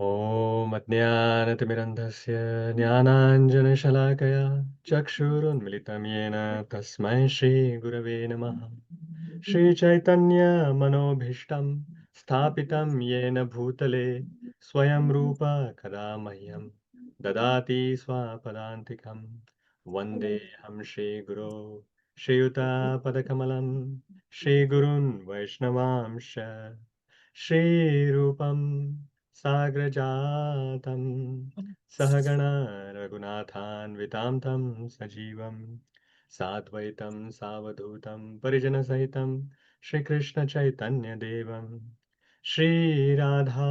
ॐ अज्ञानतिमिरन्धस्य ज्ञानाञ्जनशलाकया चक्षुरुन्मिलितं येन तस्मै श्रीगुरवे नमः। श्रीचैतन्यमनोभीष्टं स्थापितं येन भूतले स्वयं रूप कदा मह्यं ददाति स्वपदान्तिकं। वन्देऽहं श्रीगुरो श्रीयुतापदकमलं श्रीगुरून् वैष्णवांश्च श्रीरूपं साग्रजातं सहगणा रघुनाथान्वितां तं सजीवं साद्वैतं सावधूतं परिजनसहितं श्रीकृष्णचैतन्यदेवं श्रीराधा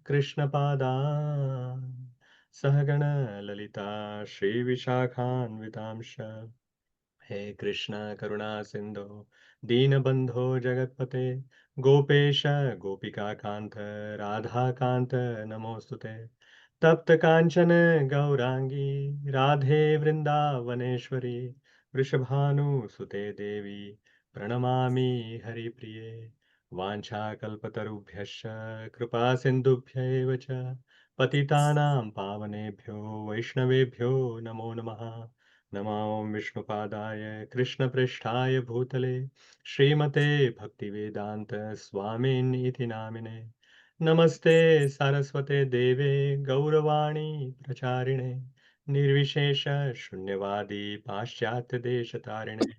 कृष्णपादान् सहगण ललिता श्रीविशाखान्वितांश्च हे कृष्ण करुणा सिंधु दीनबंधो जगतपते गोपेश गोपिका कांत राधा कांत नमोस्तुते तप्त कांचन गौरांगी राधे वृंदावनेश्वरी वृषभानुसुते देवी प्रणमामि हरिप्रिये वाञ्छाकल्पतरुभ्यश्च कृपा सिन्धुभ्यैव च पतितानां पावनेभ्यो वैष्णवेभ्यो नमो नमः। नमो विष्णुपादाय कृष्णपृष्ठाय भूतले श्रीमते भक्तिवेदान्त स्वामिनीति नामिने नमस्ते सारस्वते देवे गौरवाणी प्रचारिणे निर्विशेष शून्यवादी पाश्चात्य देशतारिणे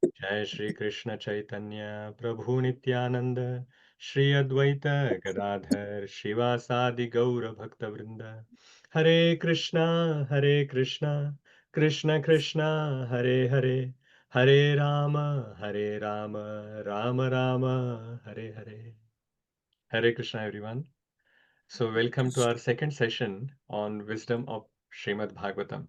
जय श्री कृष्ण चैतन्य प्रभु नित्यानंद श्री अद्वैत गदाधर शिवासादि गौर भक्त वृंद हरे Krishna Krishna Krishna Krishna Hare Hare Hare Ram Ram Ram Hare Hare. Hare Krishna everyone. So welcome to our second session on wisdom of Srimad Bhagavatam.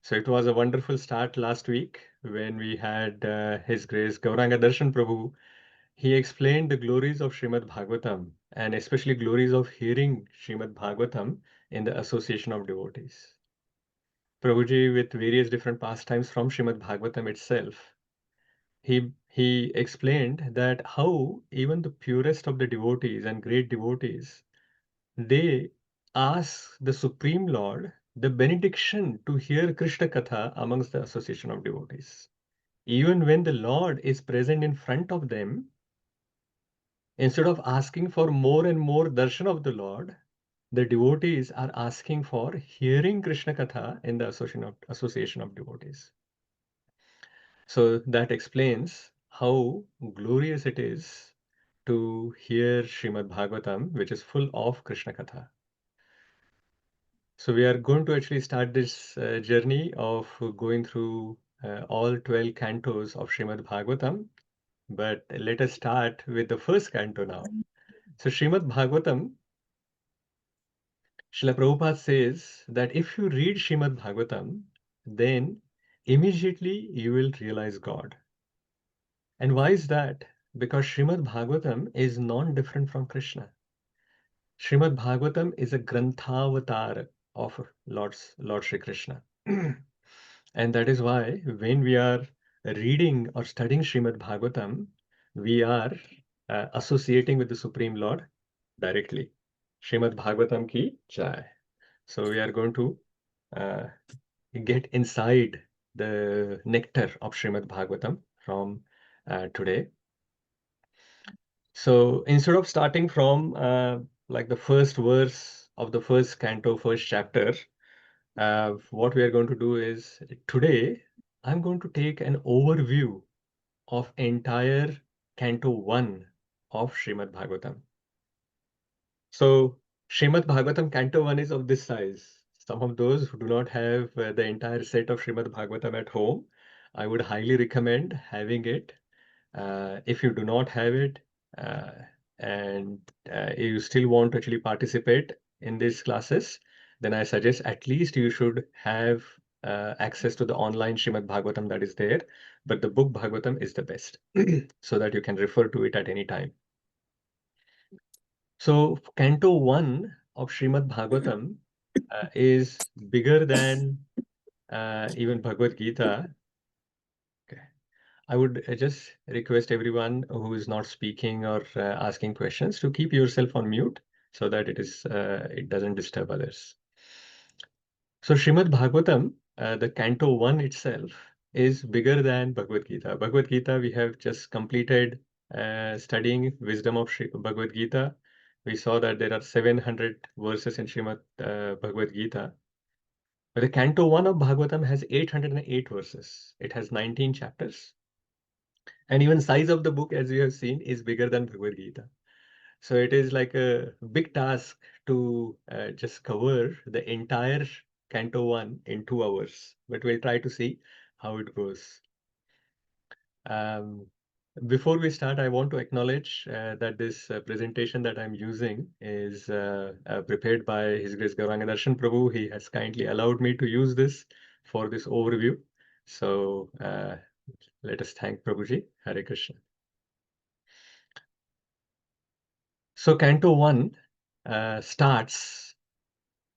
So it was a wonderful start last week when we had His Grace Gauranga Darshan Prabhu. He explained the glories of Srimad Bhagavatam and especially glories of hearing Srimad Bhagavatam in the association of devotees. Prabhuji, with various different pastimes from Srimad Bhagavatam itself, he explained that how even the purest of the devotees and great devotees, they ask the Supreme Lord the benediction to hear Krishna Katha amongst the association of devotees. Even when the Lord is present in front of them, instead of asking for more and more darshan of the Lord, the devotees are asking for hearing Krishna Katha in the association of devotees. So that explains how glorious it is to hear Srimad Bhagavatam, which is full of Krishna Katha. So we are going to actually start this journey of going through all 12 cantos of Srimad Bhagavatam. But let us start with the first canto now. So Srimad Bhagavatam, Srila Prabhupada says that if you read Srimad Bhagavatam, then immediately you will realize God. And why is that? Because Srimad Bhagavatam is non-different from Krishna. Srimad Bhagavatam is a Grantavatar of Lord Shri Krishna. And that is why when we are reading or studying Srimad Bhagavatam, we are associating with the Supreme Lord directly. Srimad Bhagavatam ki jai. So we are going to uh, get inside the nectar of Srimad Bhagavatam from today. So instead of starting from like the first verse of the first canto, first chapter, what we are going to do is today I'm going to take an overview of entire Canto 1 of Srimad Bhagavatam. So Srimad Bhagavatam Canto 1 is of this size. Some of those who do not have the entire set of Srimad Bhagavatam at home, I would highly recommend having it. If you do not have it uh, and you still want to actually participate in these classes, then I suggest at least you should have access to the online Srimad Bhagavatam that is there, but the book Bhagavatam is the best so that you can refer to it at any time. So Canto 1 of Srimad Bhagavatam is bigger than even Bhagavad Gita. Okay. I would just request everyone who is not speaking or asking questions to keep yourself on mute so that it doesn't disturb others. So Srimad Bhagavatam, the Canto 1 itself, is bigger than Bhagavad Gita. Bhagavad Gita, we have just completed studying Wisdom of Bhagavad Gita. We saw that there are 700 verses in Srimad Bhagavad Gita. But the Canto 1 of Bhagavatam has 808 verses. It has 19 chapters. And even size of the book, as you have seen, is bigger than Bhagavad Gita. So it is like a big task to just cover the entire Canto 1 in 2 hours. But we'll try to see how it goes. Before we start, I want to acknowledge that this presentation that I'm using is prepared by His Grace Gauranga Darshan Prabhu. He has kindly allowed me to use this for this overview. So let us thank Prabhuji. Hare Krishna. So Canto 1 starts,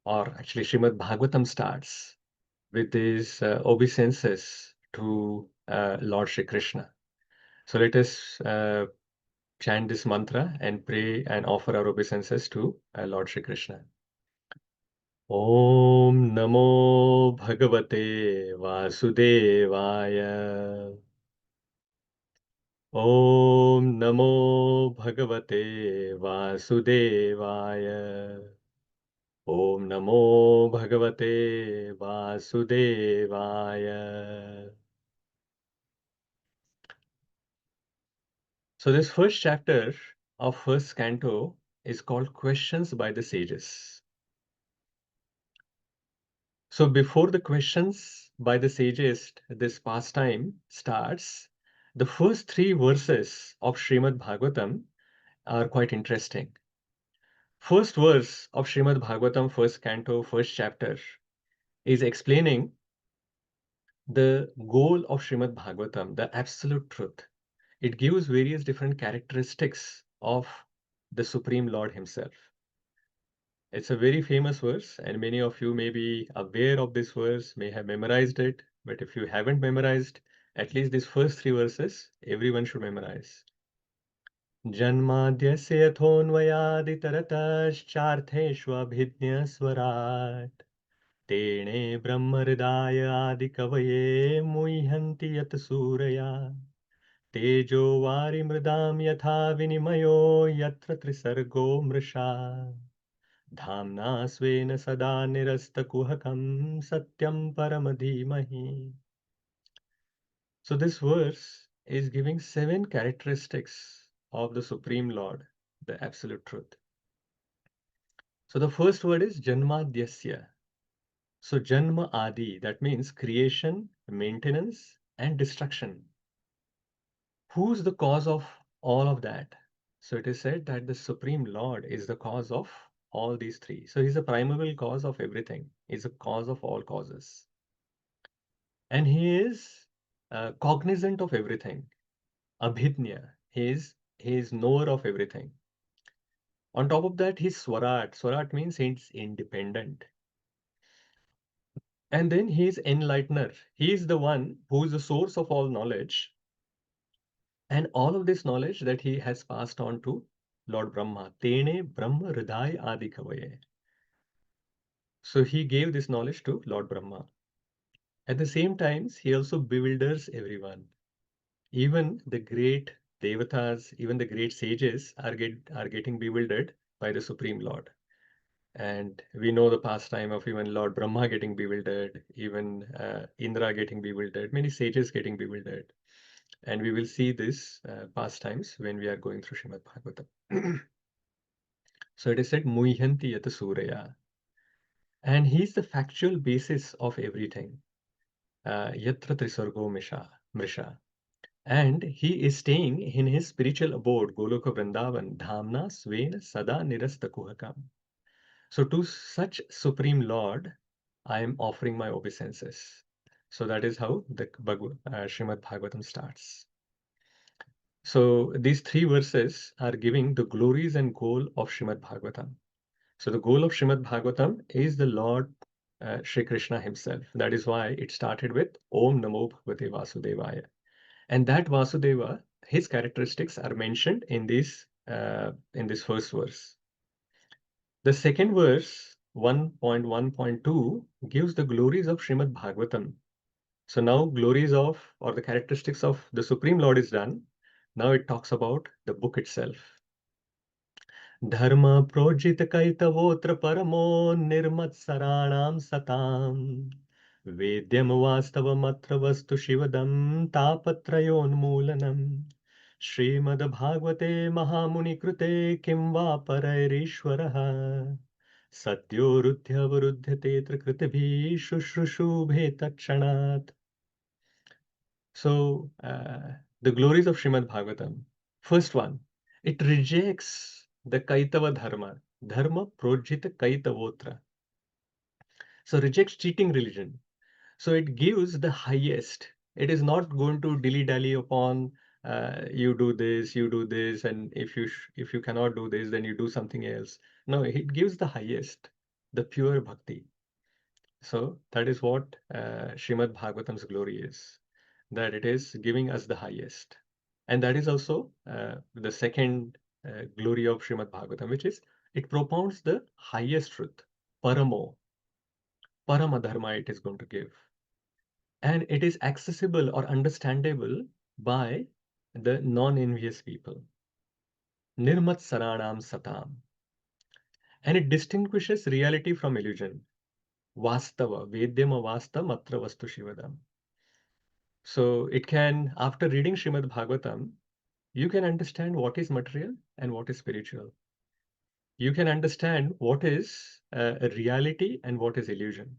or actually Srimad Bhagavatam starts with these obeisances to Lord Shri Krishna. So let us chant this mantra and pray and offer our obeisances to Lord Shri Krishna. Om Namo Bhagavate Vasudevaya. Om Namo Bhagavate Vasudevaya. Om Namo Bhagavate Vasudevaya. So this first chapter of first canto is called Questions by the Sages. So before the questions by the sages, this pastime starts, the first 3 verses of Srimad Bhagavatam are quite interesting. First verse of Srimad Bhagavatam, first canto, first chapter, is explaining the goal of Srimad Bhagavatam, the absolute truth. It gives various different characteristics of the Supreme Lord Himself. It's a very famous verse, and many of you may be aware of this verse, may have memorized it. But if you haven't memorized, at least these first 3 verses, everyone should memorize. Janmadhyasya yathodvayaditarataschartheshvabhidnyaswarat tene brahmhridaya adikavaye muhyanti yat suraya tejo varimridam yatha vinimayo yatra trisargo mrisha Dhamna svena sada nirastakuhakam satyam paramadhimahi. So this verse is giving 7 characteristics of the Supreme Lord, the Absolute Truth. So the first word is Janmadhyasya. So Janma Adi, that means creation, maintenance, and destruction. Who's the cause of all of that? So it is said that the Supreme Lord is the cause of all these 3. So he's the primeval cause of everything. He's the cause of all causes. And he is cognizant of everything. Abhidnya. He is knower of everything. On top of that, he's Swarat. Swarat means he's independent. And then he is enlightener. He is the one who is the source of all knowledge. And all of this knowledge that he has passed on to Lord Brahma. Tene Brahma Hridaya Adikavaye. So he gave this knowledge to Lord Brahma. At the same time, he also bewilders everyone. Even the great devatas, even the great sages are getting bewildered by the Supreme Lord. And we know the pastime of even Lord Brahma getting bewildered, even Indra getting bewildered, many sages getting bewildered. And we will see this pastimes when we are going through Srimad Bhagavatam. So it is said, Muhyanti Yata Surya. And he's the factual basis of everything. Yatra Trisargo Mrisha. And he is staying in his spiritual abode, Goloka Vrindavan, Dhamna Svena Sada Nirasta Kuhakam. So to such Supreme Lord, I am offering my obeisances. So that is how the Srimad Bhagavatam starts. So these 3 verses are giving the glories and goal of Srimad Bhagavatam. So the goal of Srimad Bhagavatam is the Lord Shri Krishna himself. That is why it started with Om Namo Bhagavate Vasudevaya. And that Vasudeva, his characteristics are mentioned in this first verse. The second verse, 1.1.2, gives the glories of Srimad Bhagavatam. So now glories of, or the characteristics of the Supreme Lord is done. Now it talks about the book itself. धर्म प्रोजित कैतवोत्र परमो निर्मत्सराणां सताम् वेद्यं वास्तवमत्र वस्तु शिवदं तापत्रयोन्मूलनम् श्रीमद्भागवते महामुनिकृते किं वा परैरीश्वरः सद्योरुध्यवरुध्यते त्रिकृतिभिः शुश्रूषुभे तत्क्षणात्. So, the glories of Srimad Bhagavatam. First one, it rejects the Kaitava Dharma, Dharma Projita Kaitavotra. So, rejects cheating religion. So, it gives the highest. It is not going to dilly-dally upon you do this, and if you cannot do this, then you do something else. No, it gives the highest, the pure bhakti. So that is what Srimad Bhagavatam's glory is, that it is giving us the highest. And that is also the second glory of Srimad Bhagavatam, which is it propounds the highest truth, Paramo, Paramadharma it is going to give. And it is accessible or understandable by the non-envious people. Nirmat Saranam Satam. And it distinguishes reality from illusion. Vastava, Vedyama Vasta Matra Vastu Shivadam. So it can, after reading Srimad Bhagavatam, you can understand what is material and what is spiritual. You can understand what is a reality and what is illusion.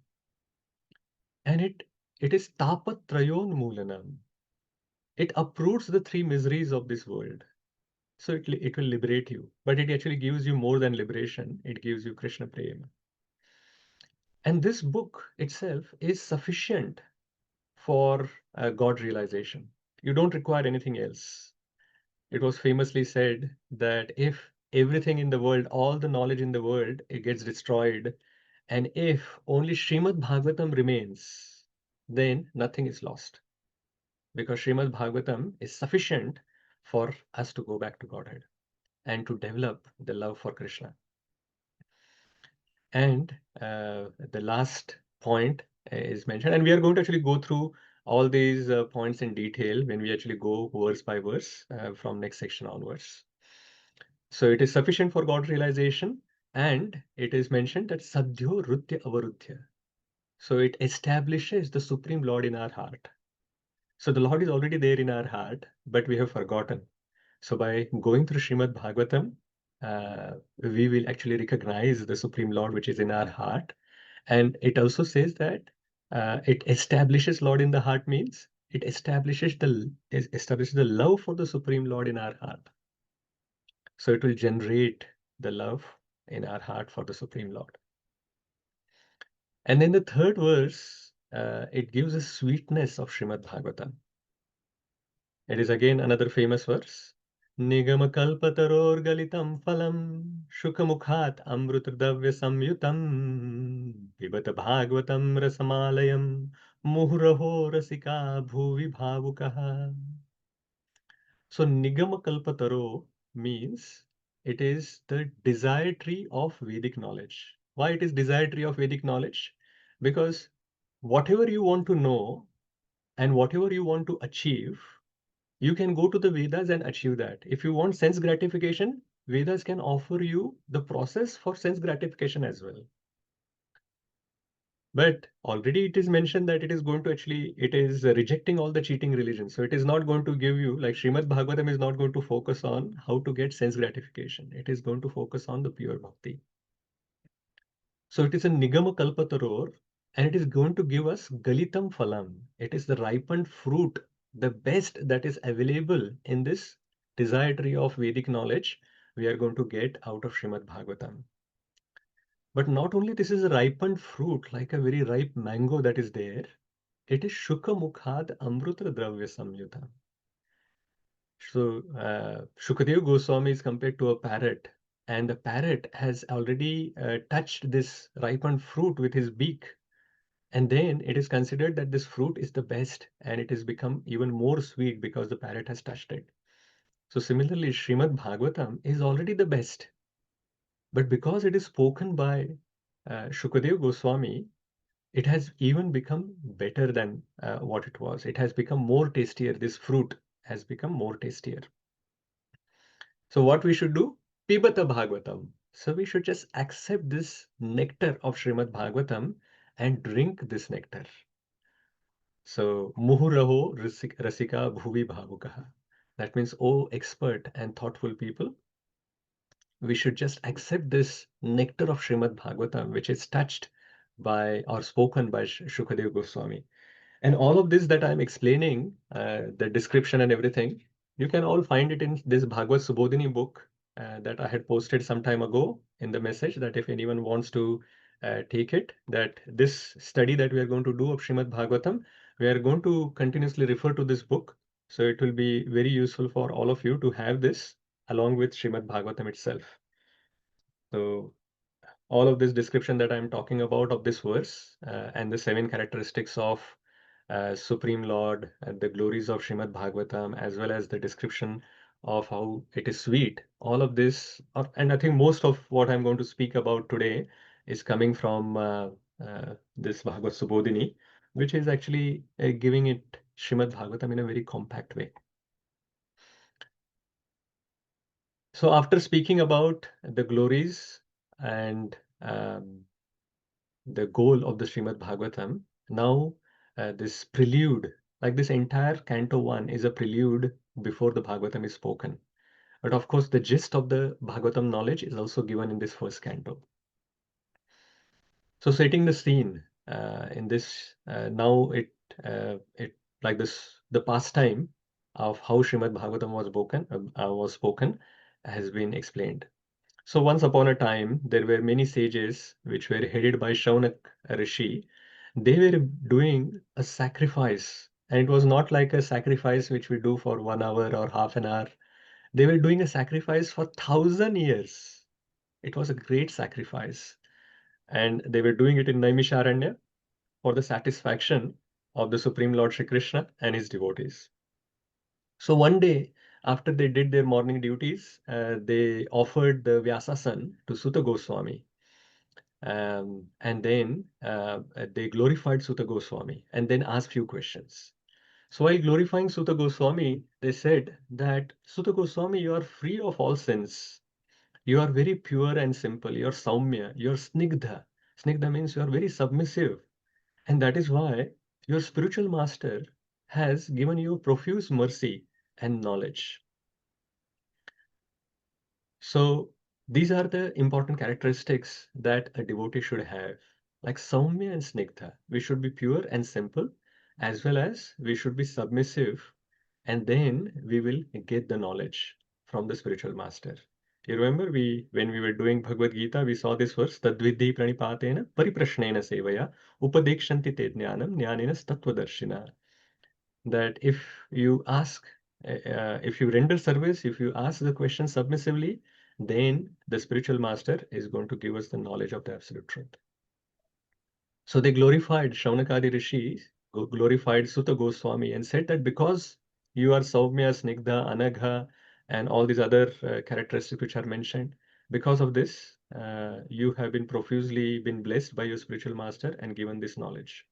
And it is tapatrayon moolanam. It uproots the three miseries of this world. So it will liberate you. But it actually gives you more than liberation. It gives you Krishna Prema. And this book itself is sufficient for God realization. You don't require anything else. It was famously said that if everything in the world, all the knowledge in the world, it gets destroyed, and if only Srimad Bhagavatam remains, then nothing is lost. Because Srimad Bhagavatam is sufficient for us to go back to Godhead and to develop the love for Krishna. And the last point is mentioned, and we are going to actually go through all these points in detail when we actually go verse by verse from next section onwards. So it is sufficient for God realization, and it is mentioned that Sadhyo Rutya Avarudhya. So it establishes the Supreme Lord in our heart. So the Lord is already there in our heart, but we have forgotten. So by going through Srimad Bhagavatam, we will actually recognize the Supreme Lord which is in our heart. And it also says that it establishes Lord in the heart means it establishes the love for the Supreme Lord in our heart. So it will generate the love in our heart for the Supreme Lord. And then the third verse, it gives a sweetness of Srimad Bhagavatam. It is again another famous verse. Nigama kalpataror galitam phalam shukamukhat amrutadavya samyutam pibata bhagavatam rasamalayam muhuraho rasika bhuvi bhavukaha. So Nigama kalpataro means it is the desire tree of Vedic knowledge. Why it is desire tree of Vedic knowledge? Because whatever you want to know and whatever you want to achieve, you can go to the Vedas and achieve that. If you want sense gratification, Vedas can offer you the process for sense gratification as well. But already it is mentioned that it is going to actually, it is rejecting all the cheating religions. So it is not going to give you, like Srimad Bhagavatam is not going to focus on how to get sense gratification. It is going to focus on the pure bhakti. So it is a Nigama Kalpataror, and it is going to give us Galitam Phalam. It is the ripened fruit, the best that is available in this desire tree of Vedic knowledge we are going to get out of Srimad Bhagavatam. But not only this is a ripened fruit, like a very ripe mango that is there, it is Shuka Mukhad Amruta Dravya Samyuta. So Shukadev Goswami is compared to a parrot, and the parrot has already touched this ripened fruit with his beak. And then it is considered that this fruit is the best, and it has become even more sweet because the parrot has touched it. So similarly, Srimad Bhagavatam is already the best. But because it is spoken by Shukadeva Goswami, it has even become better than what it was. It has become more tastier. This fruit has become more tastier. So what we should do? Pibata Bhagavatam. So we should just accept this nectar of Srimad Bhagavatam and drink this nectar. So Muhuraho Rasika Bhuvi Bhavukaha. That means, oh expert and thoughtful people, we should just accept this nectar of Srimad Bhagavatam, which is touched by or spoken by Shukadeva Goswami. And all of this that I'm explaining, the description and everything, you can all find it in this Bhagavad Subodhini book that I had posted some time ago in the message, that if anyone wants to take it, that this study that we are going to do of Srimad Bhagavatam, we are going to continuously refer to this book. So it will be very useful for all of you to have this along with Srimad Bhagavatam itself. So all of this description that I'm talking about of this verse and the 7 characteristics of Supreme Lord and the glories of Srimad Bhagavatam, as well as the description of how it is sweet, all of this, and I think most of what I'm going to speak about today is coming from this Bhagavad Subodhini, which is actually giving it Srimad Bhagavatam in a very compact way. So after speaking about the glories and the goal of the Srimad Bhagavatam, now this prelude, like this entire Canto 1 is a prelude before the Bhagavatam is spoken. But of course, the gist of the Bhagavatam knowledge is also given in this first canto. So setting the scene in this, now it like this, the pastime of how Srimad Bhagavatam was spoken has been explained. So once upon a time, there were many sages which were headed by Shaunak Rishi. They were doing a sacrifice, and it was not like a sacrifice which we do for 1 hour or half an hour. They were doing a sacrifice for 1,000 years. It was a great sacrifice, and they were doing it in Naimisharanya for the satisfaction of the Supreme Lord Shri Krishna and his devotees. So one day, after they did their morning duties, they offered the Vyasasan to Sutta Goswami. And then they glorified Sutta Goswami and then asked few questions. So while glorifying Sutta Goswami, they said that Sutta Goswami, you are free of all sins. You are very pure and simple. You are Saumya. You are Snigdha. Snigdha means you are very submissive. And that is why your spiritual master has given you profuse mercy and knowledge. So these are the important characteristics that a devotee should have. Like Saumya and Snigdha, we should be pure and simple, as well as we should be submissive, and then we will get the knowledge from the spiritual master. You remember when we were doing Bhagavad Gita, we saw this verse, Tadvidhi pranipatena pariprashnena sevaya upadekshanti te jnanam jnanena tattvadarshina. That if you render service, if you ask the question submissively, then the spiritual master is going to give us the knowledge of the absolute truth. So they glorified Shaunakadi Rishi, glorified Sutta Goswami, and said that because you are Saumya, Snigdha, Anagha, and all these other characteristics which are mentioned, because of this, you have been profusely been blessed by your spiritual master and given this knowledge.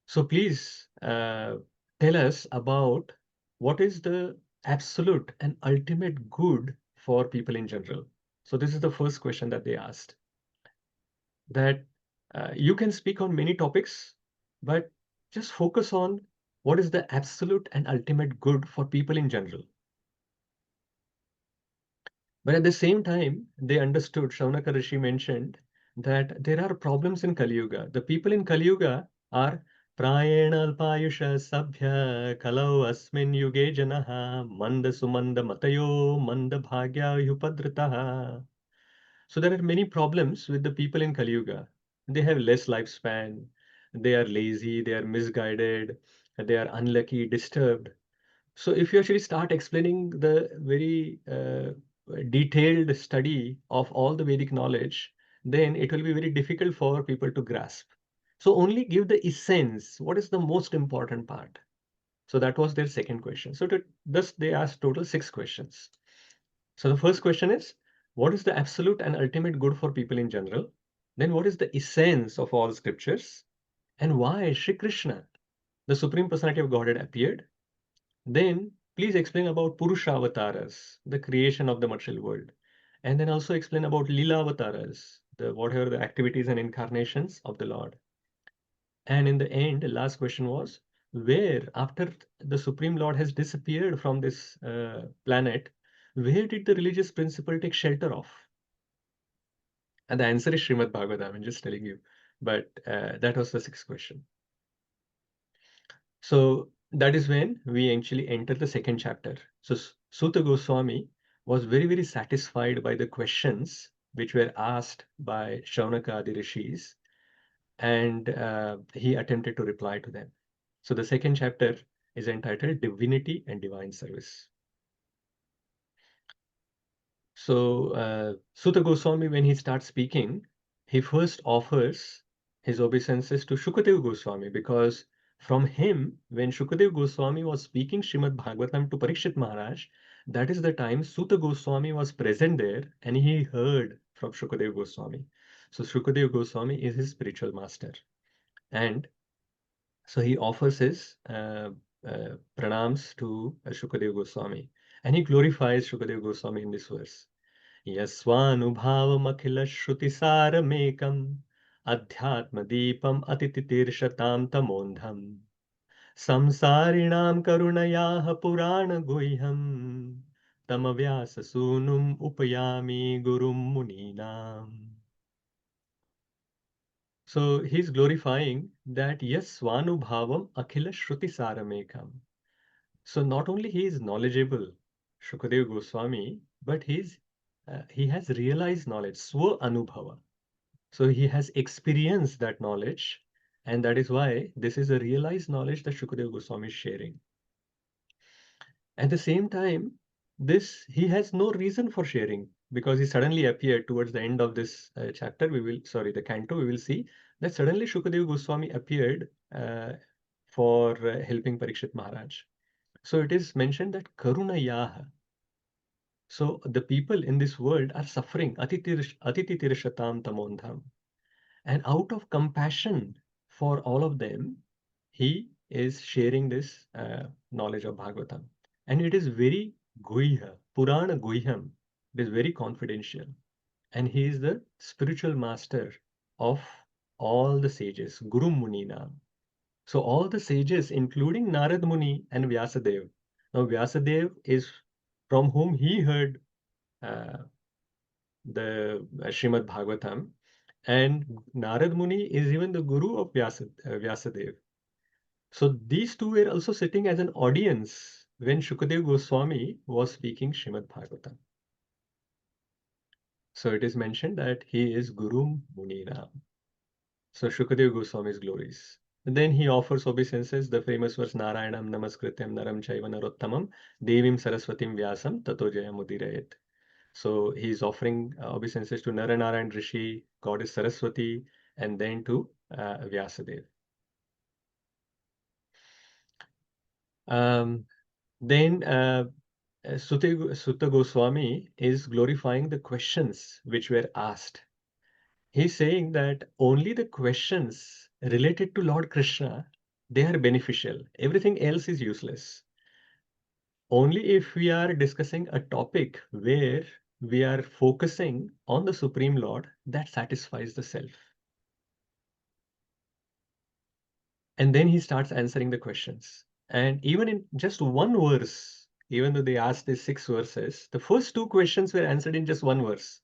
So please tell us about what is the absolute and ultimate good for people in general. So this is the first question that they asked. That you can speak on many topics, but just focus on what is the absolute and ultimate good for people in general. But at the same time, they understood, Shaunaka Rishi mentioned, that there are problems in Kali Yuga. The people in Kali Yuga are Prayena Alpayusha Sabhya Kalau Asmin Yuge Janaha Manda Sumanda Matayo Manda Bhagya Yupadrataha. So there are many problems with the people in Kali Yuga. They have less lifespan, they are lazy, they are misguided, they are unlucky, disturbed. So if you actually start explaining the very detailed study of all the Vedic knowledge, then it will be very difficult for people to grasp. So only give the essence. What is the most important part? So that was their second question. So thus they asked total 6 questions. So the first question is, what is the absolute and ultimate good for people in general, then what is the essence of all scriptures, and why Shri Krishna, the Supreme Personality of Godhead, appeared. Then please explain about Purusha avatars, the creation of the material world. And then also explain about Leela avatars, the whatever the activities and incarnations of the Lord. And in the end, the last question was, where, after the Supreme Lord has disappeared from this planet, where did the religious principle take shelter of? And the answer is Srimad Bhagavatam, I'm just telling you. But that was the sixth question. So that is when we actually enter the second chapter. So Suta Goswami was very, very satisfied by the questions which were asked by Shaunaka Adi Rishis, and he attempted to reply to them. So the second chapter is entitled Divinity and Divine Service. So Suta Goswami, when he starts speaking, he first offers his obeisances to Shukadev Goswami, because from him, when Shukadev Goswami was speaking Srimad Bhagavatam to Parikshit Maharaj, that is the time Suta Goswami was present there and he heard from Shukadev Goswami. So Shukadev Goswami is his spiritual master. And so he offers his pranams to Shukadev Goswami, and he glorifies Shukadev Goswami in this verse. यस्वानुभावमखिलश्रुतिसारमेकम् अध्यात्मदीपम् अतितितीर्षतां तमोन्धम् संसारिणां करुणयाः पुराणगुह्यम् तमव्याससूनुम् उपयामि गुरुं मुनीनाम्. So he's glorifying that yes, Swanubhavam Akhila Shruti Saramekam. So not only he is knowledgeable, Shukadev Goswami, but he has realized knowledge, Swa Anubhava. So he has experienced that knowledge, and that is why this is a realized knowledge that Shukadev Goswami is sharing. At the same time, this he has no reason for sharing, because he suddenly appeared towards the end of this chapter. The canto, we will see that suddenly Shukadev Goswami appeared for helping Parikshit Maharaj. So it is mentioned that Karuna Yaha. So the people in this world are suffering. Atiti Tirashatam Tamondham. And out of compassion for all of them, he is sharing this knowledge of Bhagavatam. And it is very Guhya, Purana Guhyam. It is very confidential. And he is the spiritual master of all the sages, Guru Munina. So all the sages, including Narad Muni and Vyasadev. Now Vyasadev is from whom he heard uh, the Srimad Bhagavatam, and Narad Muni is even the guru of Vyasadev. So these two were also sitting as an audience when Shukadev Goswami was speaking Srimad Bhagavatam. So it is mentioned that he is Guru Munina. So Shukadev Goswami's glories. And then he offers obeisances, the famous verse Narayanam Namaskrityam Naram Chaiva Narottamam Devim Saraswatim Vyasam Tato Jayamudirayet. So he's offering obeisances to Naranarayan Rishi, goddess Saraswati, and then to Vyasadev. Then Sutta Goswami is glorifying the questions which were asked. He's saying that only the questions related to Lord Krishna, they are beneficial. Everything else is useless. Only if we are discussing a topic where we are focusing on the Supreme Lord, that satisfies the self. And then he starts answering the questions. And even in just one verse, even though they asked these 6 verses, the first 2 questions were answered in just one verse.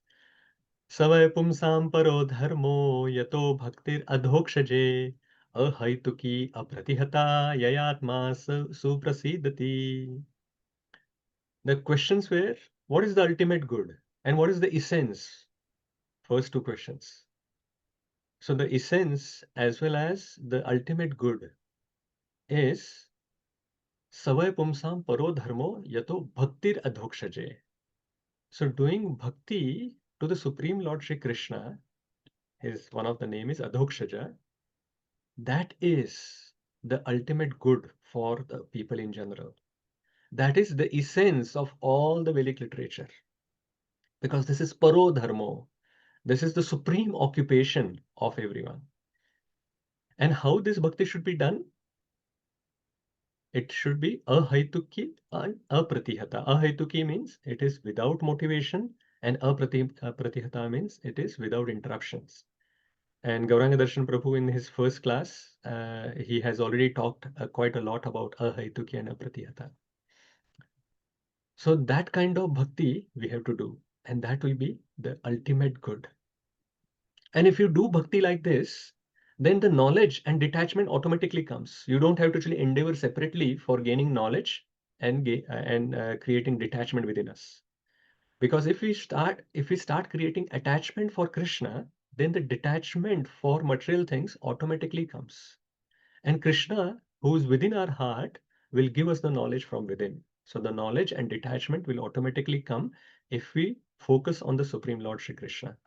Savay pumsam paro dharmo yato bhaktir adhokshaje ahaituki apratihata yayatma suprasidati. The questions were, what is the ultimate good? And what is the essence? First 2 questions. So the essence as well as the ultimate good is Savay pumsam paro dharmo yato bhaktir adhokshaje. So doing bhakti to the Supreme Lord Shri Krishna, his one of the name is Adhokshaja, that is the ultimate good for the people in general. That is the essence of all the Vedic literature. because this is paro dharmo. This is the supreme occupation of everyone. And how this bhakti should be done? It should be ahaituki and apratihata. Ahaituki means it is without motivation, and apratihata means it is without interruptions. And Gauranga Darshan Prabhu in his first class, he has already talked quite a lot about ahaituki and apratihata. So that kind of bhakti we have to do, and that will be the ultimate good. And if you do bhakti like this, then the knowledge and detachment automatically comes. You don't have to actually endeavor separately for gaining knowledge and creating detachment within us. Because if we start creating attachment for Krishna, then the detachment for material things automatically comes. And Krishna, who is within our heart, will give us the knowledge from within. So the knowledge and detachment will automatically come if we focus on the Supreme Lord Shri Krishna.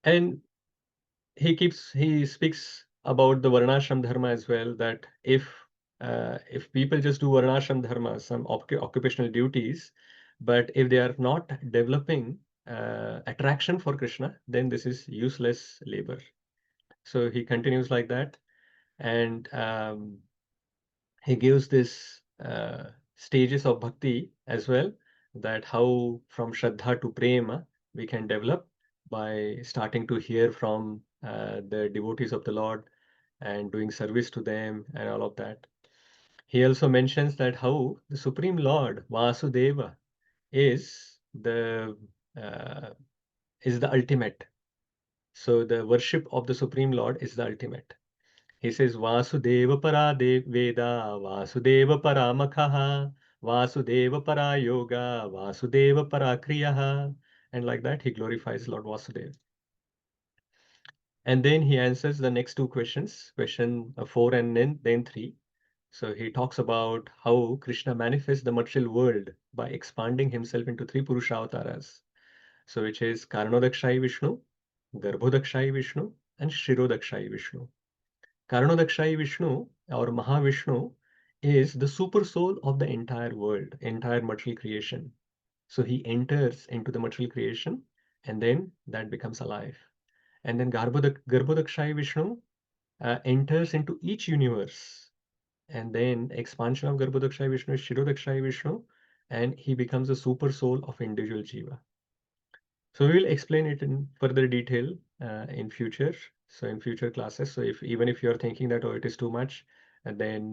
And he speaks about the varnashram dharma as well, that if people just do varnashram dharma, some occupational duties, but if they are not developing attraction for Krishna, then this is useless labor. So he continues like that, and he gives this stages of bhakti as well, that how from Shraddha to Prema we can develop by starting to hear from the devotees of the Lord and doing service to them and all of that. He also mentions that how the Supreme Lord Vasudeva is the uh, ultimate. So the worship of the Supreme Lord is the ultimate. He says, Vasudeva para Veda, Vasudeva para Makhaha, Vasudeva para Yoga, Vasudeva para Kriyaha. And like that, he glorifies Lord Vasudeva. And then he answers the next two questions, question 4 and then 3. So he talks about how Krishna manifests the material world by expanding himself into three Purusha avatars. So which is Karanodakshayi Vishnu, Garbhodakshayi Vishnu, and Shirodakshayi Vishnu. Karanodakshayi Vishnu or Mahavishnu is the super soul of the entire world, entire material creation. So he enters into the material creation and then that becomes alive. And then Garbhodakshayi Vishnu enters into each universe. And then expansion of Garbhodakshayi Vishnu is Shirodakshayi Vishnu, and he becomes the super soul of individual Jiva. So we will explain it in further detail in future. So in future classes. So even if you're thinking that, oh, it is too much, and then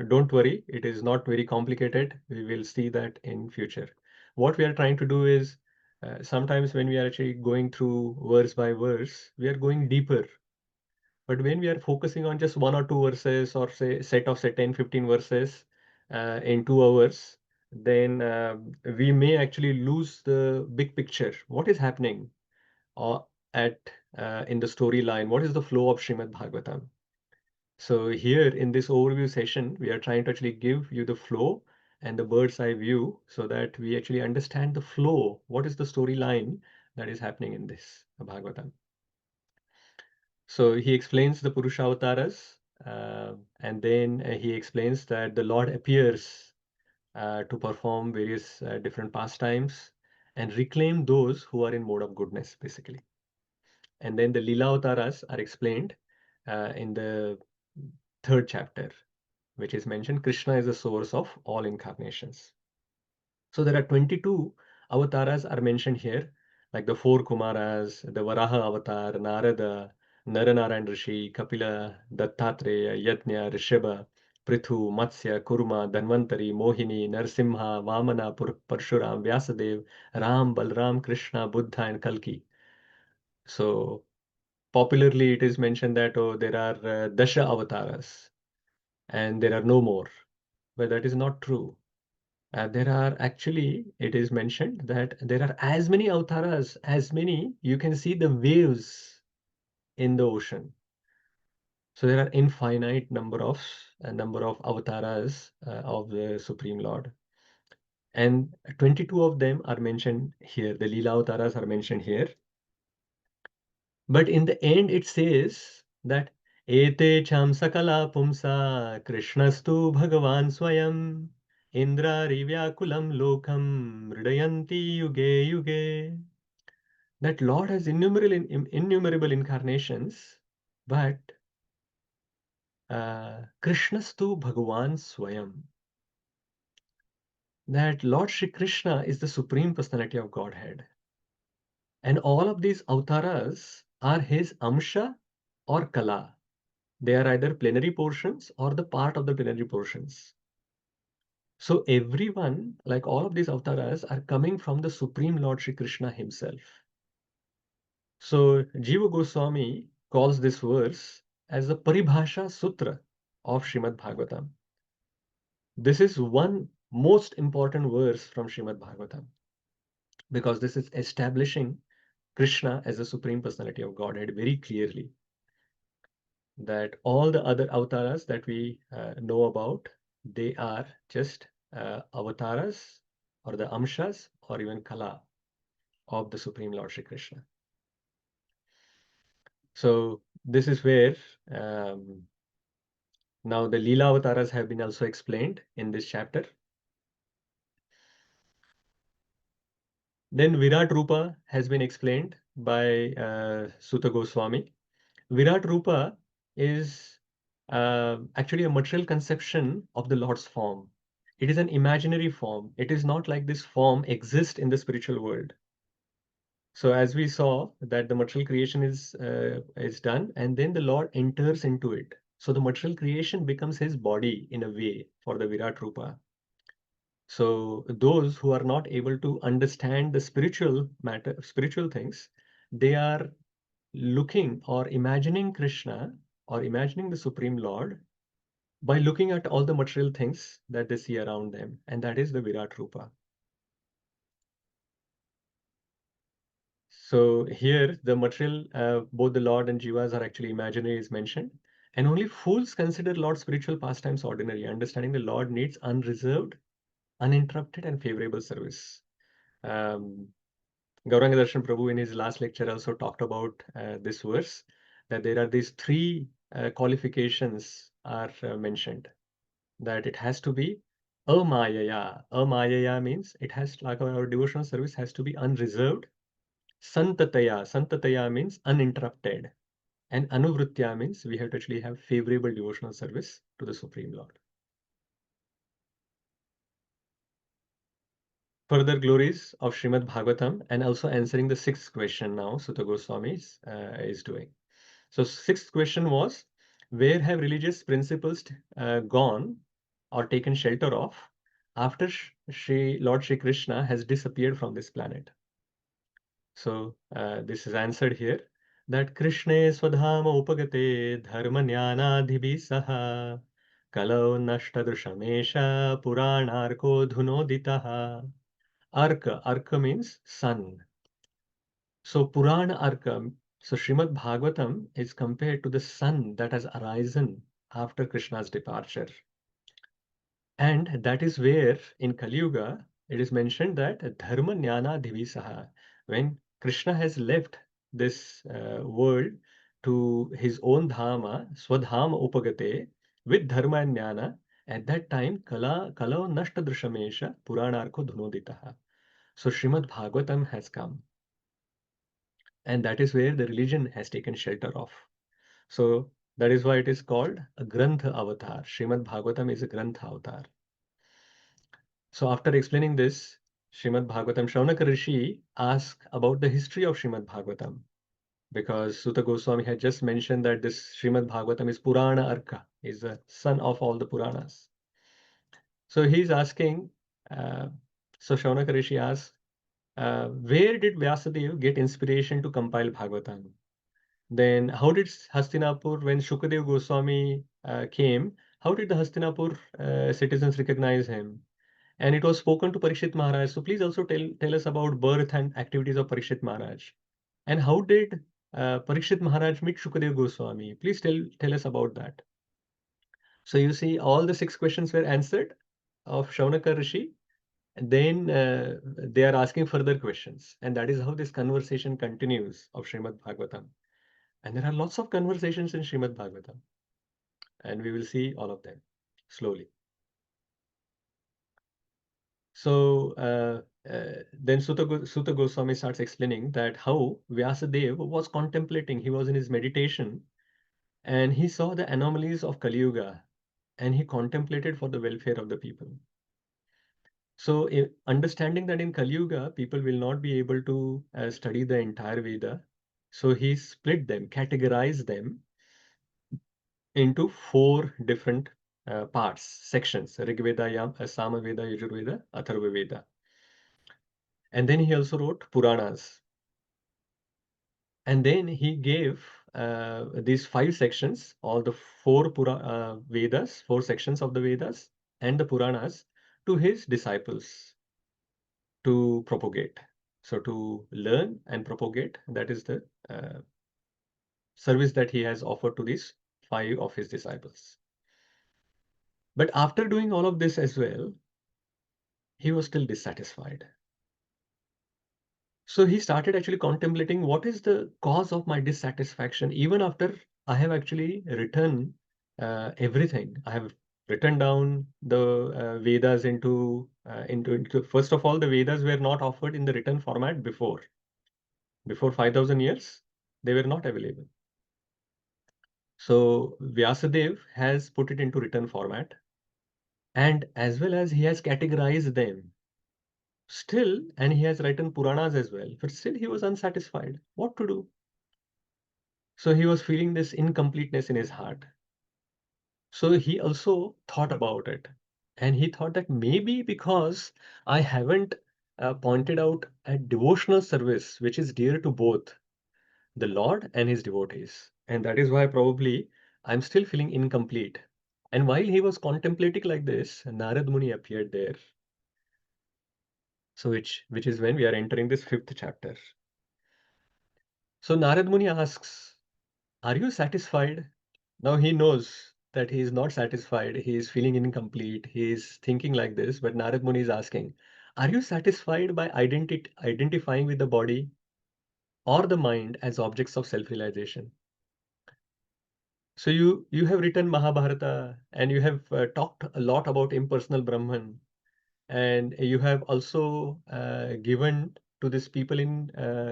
don't worry, it is not very complicated. We will see that in future. What we are trying to do is sometimes when we are actually going through verse by verse, we are going deeper. But when we are focusing on just one or two verses or say 10, 15 verses in 2 hours, then we may actually lose the big picture. What is happening at in the storyline? What is the flow of Srimad Bhagavatam? So here in this overview session, we are trying to actually give you the flow and the bird's eye view so that we actually understand the flow. What is the storyline that is happening in this Bhagavatam? So he explains the Purusha avatars, and then he explains that the Lord appears to perform various different pastimes and reclaim those who are in mode of goodness, basically. And then the Lila avatars are explained in the third chapter, which is mentioned Krishna is the source of all incarnations. So there are 22 avatars are mentioned here, like the four Kumaras, the Varaha avatar, Narada, Naranarayan Rishi, Kapila, Dattatreya, Yajna, Rishabha, Prithu, Matsya, Kurma, Dhanvantari, Mohini, Narsimha, Vamana, Parshuram, Vyasadev, Ram, Balram, Krishna, Buddha, and Kalki. So popularly it is mentioned that there are Dasha avatars and there are no more, but that is not true. There are actually, it is mentioned that there are as many avatars, as many you can see the waves in the ocean. So there are infinite number of avatars of the Supreme Lord, and 22 of them are mentioned here. The Leela avatars are mentioned here, but in the end it says that Ete cham sakala pumsa Krishnastu Bhagavan Swayam. Indrari Vyakulam Lokam Ridayanti Yuge Yuge. That Lord has innumerable incarnations, but Krishnastu Bhagavan Swayam. That Lord Shri Krishna is the Supreme Personality of Godhead. And all of these avtaras are his Amsha or Kala. They are either plenary portions or the part of the plenary portions. So everyone, like all of these avtaras, are coming from the Supreme Lord Shri Krishna himself. So Jiva Goswami calls this verse as the Paribhasha Sutra of Srimad Bhagavatam. This is one most important verse from Srimad Bhagavatam because this is establishing Krishna as the Supreme Personality of Godhead very clearly. That all the other avatars that we know about, they are just avatars or the amshas or even kala of the Supreme Lord Shri Krishna. So this is where now the Leela avatars have been also explained in this chapter. Then Virat Rupa has been explained by Sutta Goswami. Virat Rupa is actually a material conception of the Lord's form. It is an imaginary form. It is not like this form exists in the spiritual world. So as we saw that the material creation is done, and then the Lord enters into it. So the material creation becomes his body in a way for the Virat Rupa. So those who are not able to understand the spiritual matter, spiritual things, they are looking or imagining Krishna or imagining the Supreme Lord by looking at all the material things that they see around them, and that is the Virat Rupa. So here the material, both the Lord and Jivas are actually imaginary is mentioned, and only fools consider Lord's spiritual pastimes ordinary, understanding the Lord needs unreserved, uninterrupted and favorable service. Gauranga Darshan Prabhu in his last lecture also talked about this verse, that there are these three qualifications are mentioned, that it has to be amayaya. Amayaya means it has, like our devotional service has to be unreserved. Santataya. Santataya means uninterrupted. And anuvritya means we have to actually have favorable devotional service to the Supreme Lord. Further glories of Srimad Bhagavatam, and also answering the sixth question now Sutta Goswami is doing. So sixth question was, where have religious principles gone or taken shelter of after Lord Shri Krishna has disappeared from this planet? So this is answered here, that Krishna swadhama upagate dharma jnanadhibhi saha kalau nashtadrushamesha puranarko dhunoditaha. Arka means sun. So Purana Arka, so Srimad Bhagavatam is compared to the sun that has arisen after Krishna's departure. And that is where in Kali Yuga it is mentioned that Dharma Jnana Divisaha, when Krishna has left this world to his own Dharma, Swadhama Upagate, with Dharma and Jnana, at that time Kala Nashta Drishamesha Puranarko Dhunoditaha. So Srimad Bhagavatam has come. And that is where the religion has taken shelter of. So that is why it is called a Grantha avatar. Srimad Bhagavatam is a Grantha avatar. So after explaining this, Srimad Bhagavatam, Shaunaka Rishi asked about the history of Srimad Bhagavatam, because Sutta Goswami had just mentioned that this Srimad Bhagavatam is Purana Arka, is the son of all the Puranas. So he's asking, so Shaunaka Rishi asks, where did Vyasadeva get inspiration to compile Bhagavatam? Then how did Hastinapur, when Shukadev Goswami came, how did the Hastinapur citizens recognize him? And it was spoken to Parikshit Maharaj. So please also tell us about birth and activities of Parikshit Maharaj. And how did Parikshit Maharaj meet Shukadev Goswami? Please tell us about that. So you see, all the six questions were answered of Shaunaka Rishi. And then they are asking further questions. And that is how this conversation continues of Srimad Bhagavatam. And there are lots of conversations in Srimad Bhagavatam. And we will see all of them slowly. So then Sutta Goswami starts explaining that how Vyasadeva was contemplating. He was in his meditation and he saw the anomalies of Kali Yuga and he contemplated for the welfare of the people. So understanding that in Kali Yuga, people will not be able to study the entire Veda. So he split them, categorized them into 4 different parts, sections: Rig Veda, Sama Veda, Yajurveda, Atharva Veda. And then he also wrote Puranas. And then he gave these 5 sections, all the 4 Vedas, 4 sections of the Vedas and the Puranas to his disciples to propagate. So to learn and propagate, that is the service that he has offered to these 5 of his disciples. But after doing all of this as well, he was still dissatisfied. So he started actually contemplating what is the cause of my dissatisfaction, even after I have actually written everything. I have written down the Vedas into first of all, the Vedas were not offered in the written format before. Before 5,000 years, they were not available. So Vyasadeva has put it into written format, and as well as he has categorized them still, and he has written Puranas as well, but still he was unsatisfied. What to do? So he was feeling this incompleteness in his heart. So he also thought about it. And he thought that maybe because I haven't pointed out a devotional service which is dear to both the Lord and his devotees. And that is why probably I'm still feeling incomplete. And while he was contemplating like this, Narad Muni appeared there. So which is when we are entering this 5th chapter. So Narad Muni asks, "Are you satisfied?" Now he knows that he is not satisfied. He is feeling incomplete. He is thinking like this. But Narad Muni is asking, "Are you satisfied by identifying with the body or the mind as objects of self-realization?" So you have written Mahabharata and you have talked a lot about impersonal Brahman, and you have also given to these people in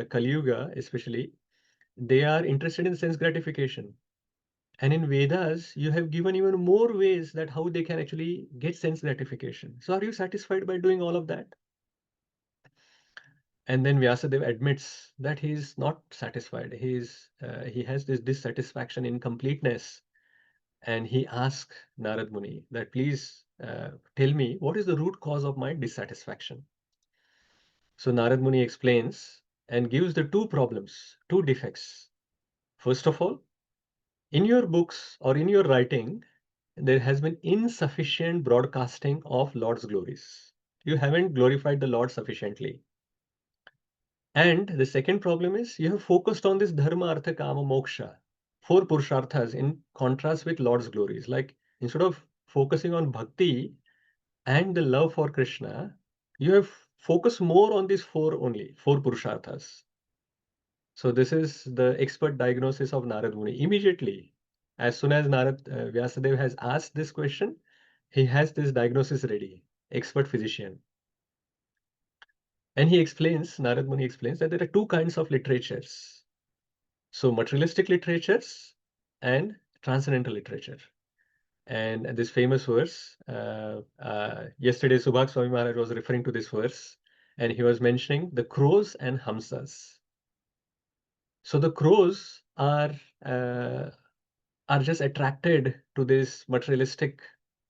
Kali Yuga, especially, they are interested in sense gratification. And in Vedas, you have given even more ways that how they can actually get sense gratification. So are you satisfied by doing all of that? And then Vyasadeva admits that he is not satisfied. He has this dissatisfaction in completeness. And he asks Narad Muni that please tell me what is the root cause of my dissatisfaction. So Narad Muni explains and gives the 2 problems, 2 defects. First of all, in your books or in your writing, there has been insufficient broadcasting of Lord's glories. You haven't glorified the Lord sufficiently. And the second problem is you have focused on this dharma, artha, kama, moksha, 4 purusharthas in contrast with Lord's glories. Like instead of focusing on bhakti and the love for Krishna, you have focused more on these 4 only, 4 purusharthas. So this is the expert diagnosis of Narad Muni. Immediately, as soon as Vyasadeva has asked this question, he has this diagnosis ready, expert physician. And Narad Muni explains that there are 2 kinds of literatures. So materialistic literatures and transcendental literature. And this famous verse, yesterday Subhak Swami Maharaj was referring to this verse, and he was mentioning the crows and hamsas. So the crows are just attracted to this materialistic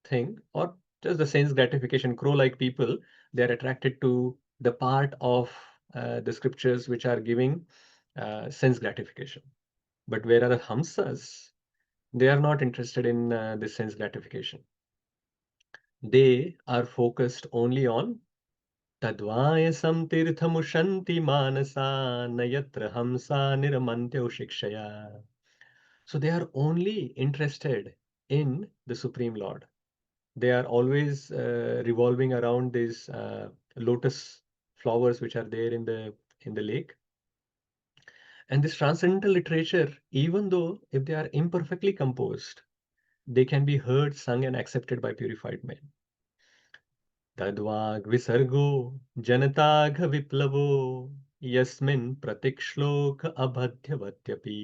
thing or just the sense gratification. Crow-like people, they are attracted to the part of the scriptures which are giving sense gratification. But where are the hamsas? They are not interested in this sense gratification. They are focused only on Tadvayasam tirthamushanti manasa nayatra hamsa niramantyo shikshaya. So they are only interested in the Supreme Lord. They are always revolving around these lotus flowers which are there in the lake. And this transcendental literature, even though if they are imperfectly composed, they can be heard, sung, and accepted by purified men. तद्वाग् विसर्गो जनताघ विप्लवो यस्मिन् प्रतिक्श्लोक अबध्यवत्यपि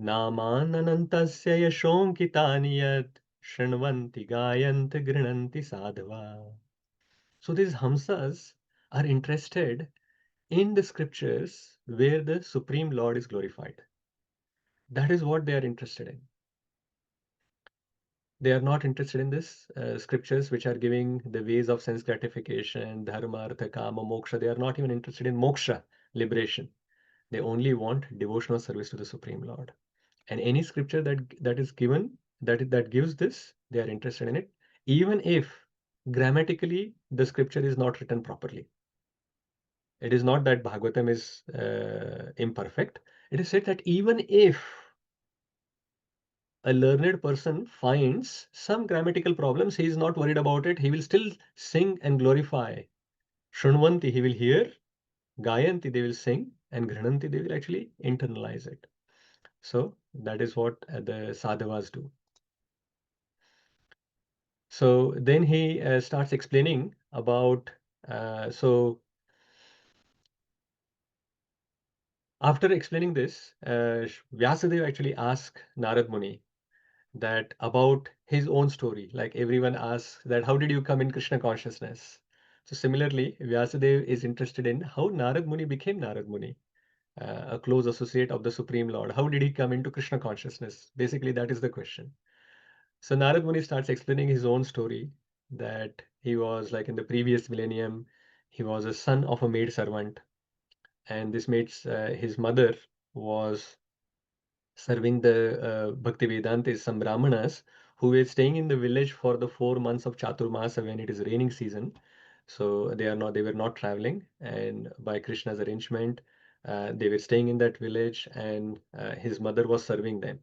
नामानन्तस्य यशोऽङ्कितानि यत् शृण्वन्ति गायन्ति गृह्णन्ति साधवा. So these Hamsas are interested in the scriptures where the Supreme Lord is glorified. That is what they are interested in. They are not interested in this scriptures which are giving the ways of sense gratification, dharma, artha, kama, moksha. They are not even interested in moksha, liberation. They only want devotional service to the Supreme Lord. And any scripture that is given, that gives this, they are interested in it, even if grammatically the scripture is not written properly. It is not that Bhagavatam is imperfect. It is said that even if a learned person finds some grammatical problems, he is not worried about it. He will still sing and glorify. Shunvanti, he will hear. Gayanti, they will sing. And Grananti, they will actually internalize it. So that is what the sadhavas do. So then he starts explaining about, so after explaining this, Vyasadeva actually asked Narad Muni that about his own story. Like everyone asks that how did you come in Krishna consciousness? So similarly, Vyasadeva is interested in how Narad Muni became Narad Muni, a close associate of the Supreme Lord. How did he come into Krishna consciousness? Basically, that is the question. So Narad Muni starts explaining his own story that he was like in the previous millennium, he was a son of a maid servant, and this maid's his mother was serving the Bhakti Vedantis, some Brahmanas who were staying in the village for the 4 months of Chaturmasa when it is raining season. So they were not traveling, and by Krishna's arrangement, they were staying in that village, and his mother was serving them.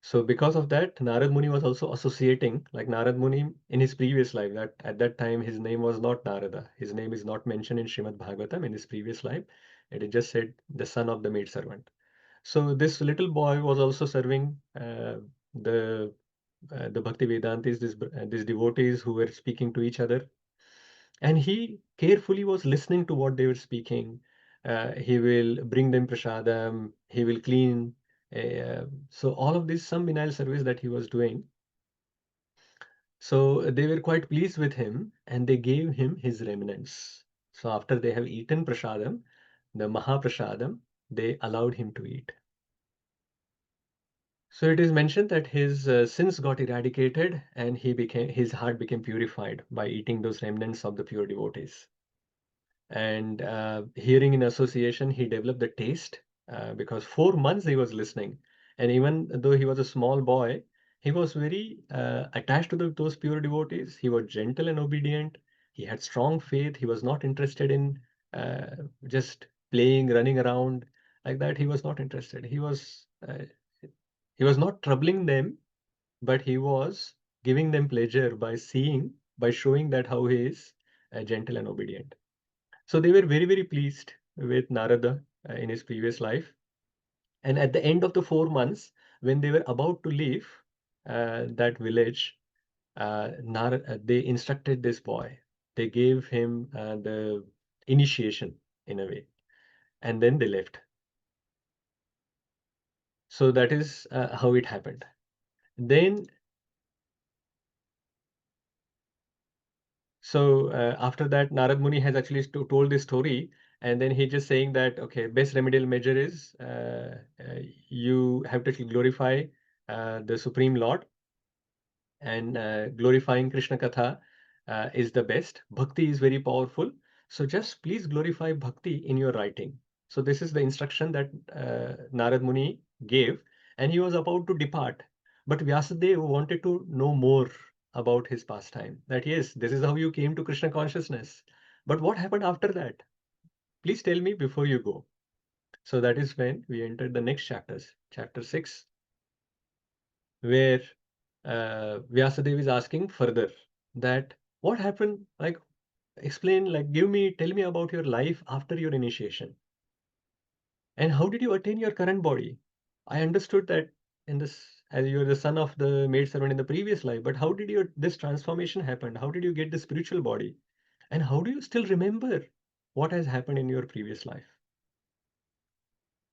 So because of that, Narad Muni was also associating, like Narad Muni in his previous life, that at that time his name was not Narada. His name is not mentioned in Srimad Bhagavatam in his previous life. It just said the son of the maid servant. So this little boy was also serving the the Bhakti Vedantis, these devotees who were speaking to each other, and he carefully was listening to what they were speaking. He will bring them prasadam. He will clean. So all of this, some menial service that he was doing. So they were quite pleased with him, and they gave him his remnants. So after they have eaten prasadam, the Mahaprasadam, they allowed him to eat. So it is mentioned that his sins got eradicated and his heart became purified by eating those remnants of the pure devotees. And hearing in association, he developed the taste because 4 months he was listening. And even though he was a small boy, he was very attached to those pure devotees. He was gentle and obedient. He had strong faith. He was not interested in just playing, running around like that. He was not interested. He was not troubling them, but he was giving them pleasure by showing that how he is gentle and obedient. So they were very, very pleased with Narada in his previous life. And at the end of the 4 months, when they were about to leave that village, they instructed this boy. They gave him the initiation in a way, and then they left. So that is how it happened. Then So after that, Narad Muni has actually told this story, and then he just saying that okay, best remedial measure is you have to glorify the Supreme Lord, and glorifying Krishna Katha is the best. Bhakti is very powerful, so just please glorify Bhakti in your writing. So this is the instruction that Narad Muni gave, and he was about to depart, but Vyasadeva wanted to know more about his pastime. That yes, this is how you came to Krishna consciousness. But what happened after that? Please tell me before you go. So that is when we entered the next chapters, chapter 6, where Vyasadeva is asking further that what happened, like explain, like tell me about your life after your initiation. And how did you attain your current body? I understood that in this as you're the son of the maid servant in the previous life, but how did this transformation happen? How did you get the spiritual body? And how do you still remember what has happened in your previous life?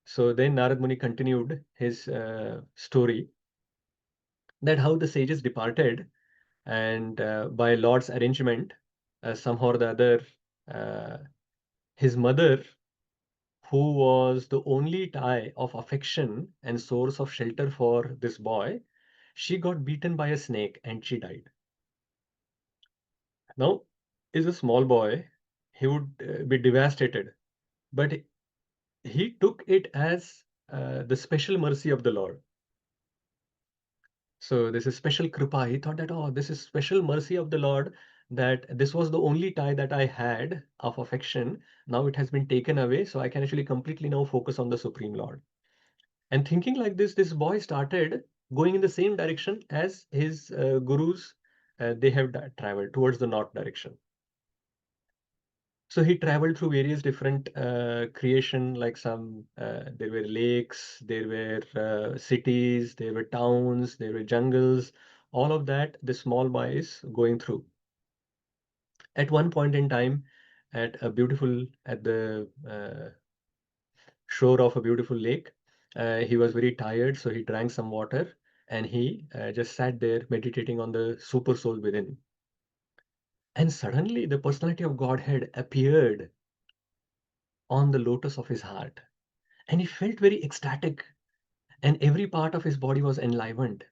So then Narad Muni continued his story, that how the sages departed, and by Lord's arrangement, somehow or the other, uh, his mother, who was the only tie of affection and source of shelter for this boy, she got beaten by a snake and she died. Now, is a small boy, he would be devastated, but he took it as the special mercy of the Lord. So this is special kripa. He thought that, oh, this is special mercy of the Lord, that this was the only tie that I had of affection. Now it has been taken away, so I can actually completely now focus on the Supreme Lord. And thinking like this boy started going in the same direction as his gurus. They have traveled towards the north direction. So he traveled through various different creation, like there were lakes, there were cities, there were towns, there were jungles, all of that the small boy is going through. At one point in time, at the shore of a beautiful lake, he was very tired, so he drank some water and he just sat there meditating on the super soul within. And suddenly the personality of Godhead appeared on the lotus of his heart. And he felt very ecstatic, and every part of his body was enlivened.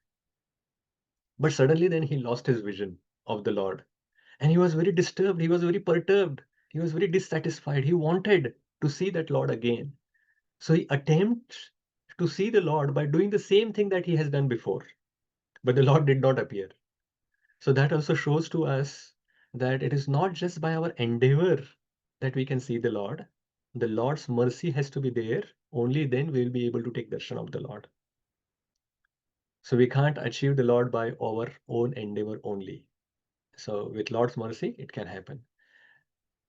But suddenly, then he lost his vision of the Lord, and he was very disturbed. He was very perturbed. He was very dissatisfied. He wanted to see that Lord again. So he attempts to see the Lord by doing the same thing that he has done before, but the Lord did not appear. So that also shows to us that it is not just by our endeavor that we can see the Lord. The Lord's mercy has to be there. Only then we will be able to take darshan of the Lord. So we can't achieve the Lord by our own endeavor only. So with Lord's mercy, it can happen.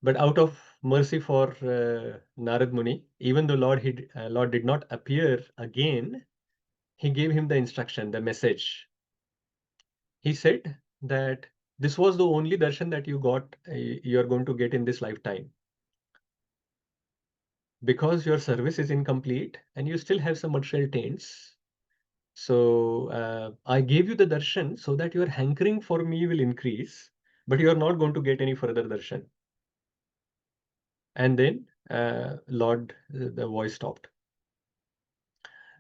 But out of mercy for Narad Muni, even though Lord did not appear again, he gave him the instruction, the message. He said that this was the only darshan that you are going to get in this lifetime. Because your service is incomplete and you still have some material taints. So I gave you the darshan so that your hankering for me will increase, but you are not going to get any further darshan. And then the voice stopped.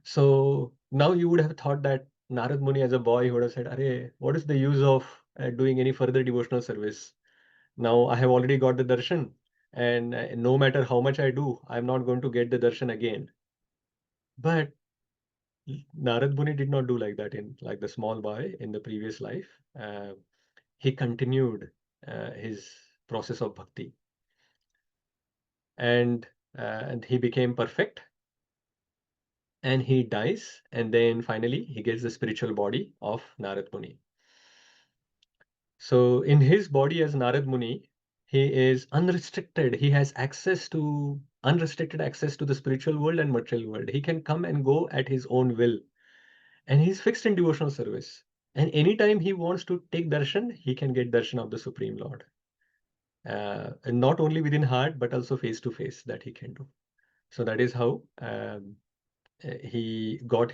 So now you would have thought that Narad Muni as a boy would have said, Arey, what is the use of doing any further devotional service? Now I have already got the darshan, and no matter how much I do, I'm not going to get the darshan again. But Narad Muni did not do like that in like the small boy in the previous life. He continued his process of bhakti, and he became perfect, and he dies, and then finally he gets the spiritual body of Narad Muni. So in his body as Narad Muni, he is unrestricted. He has unrestricted access to the spiritual world and material world. He can come and go at his own will, and he's fixed in devotional service. And anytime he wants to take darshan, he can get darshan of the Supreme Lord. And not only within heart, but also face to face that he can do. So that is how he got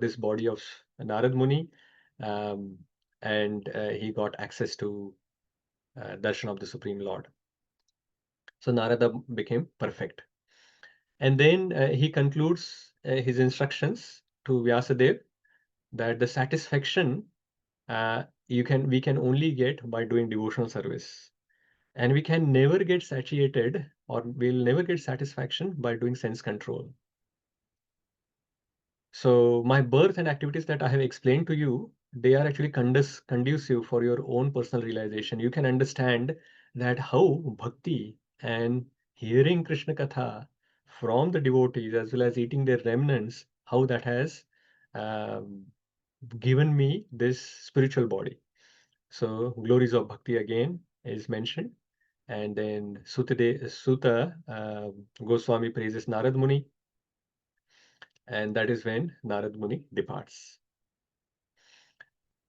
this body of Narad Muni, um, and he got access to darshan of the Supreme Lord. So Narada became perfect. And then he concludes his instructions to Vyasadeva that the satisfaction we can only get by doing devotional service. And we can never get satiated, or we'll never get satisfaction by doing sense control. So my birth and activities that I have explained to you, they are actually conducive for your own personal realization. You can understand that how bhakti and hearing Krishna Katha from the devotees as well as eating their remnants, how that has um, given me this spiritual body. So glories of bhakti again is mentioned. And then Sutta Goswami praises Narad Muni, and that is when Narad Muni departs.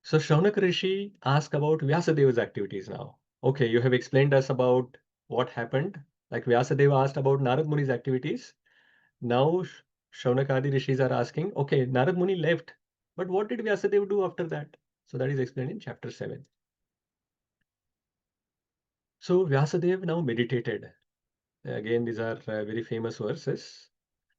So Shaunak Rishi asked about Vyasadeva's activities now. Okay, you have explained us about what happened. Like Vyasadeva asked about Narad Muni's activities. Now Shaunakadi Rishis are asking, okay, Narad Muni left, but what did Vyasadeva do after that? So that is explained in chapter 7. So Vyasadeva now meditated. Again, these are very famous verses.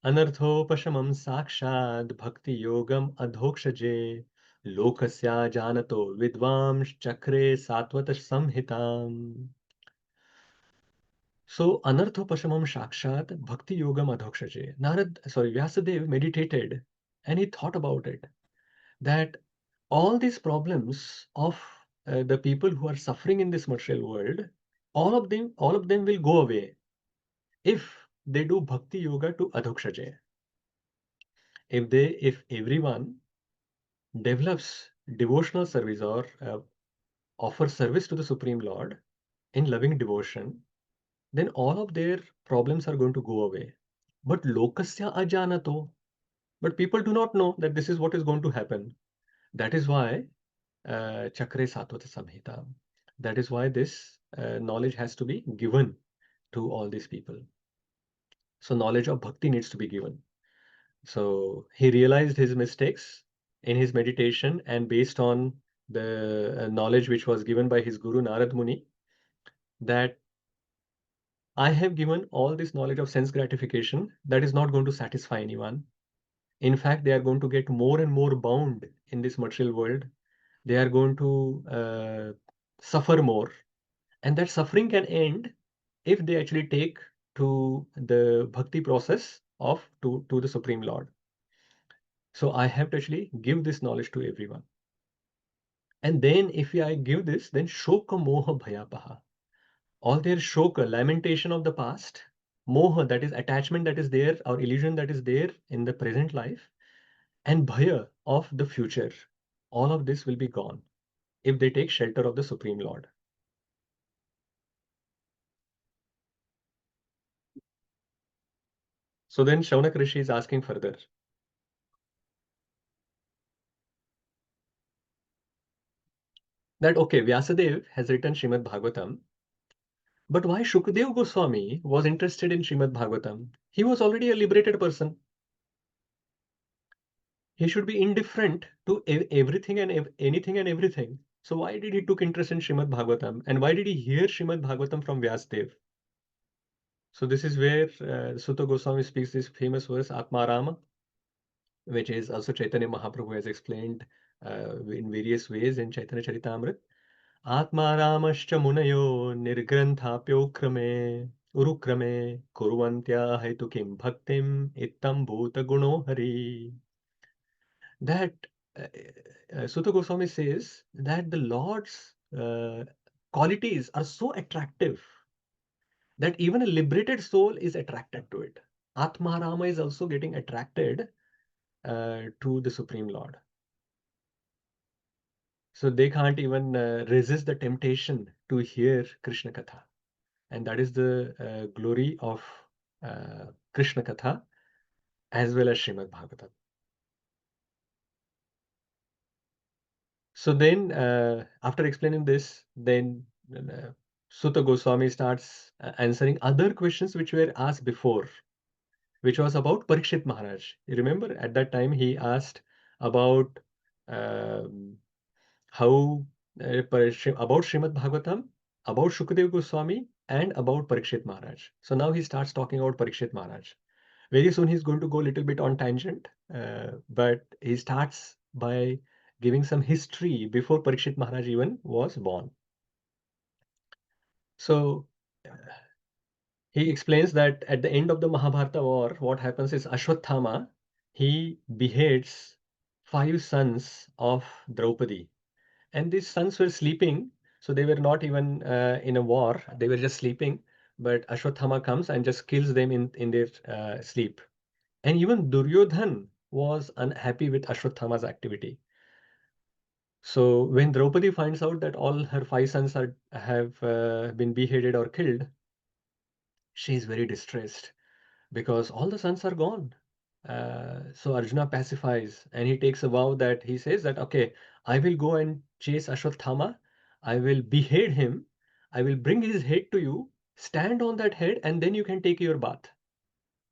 Anarthopashamam sakshad bhakti yogam adhokshaje lokasya janato vidvams chakre satvata samhitam. So Anarthopashamam sakshat bhakti yogam adhokshaje. Vyasadeva meditated and he thought about it, that all these problems of the people who are suffering in this material world, all of them will go away if they do bhakti yoga to adhokshaje. If everyone develops devotional service or offers service to the Supreme Lord in loving devotion, then all of their problems are going to go away. But lokasya ajanato, but people do not know that this is what is going to happen. That is why Chakre Satvata Samhita. That is why this knowledge has to be given to all these people. So knowledge of bhakti needs to be given. So he realized his mistakes in his meditation, and based on the knowledge which was given by his guru Narad Muni, that I have given all this knowledge of sense gratification that is not going to satisfy anyone. In fact, they are going to get more and more bound in this material world. They are going to suffer more, and that suffering can end if they actually take to the bhakti process of to the Supreme Lord. So I have to actually give this knowledge to everyone. And then if I give this, then shoka moha bhayapaha. All their shoka, lamentation of the past, moha, that is attachment that is there, or illusion that is there in the present life, and bhaya of the future. All of this will be gone if they take shelter of the Supreme Lord. So then Shaunak Rishi is asking further that, okay, Vyasadeva has written Srimad Bhagavatam, but why Shukdev Goswami was interested in Srimad Bhagavatam? He was already a liberated person. He should be indifferent to everything and anything and everything. So why did he took interest in Srimad Bhagavatam, and why did he hear Srimad Bhagavatam from Vyasadeva? So this is where Sutta Goswami speaks this famous verse Atmarama, which is also Chaitanya Mahaprabhu has explained in various ways in Chaitanya Charitamrita. Atmaramascha munayo nirgranthaप्योक्रमे urukrame kurvantya hetu kim bhaktim ittam bhuta guno hari. That Sutta Goswami says that the Lord's qualities are so attractive that even a liberated soul is attracted to it. Atmarama is also getting attracted to the Supreme Lord. So they can't even resist the temptation to hear Krishna Katha. And that is the glory of Krishna Katha as well as Srimad Bhagavatam. So then, after explaining this, then Sutta Goswami starts answering other questions which were asked before, which was about Parikshit Maharaj. You remember at that time he asked about um, how about Srimad Bhagavatam, about Shukdev Goswami, and about Parikshit Maharaj. So now he starts talking about Parikshit Maharaj. Very soon he's going to go a little bit on tangent, but he starts by giving some history before Parikshit Maharaj even was born. So he explains that at the end of the Mahabharata war, what happens is Ashwathama, he beheads 5 sons of Draupadi. And these sons were sleeping, so they were not even in a war, they were just sleeping. But Ashwathama comes and just kills them in their sleep. And even Duryodhan was unhappy with Ashwathama's activity. So when Draupadi finds out that all her 5 sons have been beheaded or killed, she is very distressed because all the sons are gone. So Arjuna pacifies and he takes a vow that he says that, okay, I will go and chase Ashwatthama. I will behead him. I will bring his head to you, stand on that head, and then you can take your bath.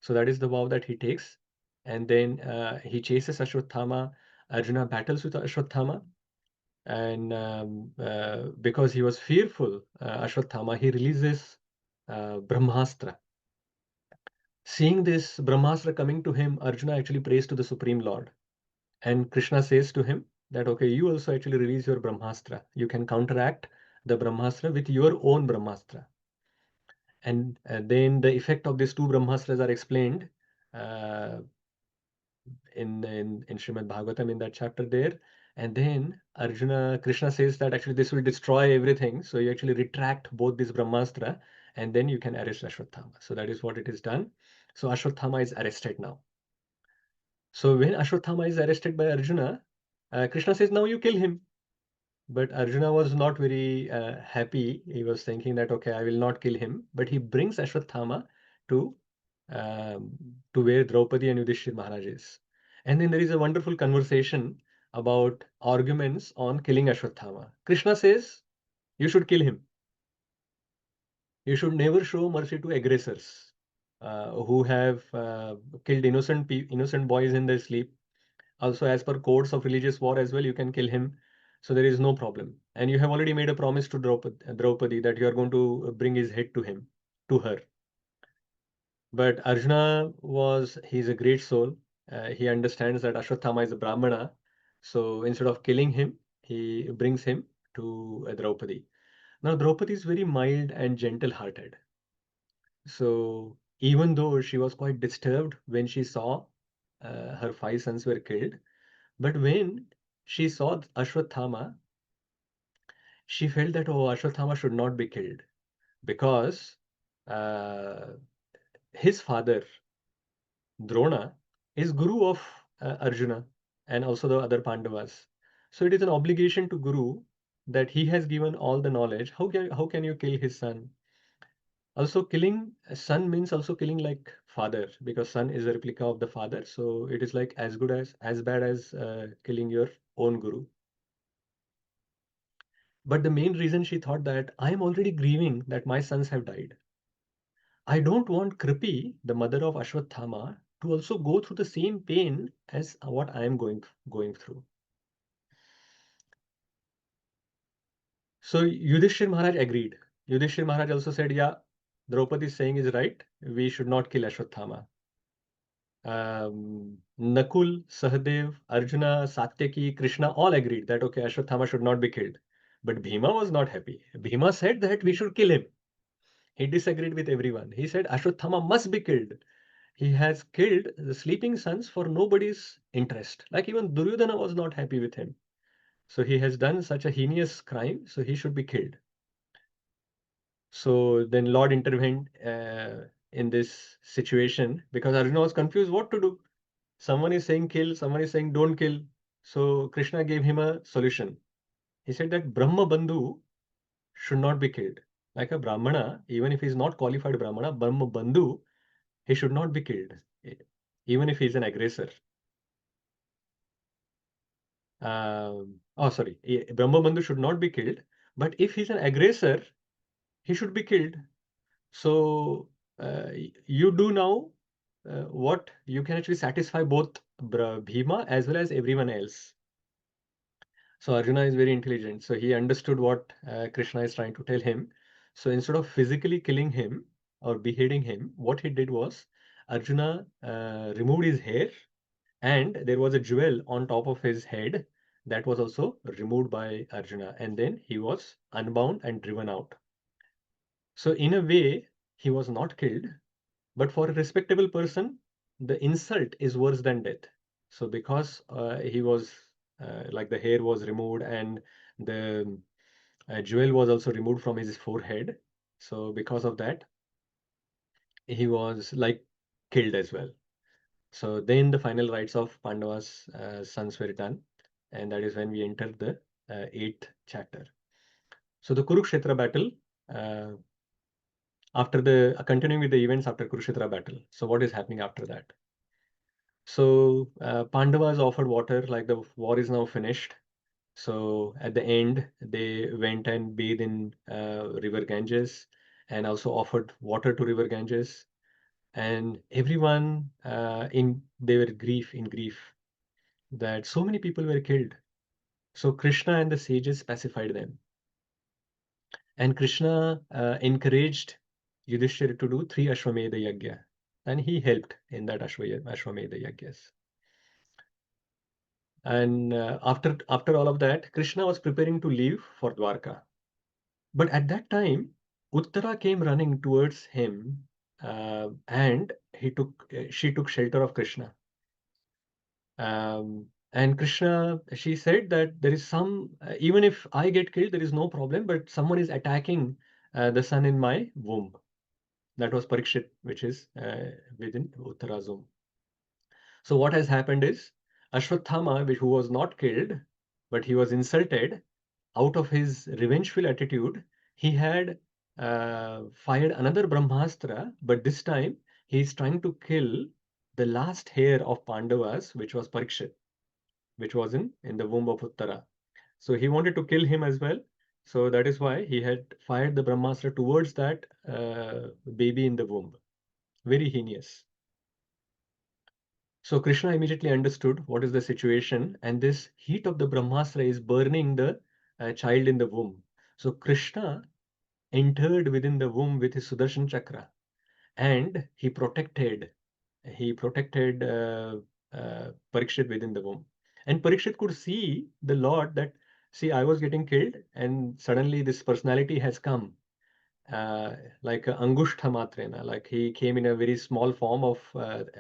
So that is the vow that he takes. And then he chases Ashwatthama. Arjuna battles with Ashwatthama. And because he was fearful, Ashwatthama, he releases Brahmastra. Seeing this Brahmastra coming to him, Arjuna actually prays to the Supreme Lord. And Krishna says to him that, okay, you also actually release your Brahmastra. You can counteract the Brahmastra with your own Brahmastra. And then the effect of these two Brahmastras are explained uh, in Srimad Bhagavatam in that chapter there. And then Krishna says that actually this will destroy everything. So you actually retract both these Brahmastra and then you can arrest Ashwatthama. So that is what it is done. So Ashwatthama is arrested now. So when Ashwatthama is arrested by Arjuna, Krishna says, now you kill him. But Arjuna was not very happy. He was thinking that, okay, I will not kill him. But he brings Ashwatthama to um, where Draupadi and Yudhishthir Maharaj is. And then there is a wonderful conversation about arguments on killing Ashwatthama. Krishna says, you should kill him. You should never show mercy to aggressors who have killed innocent boys in their sleep. Also, as per codes of religious war as well, you can kill him. So there is no problem. And you have already made a promise to Draupadi that you are going to bring his head to her. But Arjuna he's a great soul. He understands that Ashwatthama is a Brahmana. So instead of killing him, he brings him to Draupadi. Now, Draupadi is very mild and gentle-hearted. So even though she was quite disturbed when she saw her 5 sons were killed, but when she saw Ashwatthama, she felt that, oh, Ashwatthama should not be killed because uh, his father, Drona, is Guru of Arjuna and also the other Pandavas. So it is an obligation to Guru that he has given all the knowledge. How can you kill his son? Also, killing a son means also killing like father because son is a replica of the father. So it is like as bad as killing your own Guru. But the main reason she thought that I am already grieving that my sons have died. I don't want Kripi, the mother of Ashwatthama, to also go through the same pain as what I am going through. So Yudhishthir Maharaj agreed. Yudhishthir Maharaj also said, yeah, Draupadi is saying is right. We should not kill Ashwatthama. Nakul, Sahadev, Arjuna, Satyaki, Krishna all agreed that, okay, Ashwatthama should not be killed. But Bhima was not happy. Bhima said that we should kill him. He disagreed with everyone. He said Ashwatthama must be killed. He has killed the sleeping sons for nobody's interest. Like even Duryodhana was not happy with him. So he has done such a heinous crime, so he should be killed. So then Lord intervened in this situation because Arjuna was confused what to do. Someone is saying kill, someone is saying don't kill. So Krishna gave him a solution. He said that Brahma Bandhu should not be killed. Like a Brahmana, even if he is not qualified Brahmana, Brahma Bandhu, he should not be killed, even if he is an aggressor. Sorry, Brahma Bandhu should not be killed, but if he's an aggressor, he should be killed. So you do now what you can actually satisfy both Bhima as well as everyone else. So Arjuna is very intelligent. So he understood what Krishna is trying to tell him. So instead of physically killing him or beheading him, what he did was Arjuna removed his hair and there was a jewel on top of his head that was also removed by Arjuna. And then he was unbound and driven out. So in a way, he was not killed, but for a respectable person, the insult is worse than death. So because he was like the hair was removed and the jewel was also removed from his forehead. So because of that, he was like killed as well. So then the final rites of Pandava's sons were done. And that is when we enter the 8th chapter. So the Kurukshetra battle, uh, continuing with the events after Kurukshetra battle. So what is happening after that? So Pandavas offered water, like the war is now finished. So at the end, they went and bathed in river Ganges and also offered water to river Ganges. And everyone they were in grief that so many people were killed. So Krishna and the sages pacified them. And Krishna encouraged Yudhishthira to do 3 Ashwamedha Yajna. And he helped in that Ashwamedha Yajnas. And after all of that, Krishna was preparing to leave for Dwarka. But at that time, Uttara came running towards him, and she took shelter of Krishna. And Krishna, she said that there is even if I get killed, there is no problem, but someone is attacking the son in my womb. That was Parikshit, which is within Uttara's womb. So what has happened is Ashwathama, who was not killed, but he was insulted, out of his revengeful attitude, he had fired another Brahmastra, but this time he is trying to kill the last heir of Pandavas, which was Parikshit, which was in the womb of Uttara. So he wanted to kill him as well. So that is why he had fired the Brahmastra towards that baby in the womb. Very heinous. So Krishna immediately understood what is the situation, and this heat of the Brahmastra is burning the child in the womb. So Krishna entered within the womb with his Sudarshan Chakra, and he protected Parikshit within the womb. And Parikshit could see the Lord that, see, I was getting killed, and suddenly this personality has come, like Angushtha Matrena, like he came in a very small form of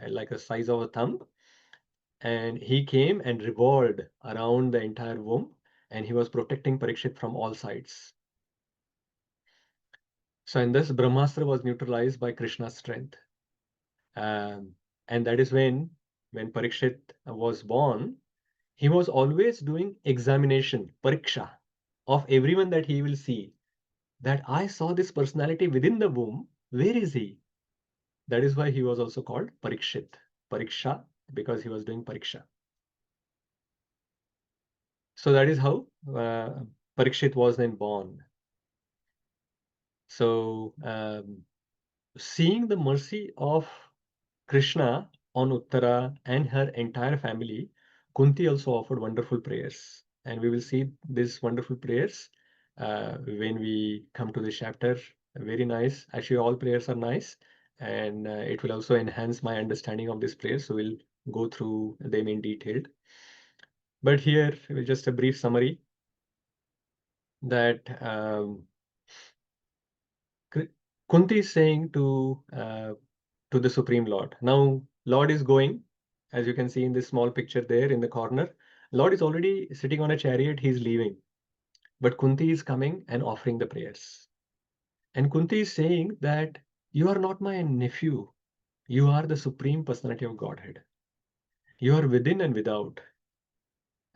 like a size of a thumb, and he came and revolved around the entire womb, and he was protecting Parikshit from all sides. So in this, Brahmastra was neutralized by Krishna's strength. And that is when Parikshit was born, he was always doing examination, pariksha, of everyone that he will see. That I saw this personality within the womb, where is he? That is why he was also called Parikshit. Pariksha, because he was doing pariksha. So that is how Parikshit was then born. So seeing the mercy of Krishna on Uttara and her entire family, Kunti also offered wonderful prayers. And we will see these wonderful prayers when we come to this chapter. Very nice. Actually, all prayers are nice. And it will also enhance my understanding of this prayer. So we'll go through them in detail. But here, just a brief summary that Kunti is saying to the Supreme Lord. Now, Lord is going, as you can see in this small picture there in the corner. Lord is already sitting on a chariot, he's leaving. But Kunti is coming and offering the prayers. And Kunti is saying that you are not my nephew. You are the Supreme Personality of Godhead. You are within and without.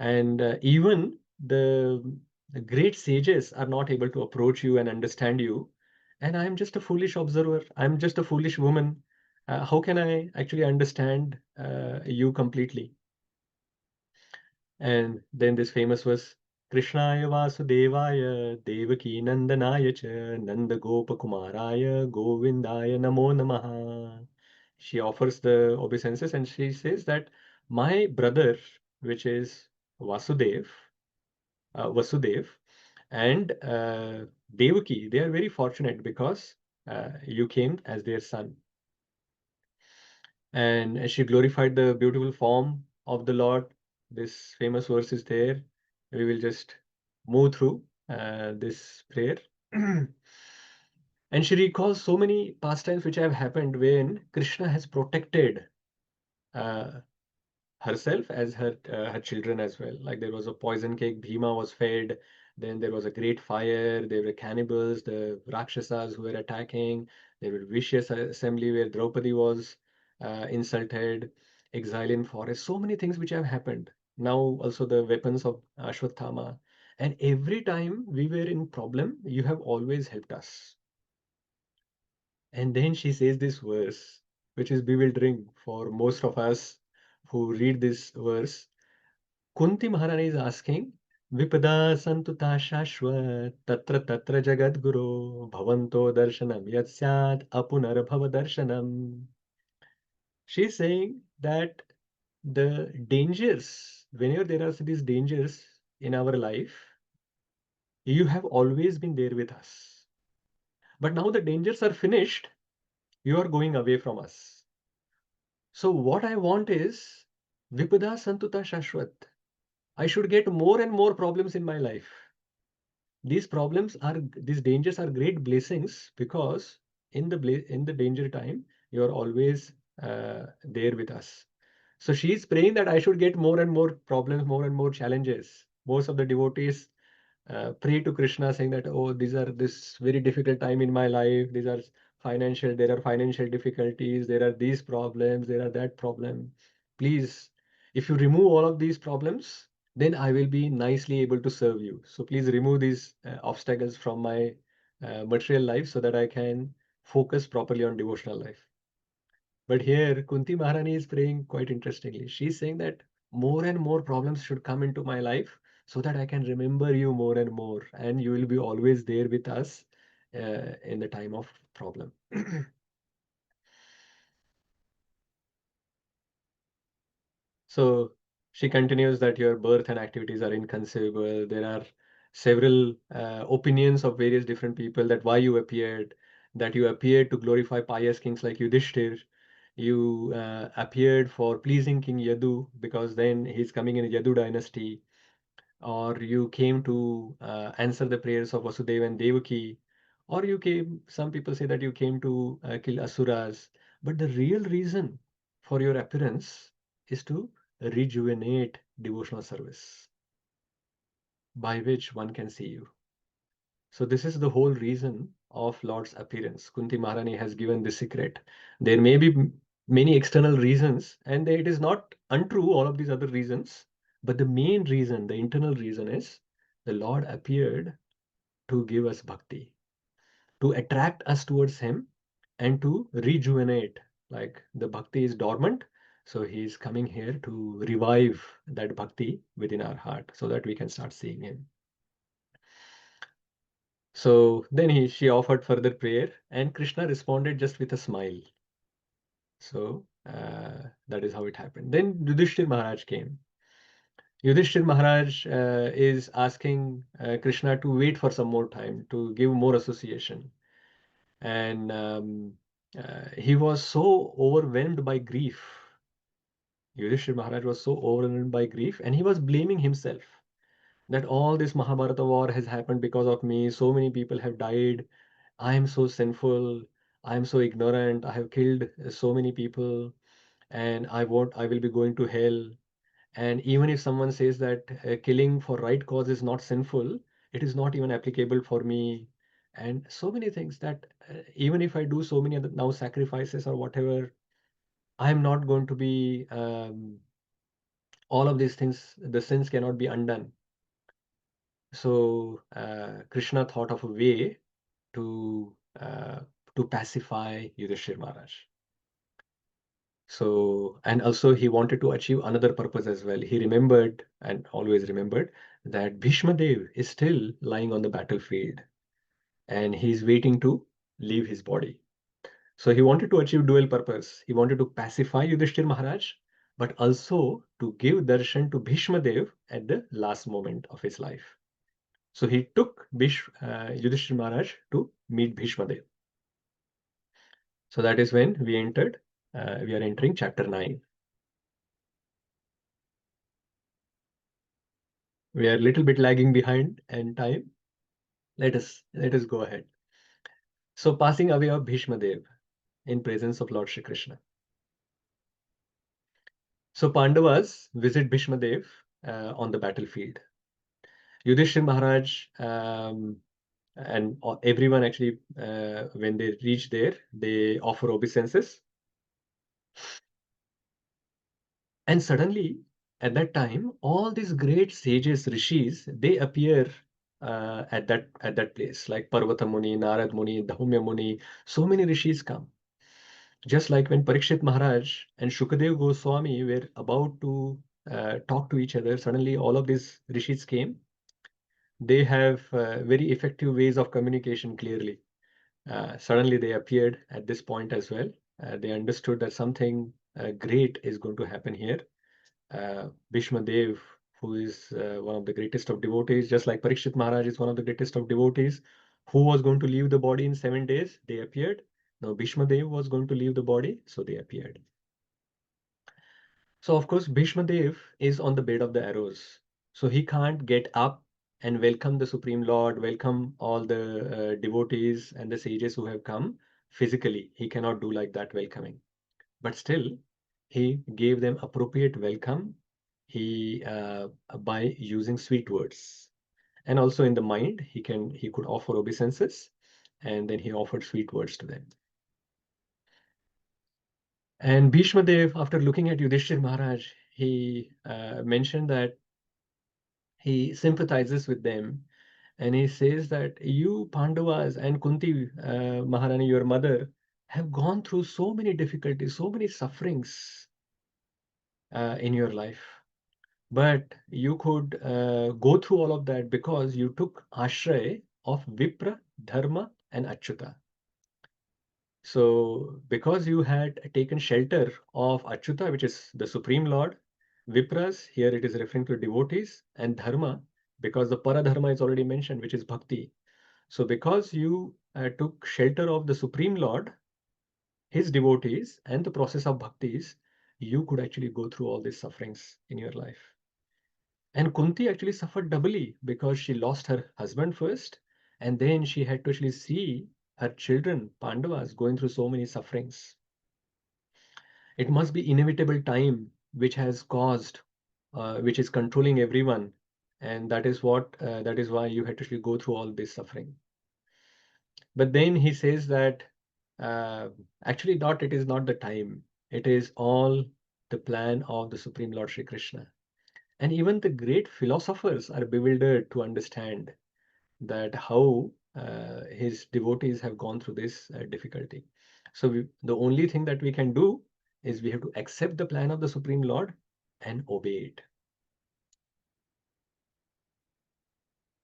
And even the great sages are not able to approach you and understand you. And I'm just a foolish observer. I'm just a foolish woman. How can I actually understand you completely? And then this famous verse, Krishnaya Vasudevaya Devaki Nandanaya cha Nanda Gopakumaraya Govindaya Namo Namaha. She offers the obeisances and she says that my brother, which is Vasudev and Devaki, they are very fortunate because you came as their son. And she glorified the beautiful form of the Lord. This famous verse is there. We will just move through this prayer. And she recalls so many pastimes which have happened when Krishna has protected uh, herself as her children as well. Like there was a poison cake, Bhima was fed. Then there was a great fire. There were cannibals, the Rakshasas who were attacking. There were vicious assembly where Draupadi was insulted, exile in forest. So many things which have happened. Now also the weapons of Ashwathama. And every time we were in problem, you have always helped us. And then she says this verse, which is bewildering for most of us, who read this verse, Kunti Maharani is asking, Vipada santuta shashvat tatra tatra jagadguru bhavanto darshanam yasyat apunar bhava darshanam. She's saying that the dangers, whenever there are these dangers in our life, you have always been there with us. But now the dangers are finished, you are going away from us. So what I want is Vipada Santuta Shashwat. I should get more and more problems in my life. These dangers are great blessings, because in the danger time, you are always there with us. So she is praying that I should get more and more problems, more and more challenges. Most of the devotees pray to Krishna saying that, oh, this very difficult time in my life. There are financial difficulties, there are these problems, there are that problem. Please, if you remove all of these problems, then I will be nicely able to serve you. So please remove these obstacles from my material life so that I can focus properly on devotional life. But here, Kunti Maharani is praying quite interestingly. She's saying that more and more problems should come into my life so that I can remember you more and more, and you will be always there with us in the time of problem. So she continues that your birth and activities are inconceivable. There are several opinions of various different people that why you appeared, that you appeared to glorify pious kings like Yudhishthir. You appeared for pleasing King Yadu because then he's coming in a Yadu dynasty, or you came to answer the prayers of Vasudeva and Devaki, or some people say that you came to kill Asuras. But the real reason for your appearance is to rejuvenate devotional service by which one can see you. So this is the whole reason of Lord's appearance. Kunti Maharani has given the secret. There may be many external reasons, and it is not untrue, all of these other reasons. But the main reason, the internal reason is the Lord appeared to give us bhakti, to attract us towards Him, and to rejuvenate. Like the bhakti is dormant, so He is coming here to revive that bhakti within our heart so that we can start seeing Him. So then she offered further prayer, and Krishna responded just with a smile. So that is how it happened. Then Yudhishthir Maharaj came. Yudhishthir Maharaj is asking Krishna to wait for some more time, to give more association. And he was so overwhelmed by grief. Yudhishthir Maharaj was so overwhelmed by grief, and he was blaming himself that all this Mahabharata war has happened because of me. So many people have died. I am so sinful. I am so ignorant. I have killed so many people, and I will be going to hell. And even if someone says that killing for right cause is not sinful, it is not even applicable for me. And so many things that even if I do so many other now sacrifices or whatever, I am not going to be all of these things. The sins cannot be undone. So Krishna thought of a way to uh, to pacify Yudhishthir Maharaj. So, and also he wanted to achieve another purpose as well. He remembered and always remembered that Bhishma Dev is still lying on the battlefield and he's waiting to leave his body. So he wanted to achieve dual purpose. He wanted to pacify Yudhishthir Maharaj, but also to give darshan to Bhishma Dev at the last moment of his life. So he took Yudhishthir Maharaj to meet Bhishma Dev. So that is when we are entering chapter 9. We are a little bit lagging behind in time. Let us go ahead. So passing away of Bhishma Dev in presence of Lord Shri Krishna. So Pandavas visit Bhishma Dev on the battlefield. Yudhishthir Maharaj and everyone actually, when they reach there, they offer obeisances. And suddenly, at that time, all these great sages, rishis, they appear at that place, like Parvata Muni, Narad Muni, Dhaumya Muni. So many rishis come. Just like when Parikshit Maharaj and Shukadev Goswami were about to talk to each other, suddenly all of these rishis came. They have very effective ways of communication clearly. Suddenly they appeared at this point as well. They understood that something great is going to happen here. Bhishma Dev, who is one of the greatest of devotees, just like Parikshit Maharaj is one of the greatest of devotees, who was going to leave the body in 7 days, they appeared. Now Bhishma Dev was going to leave the body, so they appeared. So of course, Bhishma Dev is on the bed of the arrows. So he can't get up and welcome the Supreme Lord, welcome all the devotees and the sages who have come physically. He cannot do like that welcoming. But still, he gave them appropriate welcome. He by using sweet words, and also in the mind, he could offer obeisances, and then he offered sweet words to them. And Bhishma Dev, after looking at Yudhishthir Maharaj, he mentioned that he sympathizes with them, and he says that you Pandavas and Kunti Maharani, your mother, have gone through so many difficulties, so many sufferings in your life. But you could go through all of that because you took ashray of Vipra, Dharma, and Achyuta. So, because you had taken shelter of Achyuta, which is the Supreme Lord, Vipras, here it is referring to devotees, and Dharma, because the Paradharma is already mentioned, which is Bhakti. So, because you took shelter of the Supreme Lord, his devotees, and the process of bhaktis, you could actually go through all these sufferings in your life. And Kunti actually suffered doubly because she lost her husband first, and then she had to actually see her children, Pandavas, going through so many sufferings. It must be inevitable time which has caused, which is controlling everyone, and that is why you had to actually go through all this suffering. But then he says that uh, actually, not it is not the time; it is all the plan of the Supreme Lord Shri Krishna. And even the great philosophers are bewildered to understand that how his devotees have gone through this difficulty. So the only thing that we can do is we have to accept the plan of the Supreme Lord and obey it.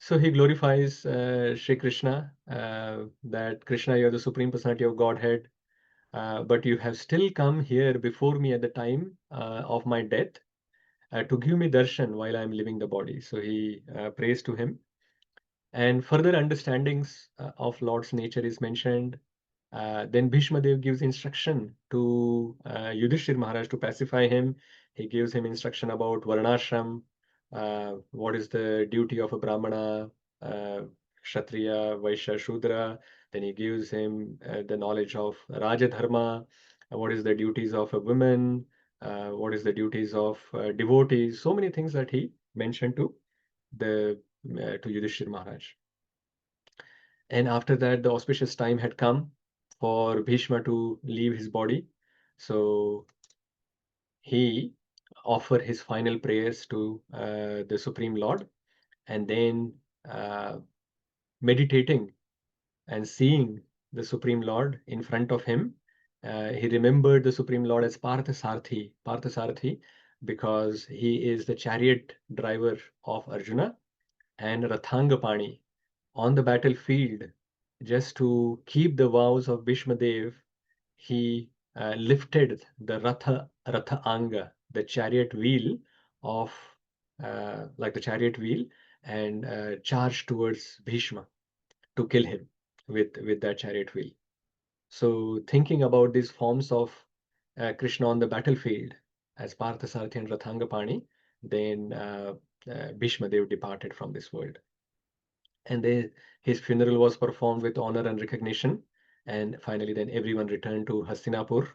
So he glorifies Shri Krishna, that Krishna, you are the Supreme Personality of Godhead, but you have still come here before me at the time of my death to give me darshan while I am leaving the body. So he prays to him. And further understandings of Lord's nature is mentioned. Then Bhishma Dev gives instruction to Yudhishthir Maharaj to pacify him. He gives him instruction about Varnashram, what is the duty of a Brahmana, Kshatriya, Vaishya, Shudra. Then he gives him the knowledge of Rajadharma, what is the duties of a woman, what is the duties of devotees. So many things that he mentioned the to Yudhishthir Maharaj. And after that, the auspicious time had come for Bhishma to leave his body. So he offered his final prayers to the Supreme Lord, and then meditating and seeing the Supreme Lord in front of him, he remembered the Supreme Lord as Parthasarathi, because he is the chariot driver of Arjuna, and Rathangapani on the battlefield. Just to keep the vows of Bhishma Dev, he lifted the Ratha Anga, the chariot wheel of like the chariot wheel, and charged towards Bhishma to kill him with that chariot wheel. So thinking about these forms of Krishna on the battlefield as Parthasarathi and Rathangapani, then Bhishma Dev departed from this world. And his funeral was performed with honor and recognition. And finally, then everyone returned to Hastinapur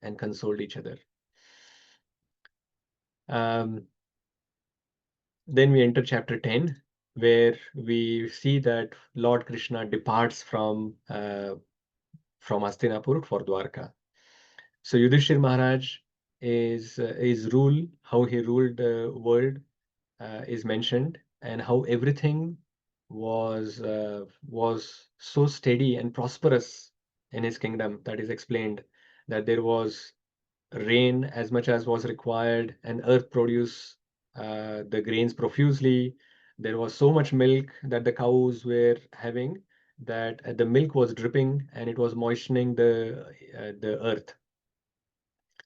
and consoled each other. Um, then we enter chapter 10, where we see that Lord Krishna departs from Hastinapur for Dwarka. So Yudhishthir Maharaj is rule, how he ruled the world is mentioned, and how everything was so steady and prosperous in his kingdom. That is explained. that there was rain as much as was required, and earth produce the grains profusely. There was so much milk that the cows were having, that the milk was dripping and it was moistening the earth.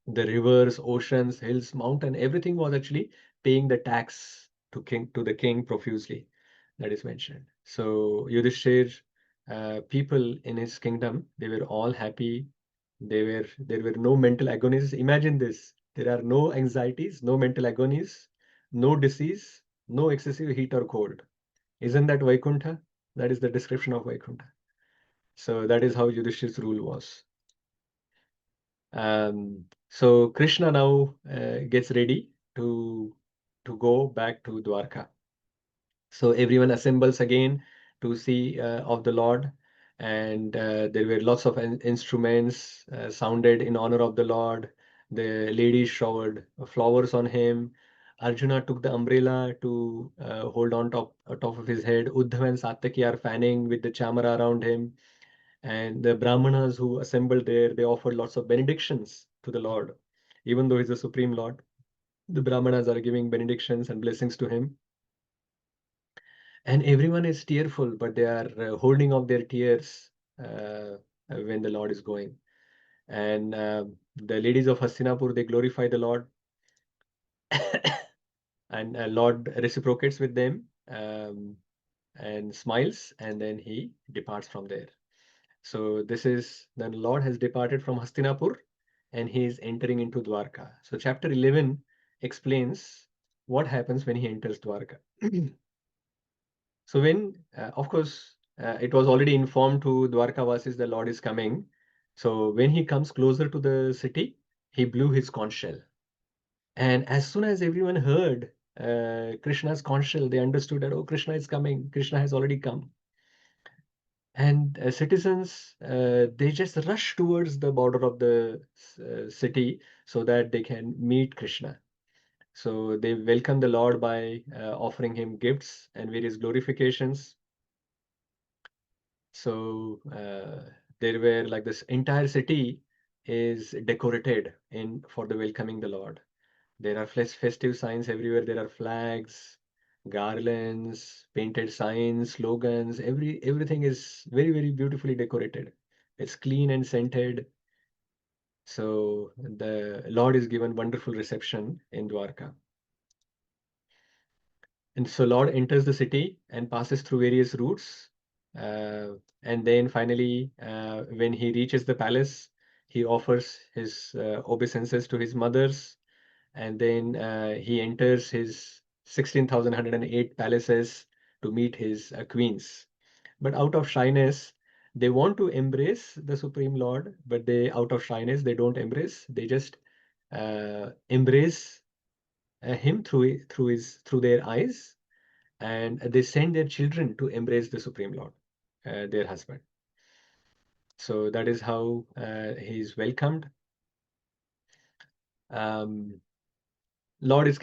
The rivers, oceans, hills, mountain, everything was actually paying the tax to the king profusely. That is mentioned. So Yudhishthir, people in his kingdom, they were all happy. There were no mental agonies. Imagine this. There are no anxieties, no mental agonies, no disease, no excessive heat or cold. Isn't that Vaikuntha? That is the description of Vaikuntha. So that is how Yudhishthir's rule was. So Krishna now gets ready to go back to Dwarka. So everyone assembles again to see of the Lord, and there were lots of instruments sounded in honor of the Lord. The ladies showered flowers on him. Arjuna took the umbrella to hold on top of his head. Uddhav and Satyaki are fanning with the chamara around him. And the Brahmanas who assembled there, they offered lots of benedictions to the Lord. Even though he's the Supreme Lord, the Brahmanas are giving benedictions and blessings to him. And everyone is tearful, but they are holding off their tears when the Lord is going. And the ladies of Hastinapur, they glorify the Lord. And Lord reciprocates with them and smiles, and then he departs from there. So this is, the Lord has departed from Hastinapur and he is entering into Dwarka. So chapter 11 explains what happens when he enters Dwarka. So when, of course, it was already informed to Dwarkavasis the Lord is coming. So when he comes closer to the city, he blew his conch shell. And as soon as everyone heard Krishna's conch shell, they understood that, oh, Krishna is coming. Krishna has already come. And citizens, they just rush towards the border of the city so that they can meet Krishna. So they welcome the Lord by offering him gifts and various glorifications. So there were, like, this entire city is decorated in for the welcoming the Lord. There are festive signs everywhere. There are flags, garlands, painted signs, slogans. Everything is very, very beautifully decorated. It's clean and scented. So the Lord is given wonderful reception in Dwarka. And so Lord enters the city and passes through various routes. Uh, and then finally, when he reaches the palace, he offers his obeisances to his mothers, and then he enters his 16,108 palaces to meet his queens. But out of shyness, they want to embrace the Supreme Lord, but out of shyness, they don't embrace. They just embrace him through their eyes, and they send their children to embrace the Supreme Lord, their husband. So that is how he is welcomed. Um, Lord is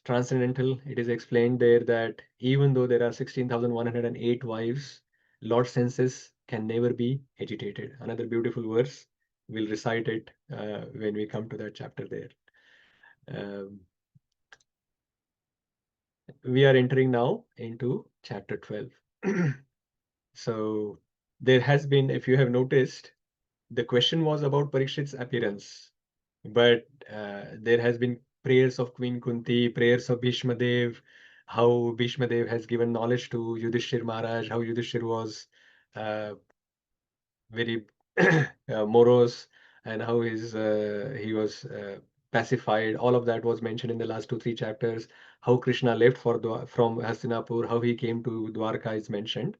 transcendental. It is explained there that even though there are 16,108 wives, Lord's senses can never be agitated. Another beautiful verse. We'll recite it when we come to that chapter there. Um, we are entering now into chapter 12. So there has been, if you have noticed, the question was about Parikshit's appearance, but there has been prayers of Queen Kunti, prayers of Bhishma Dev, how Bhishma Dev has given knowledge to Yudhishthir Maharaj, how Yudhishthir was uh, very morose, and how he was pacified. All of that was mentioned in the last 2 3 chapters. How Krishna left from Hastinapur, how he came to Dwarka is mentioned.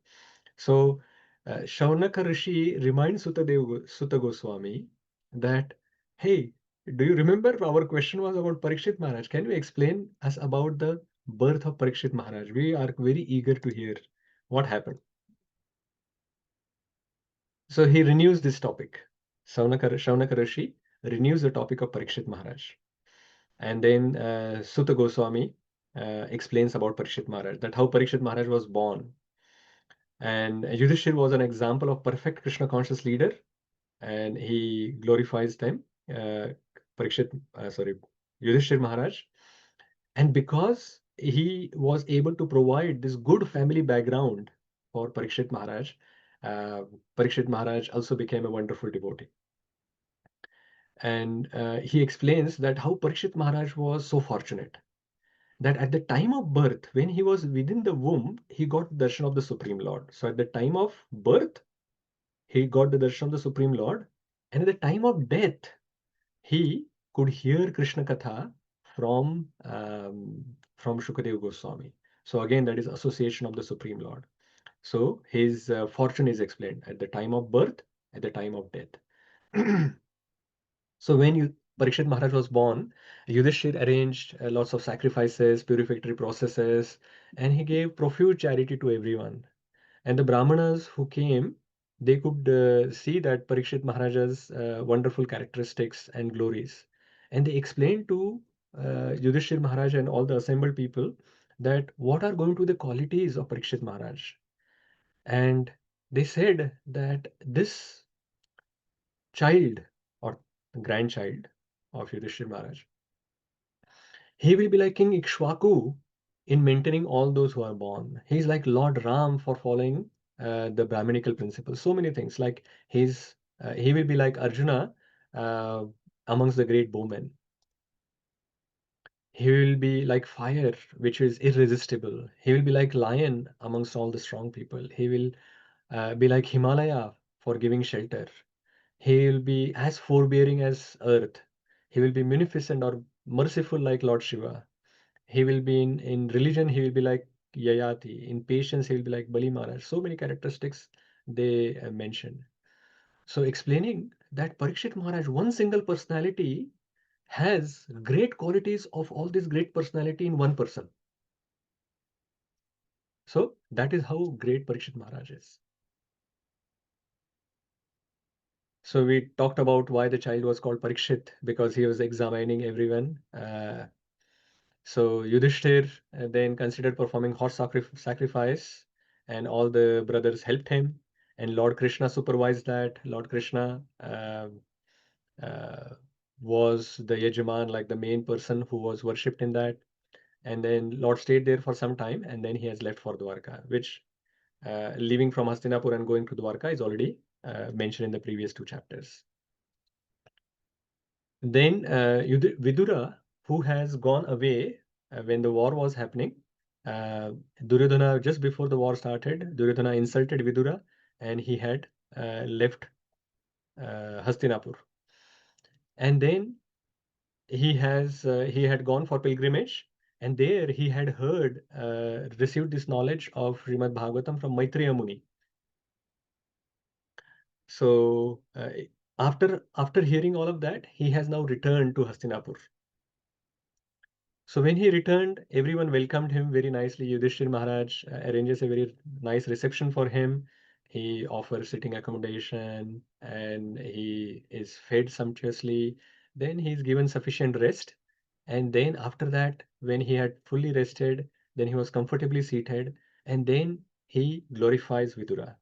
So Shaunaka Rishi reminds Sutta Goswami that, hey, do you remember our question was about Parikshit Maharaj? Can you explain us about the birth of Parikshit Maharaj? We are very eager to hear what happened. So he renews this topic. Shaunaka Rishi renews the topic of Parikshit Maharaj. And then Sutta Goswami explains about Parikshit Maharaj, that how Parikshit Maharaj was born. And Yudhishthir was an example of perfect Krishna conscious leader, and he glorifies them. Yudhishthir Maharaj. And because he was able to provide this good family background for uh, Parikshit Maharaj also became a wonderful devotee. And he explains that how Parikshit Maharaj was so fortunate that at the time of birth, when he was within the womb, he got the darshan of the Supreme Lord. So at the time of birth, he got the darshan of the Supreme Lord. And at the time of death, he could hear Krishna Katha from Shukadev Goswami. So again, that is association of the Supreme Lord. So his fortune is explained at the time of birth, at the time of death. So when Parikshit Maharaj was born, Yudhishthir arranged lots of sacrifices, purificatory processes, and he gave profuse charity to everyone. And the Brahmanas who came, they could see that Parikshit Maharaja's wonderful characteristics and glories. And they explained to Yudhishthir Maharaj and all the assembled people that what are going to be the qualities of Parikshit Maharaj. And they said that this child or grandchild of Yudhishthir Maharaj, he will be like King Ikshwaku in maintaining all those who are born. He's like Lord Ram for following the Brahminical principles. So many things. Like he will be like Arjuna uh, amongst the great bowmen. He will be like fire, which is irresistible. He will be like lion amongst all the strong people. He will be like Himalaya for giving shelter. He will be as forbearing as earth. He will be munificent or merciful like Lord Shiva. He will be in religion, he will be like Yayati. In patience, he will be like Bali Maharaj. So many characteristics they mentioned. So explaining that Parikshit Maharaj, one single personality, has great qualities of all this great personality in one person. So that is how great Parikshit Maharaj is. So we talked about why the child was called Parikshit, because he was examining everyone. So Yudhishthir then considered performing horse sacrifice, and all the brothers helped him. And Lord Krishna supervised that. Lord Krishna uh, was the Yajaman, like the main person who was worshipped in that. And then Lord stayed there for some time, and then he has left for Dwarka, which leaving from Hastinapur and going to Dwarka is already mentioned in the previous two chapters. Then Vidura, who has gone away when the war was happening, Duryodhana, just before the war started, Duryodhana insulted Vidura and he had left Hastinapur. And then he had gone for pilgrimage, and there he had received this knowledge of Srimad Bhagavatam from Maitreya Muni. So after hearing all of that, he has now returned to Hastinapur. So when he returned, everyone welcomed him very nicely. Yudhishthir Maharaj arranges a very nice reception for him. He offers sitting accommodation and he is fed sumptuously. Then he is given sufficient rest. And then after that, when he had fully rested, then he was comfortably seated. And then he glorifies Vidura.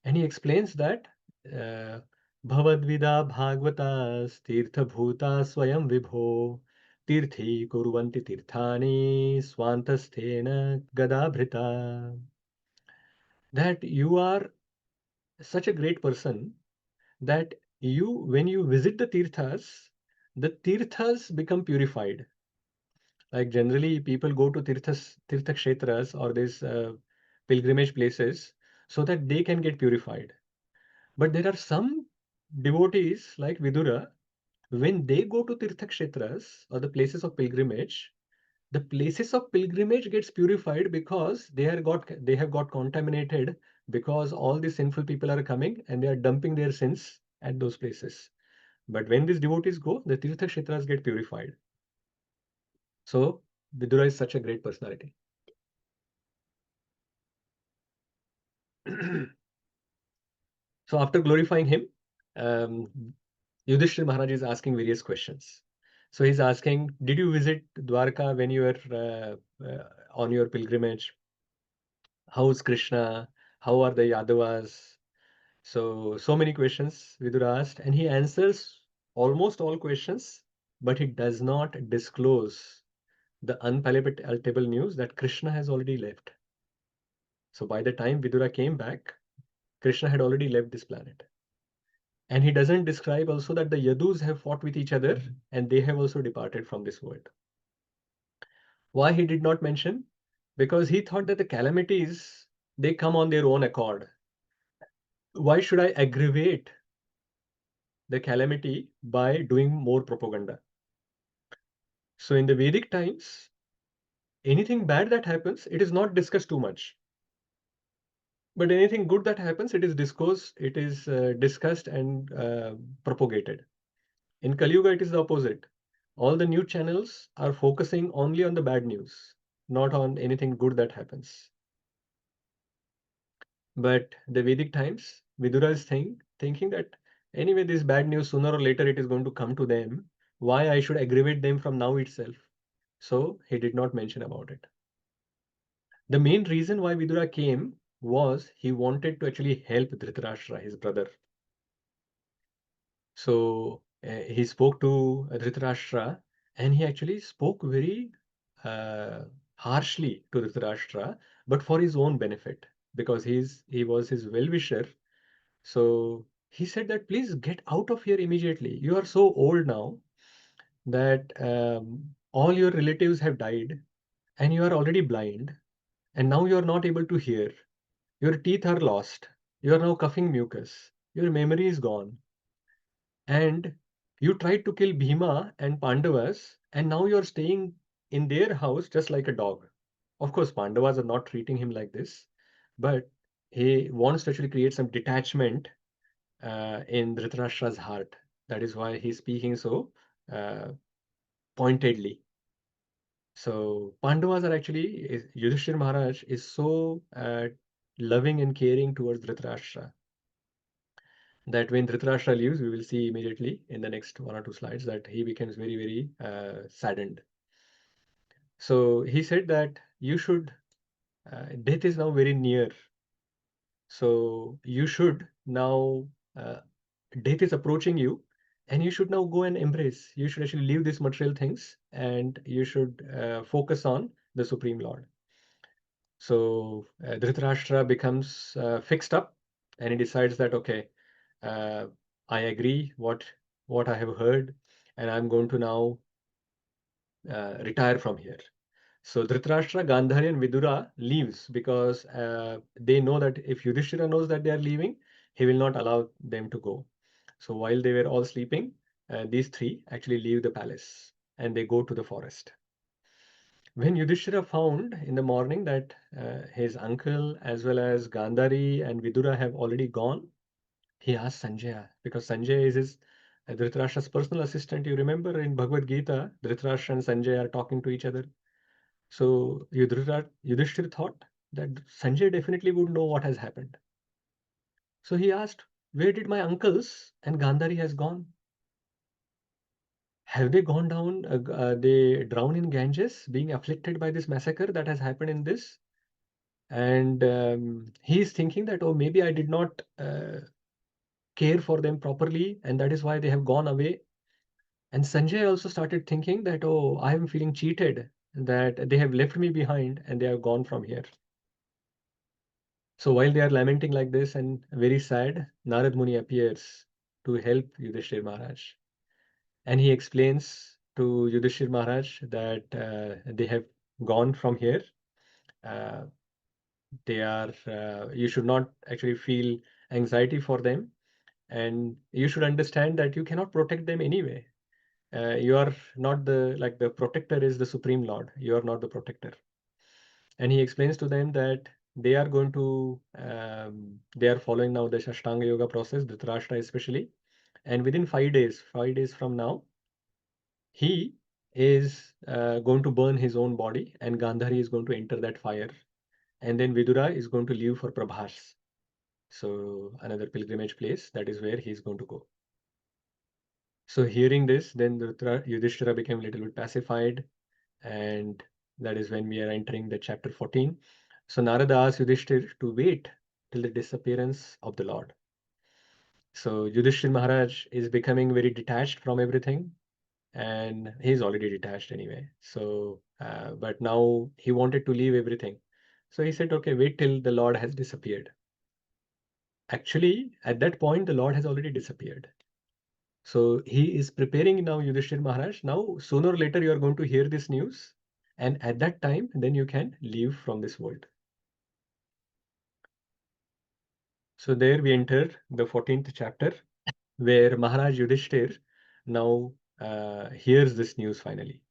And he explains that uh, Bhavadvida Bhagavatas Tirtha Bhuta Swayam Vibho Tirthi Kurvanti Tirthani Swantasthena Gadabhrita. That you are such a great person that when you visit the tirthas become purified. Like generally, people go to tirtha kshetras or these pilgrimage places so that they can get purified. But there are some devotees like Vidura, when they go to Tirtha Kshetras or the places of pilgrimage, the places of pilgrimage gets purified because they have got contaminated because all these sinful people are coming and they are dumping their sins at those places. But when these devotees go, the Tirtha Kshetras get purified. So Vidura is such a great personality. So after glorifying him, um, Yudhishthir Maharaj is asking various questions. So he's asking, did you visit Dwarka when you were on your pilgrimage? How's Krishna? How are the Yadavas? So many questions Vidura asked, and he answers almost all questions, but he does not disclose the unpalatable news that Krishna has already left. So by the time Vidura came back, Krishna had already left this planet. And he doesn't describe also that the Yadus have fought with each other and they have also departed from this world. Why he did not mention? Because he thought that the calamities, they come on their own accord. Why should I aggravate the calamity by doing more propaganda? So in the Vedic times, anything bad that happens, it is not discussed too much. But anything good that happens, it is discussed and propagated. In Kali Yuga, it is the opposite. All the news channels are focusing only on the bad news, not on anything good that happens. But the Vedic times, Vidura is thinking that anyway, this bad news sooner or later it is going to come to them. Why I should aggravate them from now itself? So he did not mention about it. The main reason why Vidura came was he wanted to actually help Dhritarashtra, his brother. So he spoke to Dhritarashtra and he actually spoke very uh, harshly to Dhritarashtra, but for his own benefit because he was his well-wisher. So he said that please get out of here immediately. You are so old now that all your relatives have died and you are already blind and now you are not able to hear. Your teeth are lost. You are now coughing mucus. Your memory is gone. And you tried to kill Bhima and Pandavas, and now you're staying in their house just like a dog. Of course, Pandavas are not treating him like this, but he wants to actually create some detachment in Dhritarashtra's heart. That is why he's speaking so uh, pointedly. So Pandavas are actually, Yudhishthir Maharaj is so loving and caring towards Dhritarashtra that when Dhritarashtra leaves, we will see immediately in the next one or two slides that he becomes very, very saddened. So he said that you should, death is now very near. So you should now, death is approaching you and you should now go and embrace. You should actually leave these material things and you should focus on the Supreme Lord. So Dhritarashtra becomes fixed up and he decides that, okay, uh, I agree what I have heard, and I'm going to now retire from here. So Dhritarashtra, Gandhari, and Vidura leaves because they know that if Yudhishthira knows that they are leaving, he will not allow them to go. So while they were all sleeping, these three actually leave the palace and they go to the forest. When Yudhishthira found in the morning that his uncle as well as Gandhari and Vidura have already gone, he asked Sanjaya because Sanjay is his Dhritarashtra's personal assistant. You remember in Bhagavad Gita, Dhritarashtra and Sanjay are talking to each other. So Yudhishthira thought that Sanjay definitely would know what has happened. So he asked, where did my uncles and Gandhari has gone? Have they gone down? They drown in Ganges, being afflicted by this massacre that has happened in this? And he is thinking that, oh, maybe I did not care for them properly, and that is why they have gone away. And Sanjay also started thinking that, oh, I am feeling cheated, that they have left me behind and they have gone from here. So while they are lamenting like this and very sad, Narad Muni appears to help Yudhishthir Maharaj. And he explains to Yudhishthir Maharaj that they have gone from here. Uh, you should not actually feel anxiety for them. And you should understand that you cannot protect them anyway. You are not like the protector is the Supreme Lord. You are not the protector. And he explains to them that they are following now the Ashtanga Yoga process, Dhritarashtra especially. And within 5 days from now, he is going to burn his own body and Gandhari is going to enter that fire. And then Vidura is going to leave for Prabhas. So another pilgrimage place, that is where he is going to go. So hearing this, then Yudhishthira became a little bit pacified, and that is when we are entering the chapter 14. So Narada asked Yudhishthira to wait till the disappearance of the Lord. So Yudhishthir Maharaj is becoming very detached from everything, and he's already detached anyway. So, but now he wanted to leave everything. So he said, okay, wait till the Lord has disappeared. Actually, at that point, the Lord has already disappeared. So he is preparing now, Yudhishthir Maharaj. Now, sooner or later, you are going to hear this news. And at that time, then you can leave from this world. So there we enter the 14th chapter, where Maharaj Yudhishthir now hears this news finally.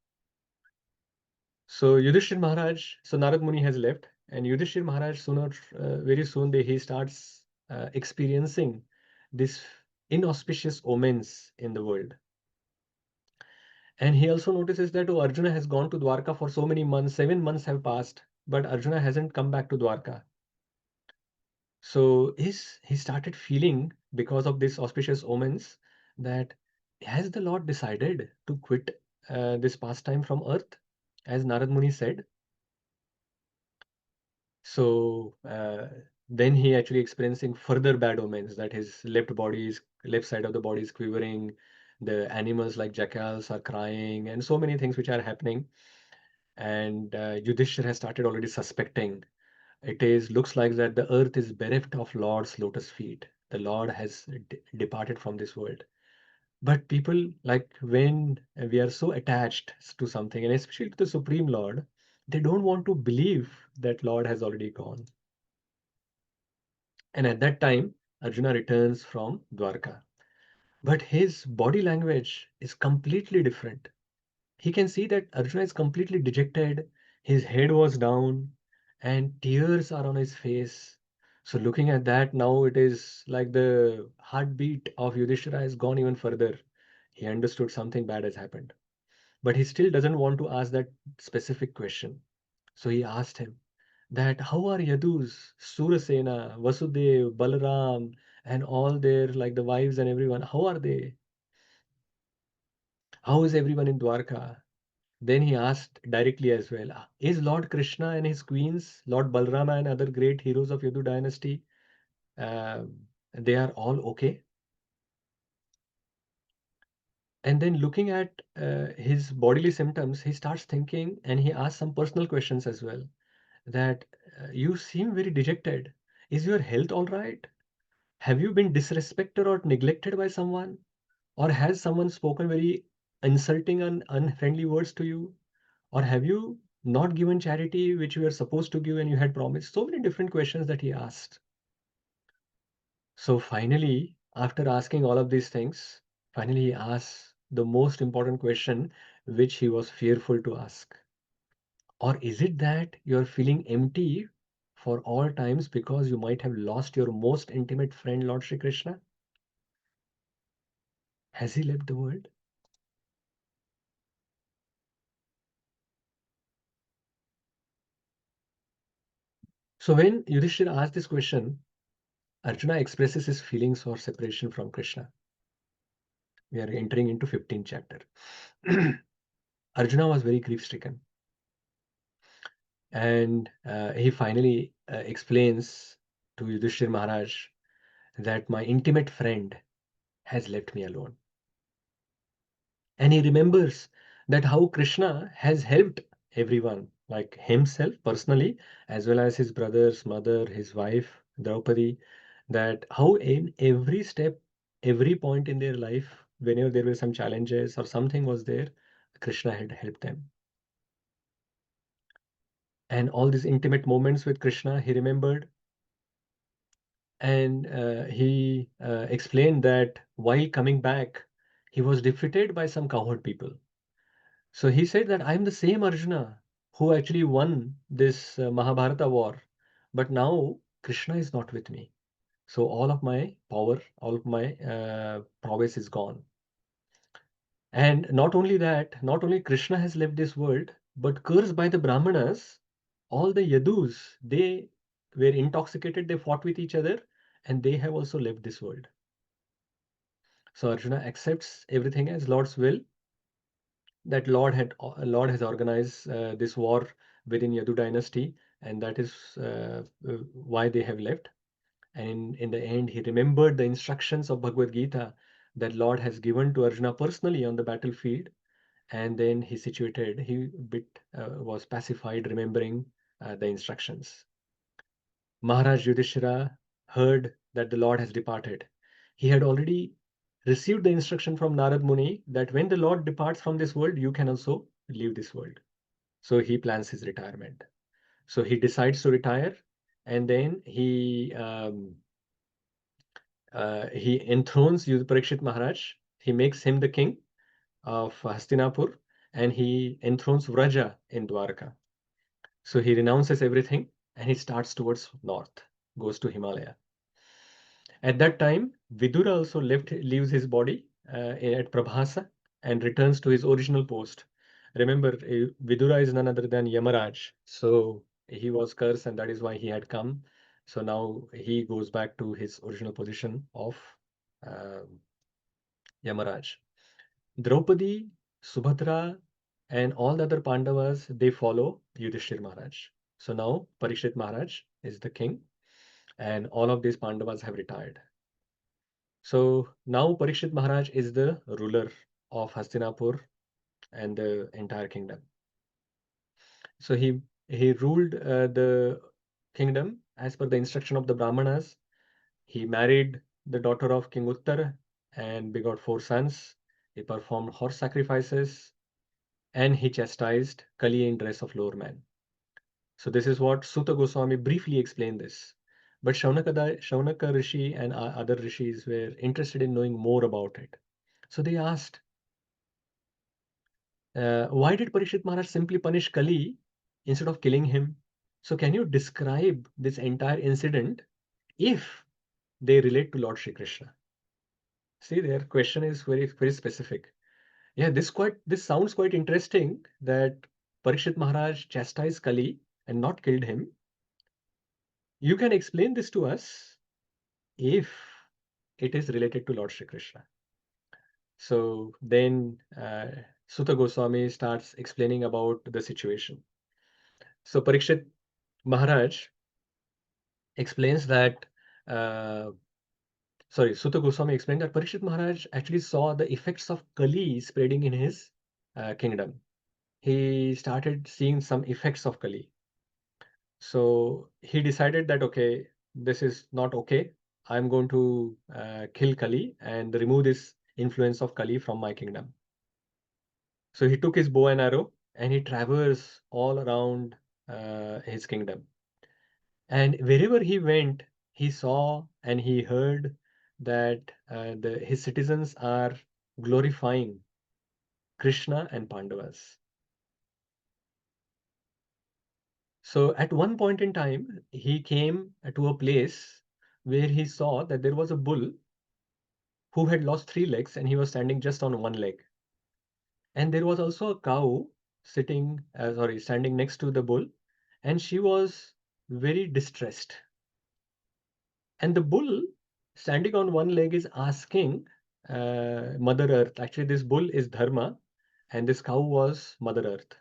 So Yudhishthir Maharaj, so Narad Muni has left, and Yudhishthir Maharaj very soon he starts experiencing this inauspicious omens in the world. And he also notices that Arjuna has gone to Dwarka for so many months, 7 months have passed, but Arjuna hasn't come back to Dwarka. So he started feeling, because of these auspicious omens, that has the Lord decided to quit this pastime from earth, as Narad Muni said. So then he actually experiencing further bad omens, that his left side of the body is quivering, the animals like jackals are crying, and so many things which are happening. And Yudhishthir has started already suspecting. Looks like that the earth is bereft of Lord's lotus feet. The Lord has departed from this world. But people, like when we are so attached to something, and especially to the Supreme Lord, they don't want to believe that Lord has already gone. And at that time, Arjuna returns from Dwarka. But his body language is completely different. He can see that Arjuna is completely dejected, his head was down, and tears are on his face. So, looking at that, now it is like the heartbeat of Yudhishthira has gone even further. He understood something bad has happened. But he still doesn't want to ask that specific question. So, he asked him that how are Yadus, Surasena, Vasudev, Balaram, and all their like the wives and everyone, how are they? How is everyone in Dwarka? Then he asked directly as well, is Lord Krishna and his queens, Lord Balrama and other great heroes of Yadu dynasty, uh, they are all okay? And then looking at his bodily symptoms, he starts thinking, and he asks some personal questions as well. That you seem very dejected. Is your health all right? Have you been disrespected or neglected by someone? Or has someone spoken very insulting and unfriendly words to you? Or have you not given charity which you were supposed to give and you had promised? So many different questions that he asked. So finally, after asking all of these things, finally he asks the most important question which he was fearful to ask. Or is it that you're feeling empty for all times because you might have lost your most intimate friend, Lord Shri Krishna? Has he left the world? So when Yudhishthira asked this question, Arjuna expresses his feelings for separation from Krishna. We are entering into 15th chapter. Arjuna was very grief stricken, and he finally explains to Yudhishthir Maharaj that my intimate friend has left me alone. And he remembers that how Krishna has helped everyone, like himself personally, as well as his brothers, mother, his wife, Draupadi, that how in every step, every point in their life, whenever there were some challenges or something was there, Krishna had helped them. And all these intimate moments with Krishna, he remembered. And he explained that while coming back, he was defeated by some cowherd people. So he said that I'm the same Arjuna who actually won this Mahabharata war, but now Krishna is not with me. So all of my power, all of my prowess is gone. And not only that, not only Krishna has left this world, but cursed by the Brahmanas, all the Yadus, they were intoxicated, they fought with each other, and they have also left this world. So Arjuna accepts everything as Lord's will, that Lord has organized this war within Yadu dynasty, and that is why they have left. And in the end, he remembered the instructions of Bhagavad Gita that Lord has given to Arjuna personally on the battlefield. And then he was pacified, remembering the instructions. Maharaj Yudhishthira heard that the Lord has departed. He had already received the instruction from Narad Muni that when the Lord departs from this world, you can also leave this world. So he plans his retirement. So he decides to retire, and then he enthrones Parikshit Maharaj. He makes him the king of Hastinapur, and he enthrones Vraja in Dwarka. So he renounces everything and he starts towards north, goes to Himalaya. At that time, Vidura also leaves his body at Prabhasa and returns to his original post. Remember, Vidura is none other than Yamaraj. So he was cursed, and that is why he had come. So now he goes back to his original position of uh, Yamaraj. Draupadi, Subhadra, and all the other Pandavas, they follow Yudhishthir Maharaj. So now Parikshit Maharaj is the king, and all of these Pandavas have retired. So now Parikshit Maharaj is the ruler of Hastinapur and the entire kingdom. So he ruled the kingdom as per the instruction of the Brahmanas. He married the daughter of King Uttara and begot 4 sons. He performed horse sacrifices, and he chastised Kali in dress of lower man. So this is what Suta Goswami briefly explained this. But Shaunaka Rishi and other rishis were interested in knowing more about it. So they asked, why did Parikshit Maharaj simply punish Kali instead of killing him? So can you describe this entire incident if they relate to Lord Shri Krishna? See, their question is very, very specific. Yeah, this sounds quite interesting that Parikshit Maharaj chastised Kali and not killed him. You can explain this to us if it is related to Lord Shri Krishna. So then Suta Goswami starts explaining about the situation. So Parikshit Maharaj explains that, uh, Suta Goswami explained that Parikshit Maharaj actually saw the effects of Kali spreading in his kingdom. He started seeing some effects of Kali. So he decided that, okay, this is not okay. I'm going to kill Kali and remove this influence of Kali from my kingdom. So he took his bow and arrow and he traversed all around his kingdom. And wherever he went, he saw and he heard that his citizens are glorifying Krishna and Pandavas. So at one point in time, he came to a place where he saw that there was a bull who had lost 3 legs and he was standing just on one leg. And there was also a cow standing next to the bull, and she was very distressed. And the bull, standing on one leg, is asking Mother Earth. Actually, this bull is Dharma, and this cow was Mother Earth.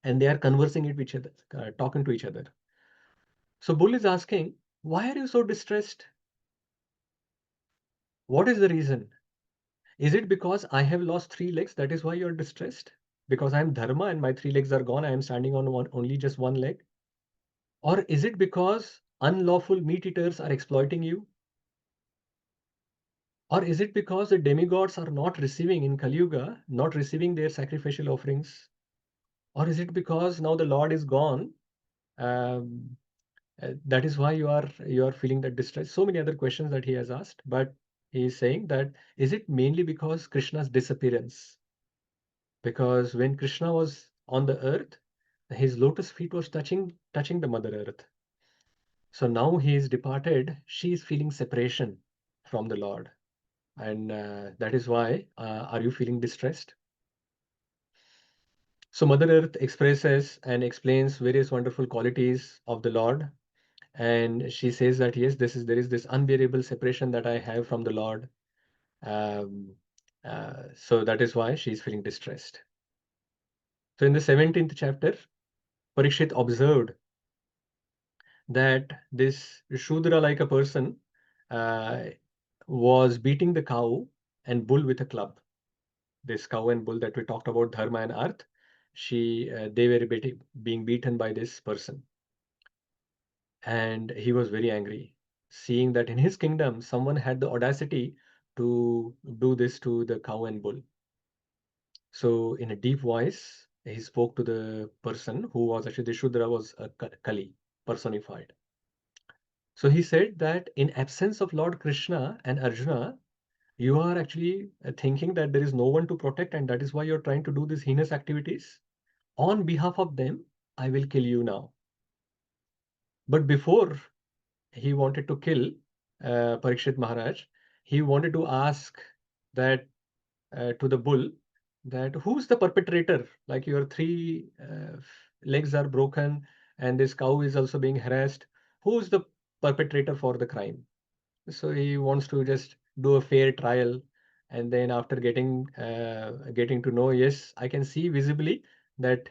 And they are conversing with each other, talking to each other. So bull is asking, "Why are you so distressed? What is the reason? Is it because I have lost 3 legs? That is why you are distressed? Because I am Dharma and my 3 legs are gone. I am standing on only just one leg. Or is it because unlawful meat eaters are exploiting you? Or is it because the demigods are not receiving in Kali Yuga, not receiving their sacrificial offerings? Or is it because now the Lord is gone? Um, that is why you are feeling that distress. So many other questions that he has asked, but he is saying that, is it mainly because Krishna's disappearance? Because when Krishna was on the earth, his lotus feet was touching the Mother Earth. So now he is departed. She is feeling separation from the Lord, and that is why. Are you feeling distressed? So Mother Earth expresses and explains various wonderful qualities of the Lord, and she says that yes, there is this unbearable separation that I have from the Lord. Um, so that is why she is feeling distressed. So in the 17th chapter, Parikshit observed that this Shudra like a person uh, was beating the cow and bull with a club. This cow and bull that we talked about, Dharma and Arth, they were being beaten by this person. And he was very angry, seeing that in his kingdom, someone had the audacity to do this to the cow and bull. So, in a deep voice, he spoke to the person who was actually the Shudra, was a Kali personified. So, he said that in absence of Lord Krishna and Arjuna, you are actually thinking that there is no one to protect, and that is why you're trying to do these heinous activities. On behalf of them, I will kill you now. But before he wanted to kill Parikshit Maharaj, he wanted to ask that to the bull, that who's the perpetrator? Like, your three legs are broken and this cow is also being harassed. Who's the perpetrator for the crime? So he wants to just do a fair trial, and then after getting to know, yes, I can see visibly that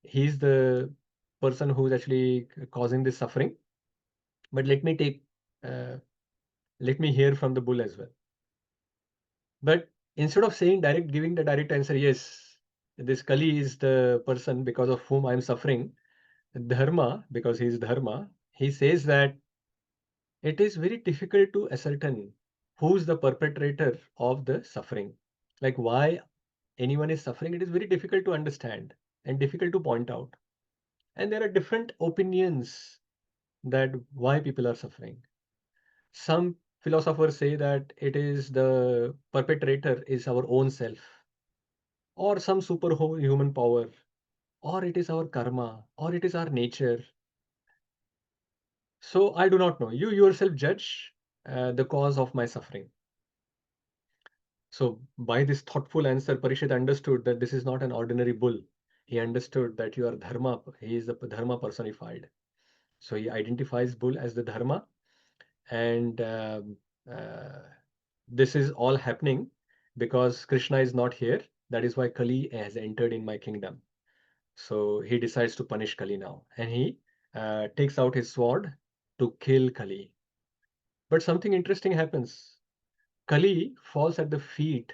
he's the person who's actually causing this suffering. But uh, let me hear from the bull as well. But instead of giving the direct answer, yes, this Kali is the person because of whom I'm suffering, Dharma, because he's Dharma, he says that it is very difficult to ascertain who's the perpetrator of the suffering. Like, why anyone is suffering, it is very difficult to understand and difficult to point out. And there are different opinions that why people are suffering. Some philosophers say that it is the perpetrator is our own self, or some superhuman power, or it is our karma, or it is our nature. So I do not know. You yourself judge the cause of my suffering. So by this thoughtful answer, Parishit understood that this is not an ordinary bull. He understood that you are Dharma. He is the Dharma personified. So he identifies bull as the Dharma, and uh, this is all happening because Krishna is not here. That is why Kali has entered in my kingdom. So he decides to punish Kali now, and he takes out his sword to kill Kali. But something interesting happens. Kali falls at the feet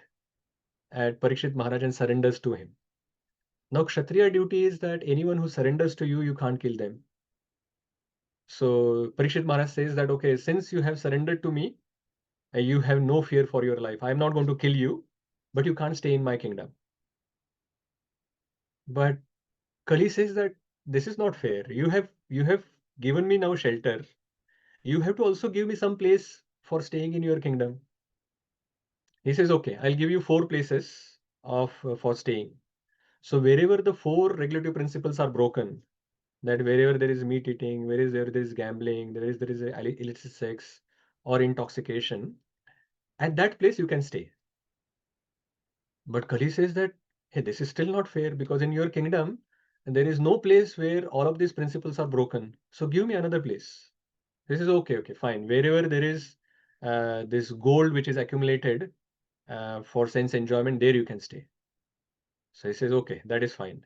at Parikshit Maharaj and surrenders to him. Now, Kshatriya duty is that anyone who surrenders to you, you can't kill them. So Parikshit Maharaj says that, okay, since you have surrendered to me, you have no fear for your life. I am not going to kill you, but you can't stay in my kingdom. But Kali says that this is not fair. You have given me now shelter. You have to also give me some place for staying in your kingdom. He says, okay, I'll give you 4 places of for staying. So wherever the 4 regulative principles are broken, that wherever there is meat eating, there is gambling, there is illicit sex or intoxication, at that place you can stay. But Kali says that, hey, this is still not fair because in your kingdom there is no place where all of these principles are broken. So give me another place. This is okay, okay, fine. Wherever there is this gold which is accumulated for sense enjoyment, there you can stay. So he says, okay, that is fine.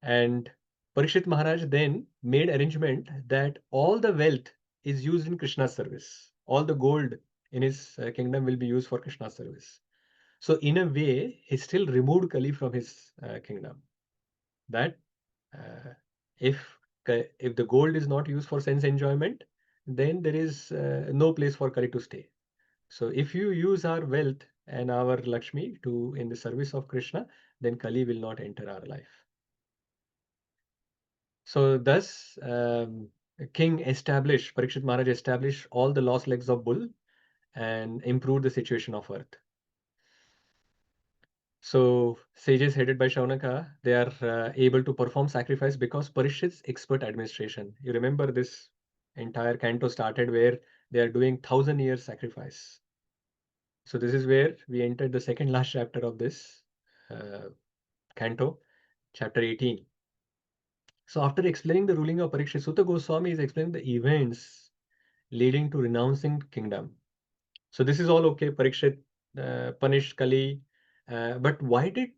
And Parikshit Maharaj then made arrangement that all the wealth is used in Krishna's service. All the gold in his kingdom will be used for Krishna's service. So in a way, he still removed Kali from his kingdom. That uh, if if the gold is not used for sense enjoyment, then there is no place for Kali to stay. So if you use our wealth and our Lakshmi to in the service of Krishna, then Kali will not enter our life. So thus, Parikshit Maharaj established all the lost legs of bull and improved the situation of earth. So sages headed by Shaunaka, they are able to perform sacrifice because Parikshit's expert administration. You remember this entire canto started where they are doing 1,000 year sacrifice. So this is where we entered the second last chapter of this uh, canto, chapter 18. So after explaining the ruling of Parikshit, Sutta Goswami is explaining the events leading to renouncing kingdom. So this is all okay. Parikshit punished Kali, but why did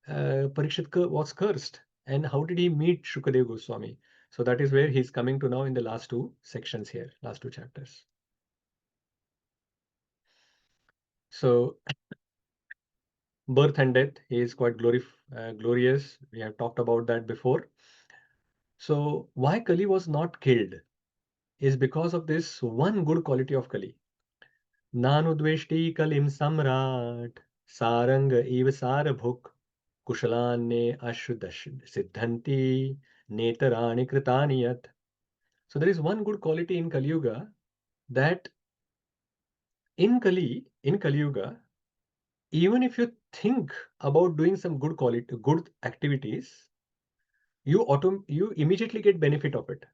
Parikshit was cursed, and how did he meet Shukadev Goswami? So that is where he's coming to now in the last two sections here, last two chapters. So birth and death is quite glorious. We have talked about that before. So why Kali was not killed is because of this one good quality of Kali. Nanudveshti kalim samrat sarang iv sarabhuk kushalanne ashudash siddhanti netarani kritani yat. So there is one good quality in Kali Yuga, that in Kali Yuga, even if you think about doing some good activities, you immediately get benefit of it.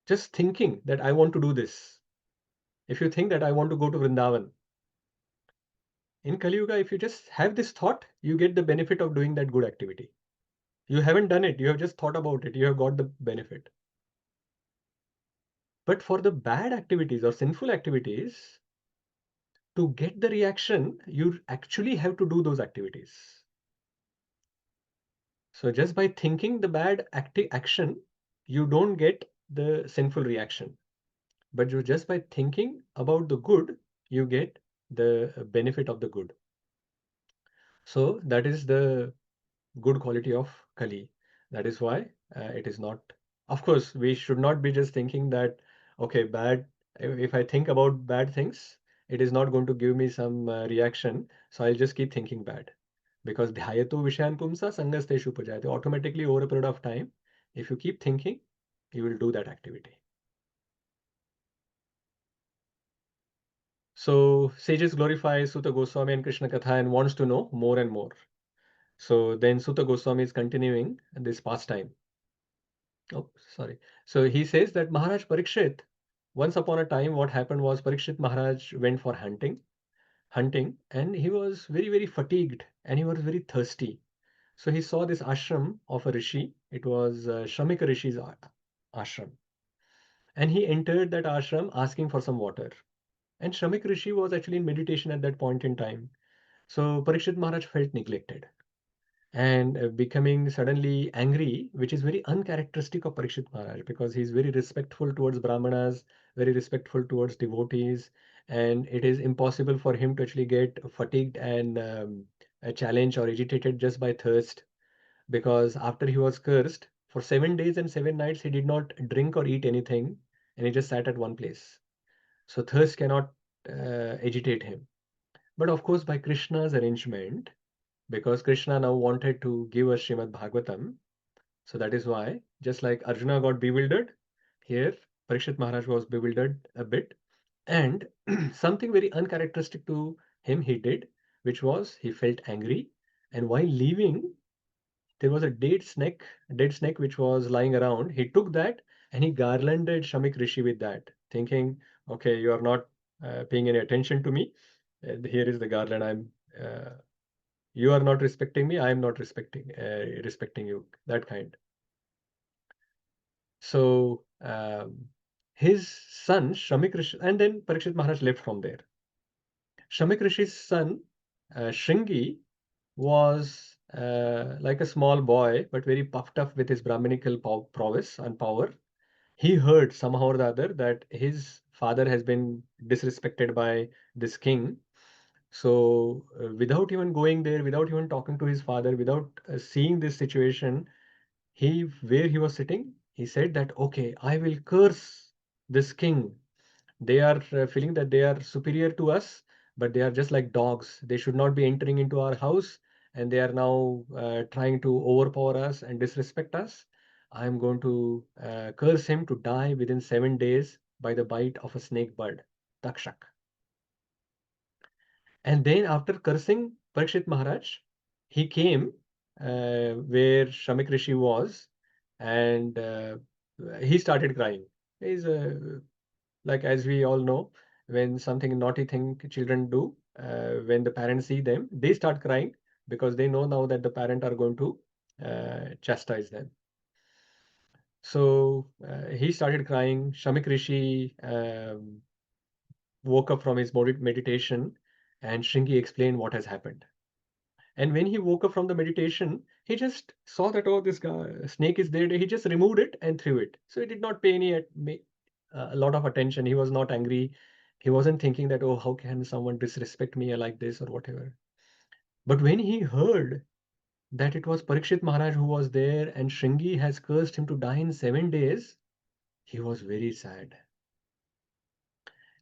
Just thinking that I want to do this. If you think that I want to go to Vrindavan, in Kali Yuga, if you just have this thought, you get the benefit of doing that good activity. You haven't done it, you have just thought about it, you have got the benefit. But for the bad activities or sinful activities, to get the reaction, you actually have to do those activities. So just by thinking the bad action, you don't get the sinful reaction. But you just by thinking about the good, you get the benefit of the good. So that is the good quality of Kali. That is why it is not. Of course, we should not be just thinking that, okay, bad. If I think about bad things, it is not going to give me some reaction. So I'll just keep thinking bad. Because dhyato vishayan pumsa sangasteshu pujayate. Automatically, over a period of time, if you keep thinking, you will do that activity. So sages glorify Suta Goswami and Krishna Katha and wants to know more and more. So then Suta Goswami is continuing this pastime. Oh, sorry. So he says that Maharaj Parikshit, once upon a time, what happened was Parikshit Maharaj went for hunting, and he was very, very fatigued and he was very thirsty. So he saw this ashram of a rishi. It was Shramika Rishi's ashram. And he entered that ashram asking for some water. And Shramik Rishi was actually in meditation at that point in time. So Parikshit Maharaj felt neglected and becoming suddenly angry, which is very uncharacteristic of Parikshit Maharaj, because he's very respectful towards Brahmanas, very respectful towards devotees, and it is impossible for him to actually get fatigued and challenged or agitated just by thirst, because after he was cursed, for 7 days and 7 nights, he did not drink or eat anything, and he just sat at one place. So thirst cannot agitate him. But of course, by Krishna's arrangement, because Krishna now wanted to give us Srimad Bhagavatam. So that is why, just like Arjuna got bewildered, here Parikshit Maharaj was bewildered a bit. And something very uncharacteristic to him he did, which was he felt angry. And while leaving, there was a dead snake which was lying around. He took that and he garlanded Shamik Rishi with that, thinking, okay, you are not paying any attention to me. Here is the garland. You are not respecting me, I am not respecting you, that kind. So his son Shamik Rishi, and then Parikshit Maharaj left from there. Shamik Rishi's son Shringi was like a small boy but very puffed up with his brahminical prowess and power. He heard somehow or the other that his father has been disrespected by this king. So, without even going there, without even talking to his father, without seeing this situation, where he was sitting, he said that, okay, I will curse this king. They are feeling that they are superior to us, but they are just like dogs. They should not be entering into our house, and they are now trying to overpower us and disrespect us. I am going to curse him to die within 7 days by the bite of a snake bird, Takshak. And then after cursing Parikshit Maharaj, he came where Shamik Rishi was, and he started crying. He's like, as we all know, when something naughty thing children do, when the parents see them, they start crying because they know now that the parent are going to chastise them. So he started crying. Shamik Rishi woke up from his meditation, and Shringi explained what has happened. And when he woke up from the meditation, he just saw that, oh, this guy, snake is there. He just removed it and threw it. So he did not pay a lot of attention. He was not angry. He wasn't thinking that, oh, how can someone disrespect me like this or whatever. But when he heard that it was Parikshit Maharaj who was there and Shringi has cursed him to die in 7 days, he was very sad.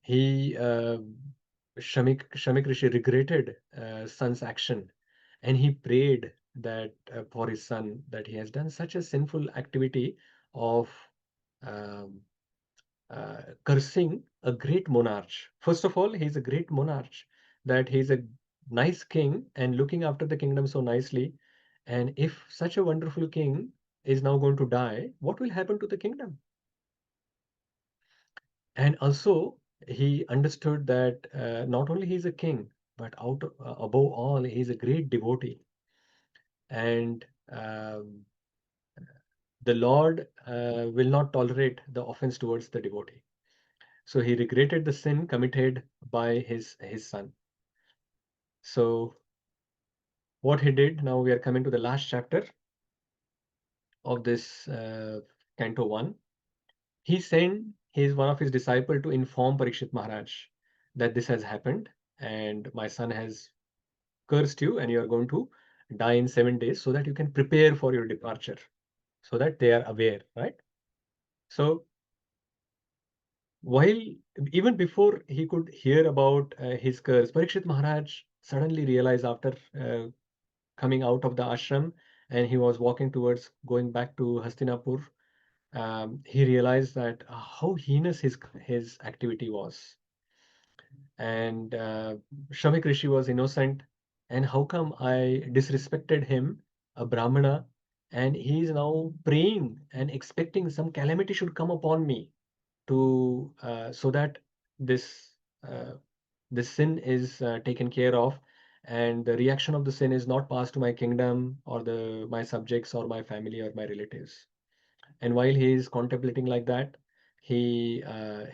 He, Shamik Rishi regretted son's action, and he prayed that for his son, that he has done such a sinful activity of um, cursing a great monarch. First of all, he's a great monarch, that he's a nice king and looking after the kingdom so nicely. And if such a wonderful king is now going to die, what will happen to the kingdom? And also, he understood that not only he's a king, but above all, he's a great devotee. And the Lord will not tolerate the offense towards the devotee. So he regretted the sin committed by his son. So what he did, now we are coming to the last chapter of this Canto 1. He sent one of his disciple to inform Parikshit Maharaj that this has happened and my son has cursed you and you are going to die in 7 days, so that you can prepare for your departure, so that they are aware, right? So while even before he could hear about his curse, Parikshit Maharaj suddenly realized after coming out of the ashram and he was walking towards going back to Hastinapur, he realized that how heinous his activity was. And Shamik Rishi was innocent. And how come I disrespected him, a Brahmana, and he is now praying and expecting some calamity should come upon me to so that this uh, this sin is taken care of, and the reaction of the sin is not passed to my kingdom or the my subjects or my family or my relatives. And while he is contemplating like that, he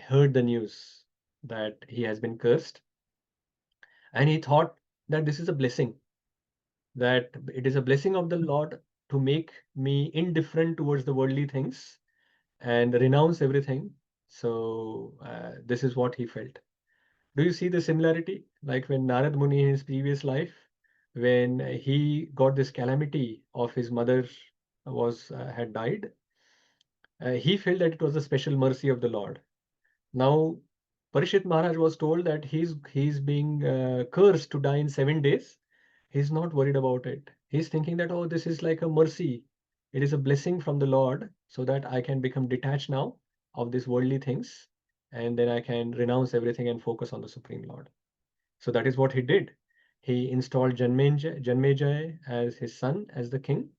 heard the news that he has been cursed, and he thought that this is a blessing, that it is a blessing of the Lord to make me indifferent towards the worldly things and renounce everything. So this is what he felt. Do you see the similarity? Like when Narad Muni in his previous life, when he got this calamity of his mother was had died, he felt that it was a special mercy of the Lord. Now, Parishit Maharaj was told that he's being cursed to die in 7 days. He's not worried about it. He's thinking that, oh, this is like a mercy. It is a blessing from the Lord, so that I can become detached now of these worldly things, and then I can renounce everything and focus on the Supreme Lord. So that is what he did. He installed Janmejaya as his son, as the king.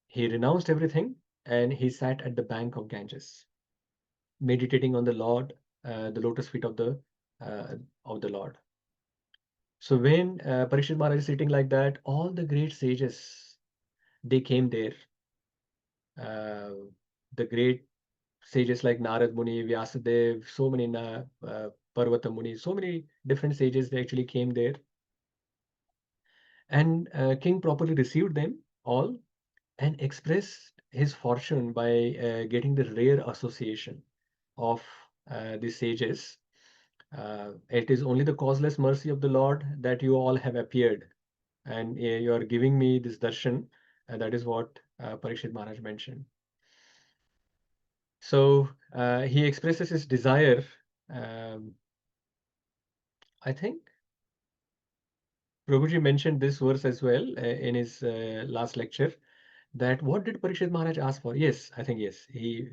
He renounced everything and he sat at the bank of Ganges, meditating on the Lord, the lotus feet uh, of the Lord. So when Parikshit Maharaj is sitting like that, all the great sages they came there. Uh, the great sages like Narad Muni, Vyasadev, so many Parvata Muni, so many different sages they actually came there, and King properly received them all and expressed his fortune by getting the rare association of the sages. It is only the causeless mercy of the Lord that you all have appeared, and you are giving me this darshan. That is what Parikshit Maharaj mentioned. So he expresses his desire. Um, I think Prabhuji mentioned this verse as well in his last lecture. That what did Parikshit Maharaj ask for? Yes, I think yes, he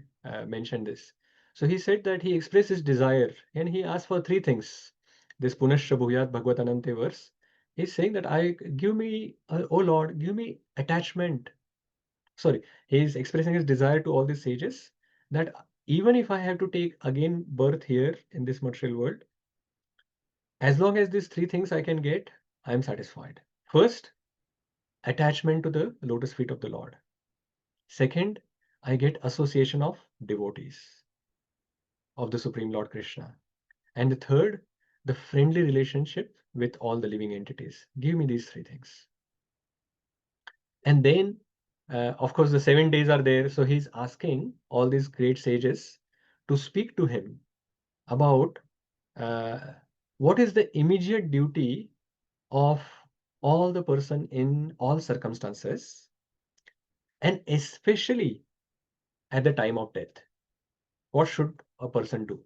mentioned this. So he said that he expressed his desire and he asked for three things. This Punashya Bhuyat Bhagavatanante verse. He's saying that I give me, oh Lord, give me attachment. Sorry, he's expressing his desire to all these sages that even if I have to take again birth here in this material world, as long as these three things I can get, I am satisfied. First, attachment to the lotus feet of the Lord. Second, I get association of devotees of the Supreme Lord Krishna. And the third, the friendly relationship with all the living entities. Give me these three things. And then, of course, the 7 days are there. So he's asking all these great sages to speak to him about uh, what is the immediate duty of all the person in all circumstances, and especially at the time of death. What should a person do?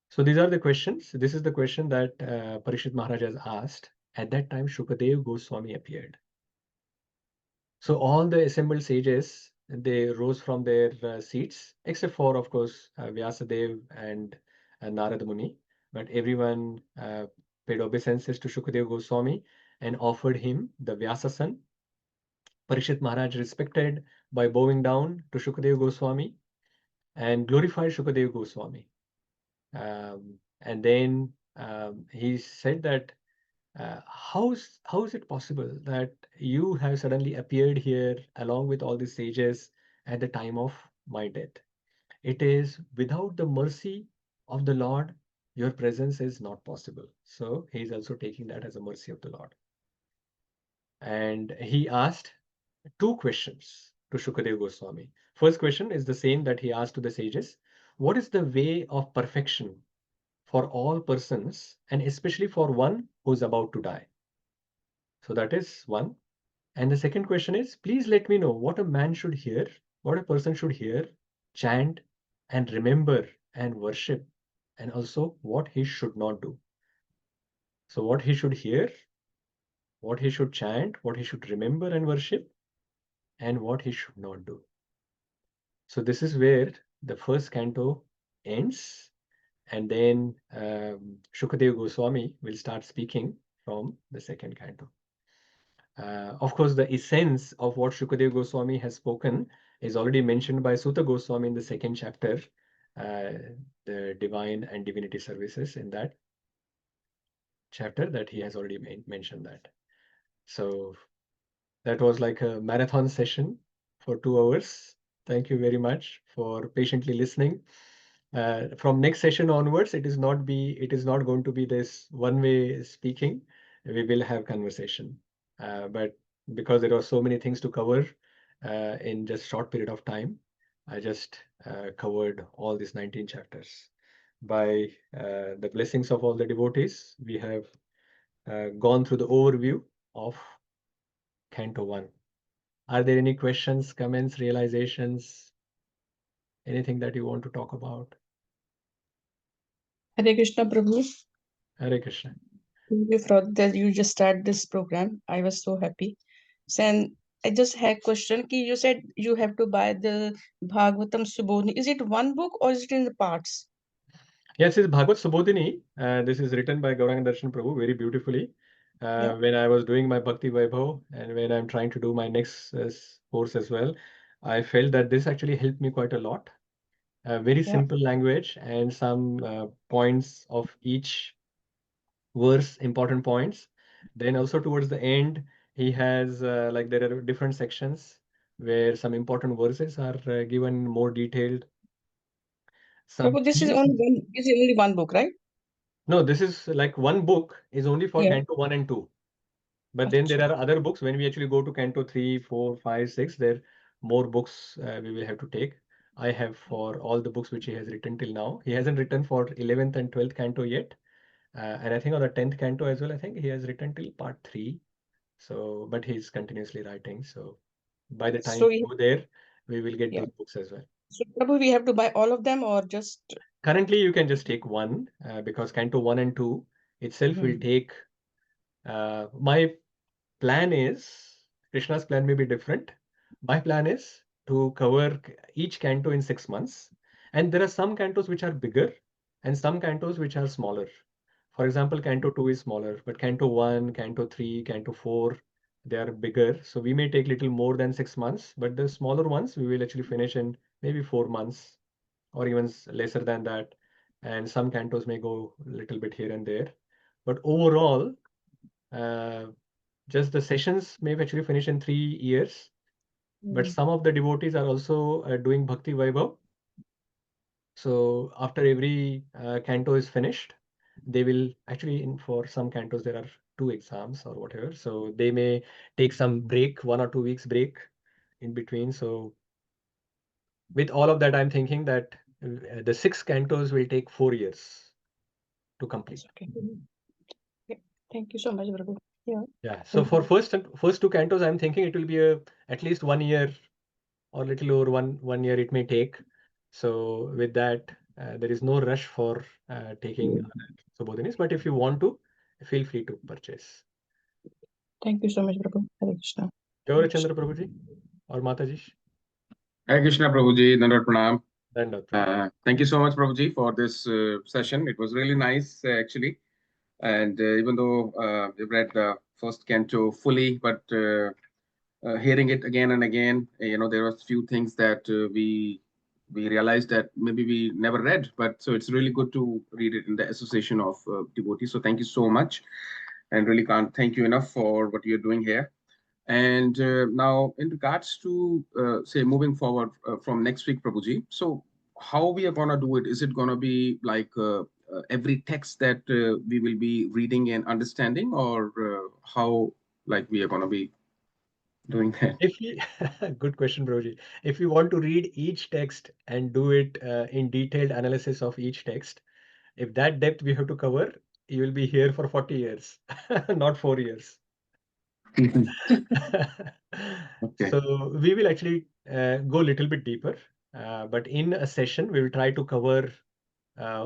So these are the questions. This is the question that Parishit Maharaj has asked. At that time, Shukadev Goswami appeared. So all the assembled sages, they rose from their seats, except for, of course, Vyasadev and Narada Muni. But everyone paid obeisances to Shukadev Goswami and offered him the Vyasasan. Parishit Maharaj respected by bowing down to Shukadev Goswami and glorified Shukadev Goswami. And then he said that how is it possible that you have suddenly appeared here along with all the sages at the time of my death? It is without the mercy of the Lord, your presence is not possible. So he is also taking that as a mercy of the Lord. And he asked two questions to Shukadev Goswami. First question is the same that he asked to the sages. What is the way of perfection for all persons, and especially for one who is about to die? So that is one. And the second question is, please let me know what a man should hear, what a person should hear, chant, and remember and worship, and also what he should not do. So, what he should hear, what he should chant, what he should remember and worship, and what he should not do. So, this is where the first canto ends, and then Shukadev Goswami will start speaking from the second canto. Of course, the essence of what Shukadev Goswami has spoken is already mentioned by Sutta Goswami in the second chapter, uh, the divine and divinity services. In that chapter, that he has already mentioned that. So that was like a marathon session for 2 hours. Thank you very much for patiently listening. From next session onwards, it is not going to be this one-way speaking. We will have conversation, but because there are so many things to cover in just short period of time, I just covered all these 19 chapters. By the blessings of all the devotees, we have gone through the overview of Canto 1. Are there any questions, comments, realizations, anything that you want to talk about? Hare Krishna Prabhu. Hare Krishna. Thank you for that you just start this program. I was so happy. So, and I just had a question. Ki you said you have to buy the Bhagavatam Subodhi. Is it one book or is it in the parts? Yes, it's Bhagavad Subodhini. This is written by Gauranga Darshan Prabhu very beautifully. Yeah. When I was doing my Bhakti Vaibhav and when I'm trying to do my next course as well, I felt that this actually helped me quite a lot. Very Yeah. simple language and some points of each verse, important points. Then also towards the end, he has like there are different sections where some important verses are given more detailed. Some Prabhu, key. this is only one book, right? No, this is like one book is only for Yeah. Canto 1 and 2. But then there Achha. are other books. When we actually go to Canto 3, 4, 5, 6, there are more books we will have to take. I have for all the books which he has written till now. He hasn't written for 11th and 12th Canto yet. And I think on the 10th Canto as well, I think he has written till part 3. So, but he's continuously writing. So by the time So we go there, we will get yeah. those books as well. So Prabhu, we have to buy all of them or just Currently, you can just take one because Canto 1 and 2 itself will hmm. take. My plan is, Krishna's plan may be different. My plan is to cover each canto in 6 months. And there are some cantos which are bigger and some cantos which are smaller. For example, Canto 2 is smaller, but Canto 1, Canto 3, Canto 4, they are bigger. So we may take little more than 6 months, but the smaller ones we will actually finish in maybe 4 months or even lesser than that. And some cantos may go a little bit here and there. But overall, uh, just the sessions may actually finish in 3 years, but Hmm. some of the devotees are also doing Bhakti Vaibhav. So after every canto is finished, they will actually, in for some cantos, there are 2 exams or whatever. So they may take some break, 1 or 2 weeks break in between. So with all of that, I'm thinking that the 6 cantos will take 4 years to complete. It's okay. Yeah. Thank you so much, Prabhu. Yeah. Yeah. So for first 2 cantos, I'm thinking it will be at least 1 year or little over one year it may take. So with that, there is no rush for taking Subodhinis. But if you want to, feel free to purchase. Thank you so much, Prabhu. Hare Krishna. Gaura Chandra Prabhuji or Mataji? Hare Krishna, Prabhuji. Dandavat pranam. Dandavat pranam. Thank you so much, Prabhuji, for this session. It was really nice, actually. And even though we've read the first canto fully, but hearing it again and again, there were a few things that we realized that maybe we never read. But so it's really good to read it in the association of devotees. So thank you so much, and really can't thank you enough for what you're doing here. And now, in regards to say moving forward from next week, Prabhuji, so how we are gonna do it? Is it gonna be like every text that we will be reading and understanding, or how like we are gonna be doing that? If we, good question, Broji. If we want to read each text and do it in detailed analysis of each text, if that depth we have to cover, you will be here for 40 years, not 4 years. Okay. So we will actually go a little bit deeper, but in a session, we will try to cover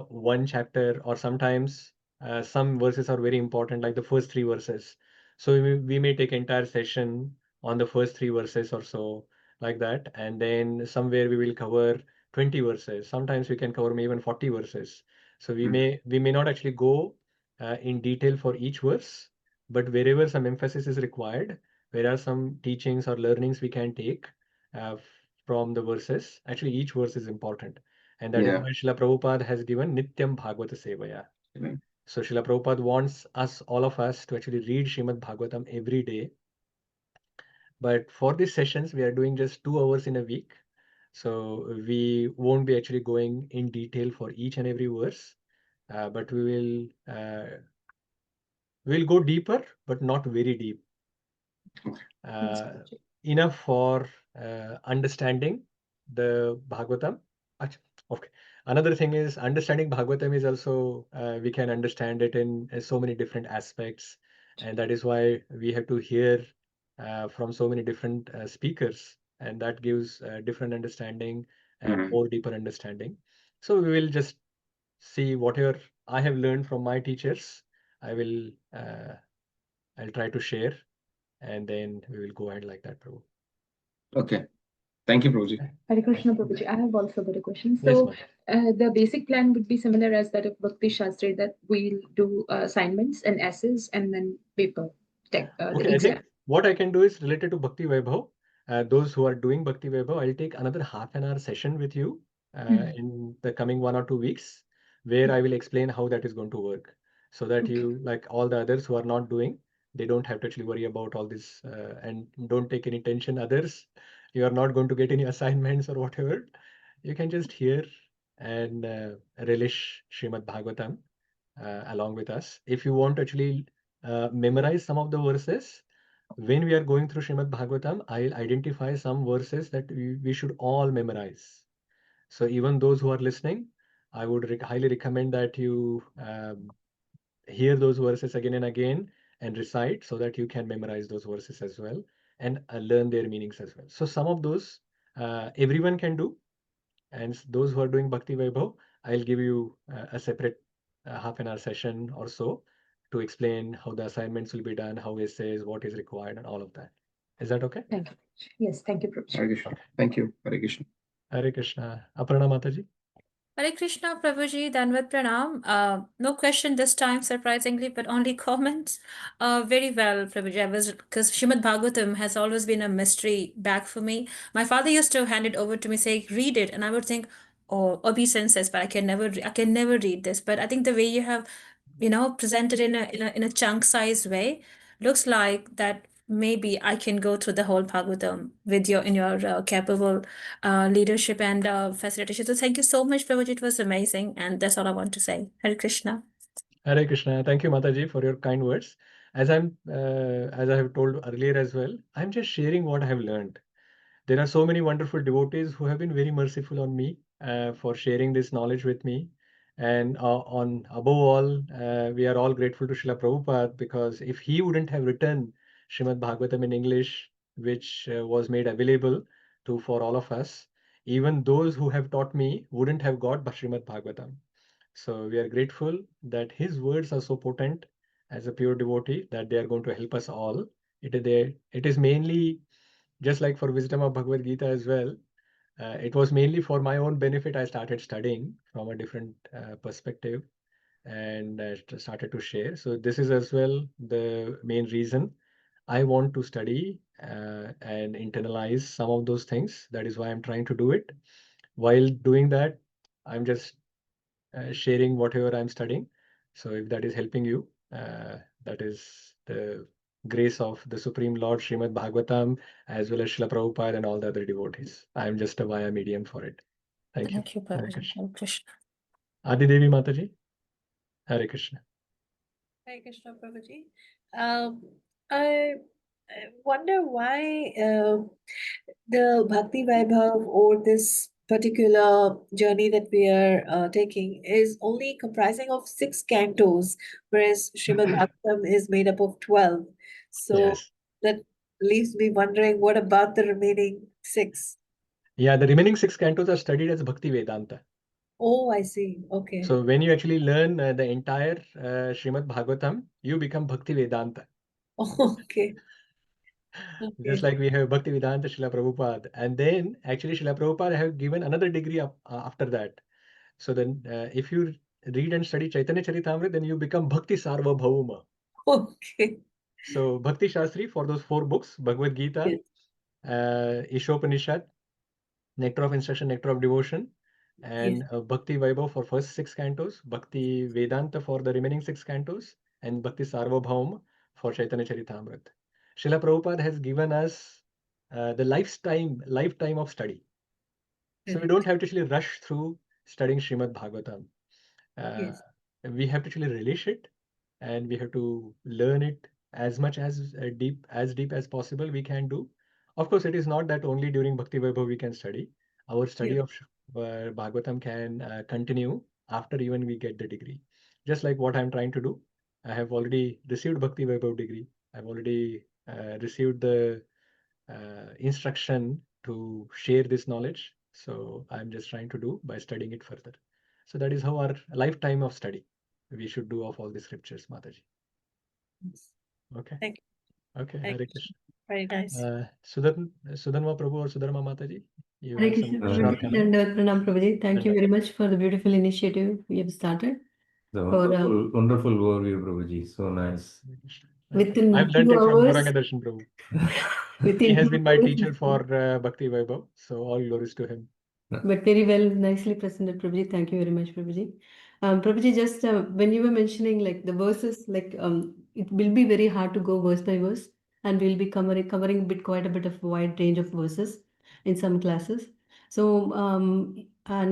one chapter, or sometimes some verses are very important, like the first 3 verses. So we may take entire session on the first 3 verses or so, like that. And then somewhere we will cover 20 verses. Sometimes we can cover maybe even 40 verses. So we may not actually go in detail for each verse, but wherever some emphasis is required, where are some teachings or learnings we can take uh, from the verses. Actually, each verse is important. And that is Yeah. why Srila Prabhupada has given Nityam Bhagavata Sevaya. Right. So Srila Prabhupada wants us, all of us, to actually read Srimad Bhagavatam every day. But for these sessions, we are doing just 2 hours in a week. So we won't be actually going in detail for each and every verse, but we'll go deeper, but not very deep. Enough for understanding the Bhagavatam. Okay. Another thing is understanding Bhagavatam is also we can understand it in so many different aspects, and that is why we have to hear from so many different speakers, and that gives different understanding and more deeper understanding. So we will just see whatever I have learned from my teachers. I'll try to share, and then we will go ahead like that, Prabhu. Okay. Thank you, Prabhuji. Hare Krishna, Prabhuji. I have also got a question. Yes, So, ma'am. the basic plan would be similar as that of Bhakti Shastra, that we'll do assignments and essays and then paper, the Okay, I exam. think what I can do is related to Bhakti Vaibhav. Those who are doing Bhakti Vaibhav, I'll take another half an hour session with you in the coming 1 or 2 weeks, where I will explain how that is going to work, so that Okay. you, like all the others who are not doing, they don't have to actually worry about all this, and don't take any tension. Others, you are not going to get any assignments or whatever. You can just hear and relish Srimad Bhagavatam along with us. If you want to actually memorize some of the verses, when we are going through Srimad Bhagavatam, I'll identify some verses that we should all memorize. So even those who are listening, I would highly recommend that you hear those verses again and again and recite, so that you can memorize those verses as well, and learn their meanings as well. So some of those everyone can do, and those who are doing Bhakti Vaibhav, I'll give you a separate half an hour session or so to explain how the assignments will be done, how essays, what is required, and all of that. Is that okay? Thank you. Yes, thank you, Prabhuji. Hare Krishna. Thank you. Hare Krishna. Hare Krishna. Aparna Mataji. Hare Krishna, Prabhuji, Danvat Pranam. No question this time, surprisingly, but only comments. Very well, Prabhuji. Because Srimad Bhagavatam has always been a mystery back for me. My father used to hand it over to me, say, read it, and I would think, oh, obeisances, but I can never read this. But I think the way you have, presented in a chunk size way, looks like that maybe I can go through the whole Bhagavatam with your capable leadership and facilitation. So thank you so much, Prabhuji. It was amazing, and that's all I want to say. Hare Krishna. Hare Krishna. Thank you, Mataji, for your kind words. as I have told earlier as well, I'm just sharing what I have learned. There are so many wonderful devotees who have been very merciful on me for sharing this knowledge with me. And on above all, we are all grateful to Srila Prabhupada, because if he wouldn't have written Srimad Bhagavatam in English, which was made available to for all of us, even those who have taught me wouldn't have got Srimad Bhagavatam. So we are grateful that his words are so potent as a pure devotee that they are going to help us all. It is mainly just like for Wisdom of Bhagavad Gita as well. It was mainly for my own benefit. I started studying from a different perspective and started to share. So this is as well the main reason I want to study and internalize some of those things. That is why I'm trying to do it. While doing that, I'm just sharing whatever I'm studying. So if that is helping you, that is the grace of the Supreme Lord Srimad Bhagavatam, as well as Srila Prabhupada and all the other devotees. I'm just a via medium for it. Thank you. Thank you, Hare Prabhuji. Krishna. Hare Krishna. Adi Devi Mataji. Hare Krishna. Hare Krishna, Prabhuji. I wonder why the Bhakti Vaibhav, or this particular journey that we are taking, is only comprising of 6 cantos, whereas Srimad Bhagavatam is made up of 12. So Yes. that leaves me wondering, what about the remaining 6? Yeah, the remaining 6 cantos are studied as Bhakti Vedanta. Oh, I see. Okay. So when you actually learn the entire Srimad Bhagavatam, you become Bhakti Vedanta. Okay. Just Okay. like we have Bhakti Vedanta Srila Prabhupada. And then actually Srila Prabhupada have given another degree after that. So then if you read and study Chaitanya Charitamrita, then you become Bhakti Sarvabhauma. Okay. So Bhakti Shastri for those 4 books, Bhagavad Gita, Ishopanishad, Nectar of Instruction, Nectar of Devotion, and Bhakti Vaibhav for first 6 cantos, Bhakti Vedanta for the remaining 6 cantos, and Bhakti Sarvabhauma for Chaitanya Charitamrita. Srila Prabhupada has given us the lifetime of study. So we don't have to actually rush through studying Srimad Bhagavatam. Yes. We have to actually relish it, and we have to learn it as much as deep as possible we can do. Of course, it is not that only during Bhakti Vaibhav we can study. Our study of Bhagavatam can continue after even we get the degree. Just like what I'm trying to do. I have already received Bhakti Vaibhav degree. I've already received the instruction to share this knowledge. So I'm just trying to do by studying it further. So that is how our lifetime of study we should do of all the scriptures, Mataji. Okay. Thank you. Okay. Thank Hare you. Krishna. Very nice. Sudarma Prabhu or Sudarma Mataji, you Hare have some Krishna, question or Prabhuji. comment? Dandavad Pranam, Prabhuji. Thank you Dandavad. very much for the beautiful initiative we have started. The For, wonderful, wonderful overview, Prabhuji. So nice. Hare Krishna. within I've learned 2 it from hours, Gauranga Darshan Prabhu. He within has 2 been my hours, teacher for Bhakti Vaibhav. So all glories to him. but very well, nicely presented, Prabhuji. Thank you very much, Prabhuji. Prabhuji, just when you were mentioning like the verses, like it will be very hard to go verse by verse, and we'll be covering quite a bit of wide range of verses in some classes. So I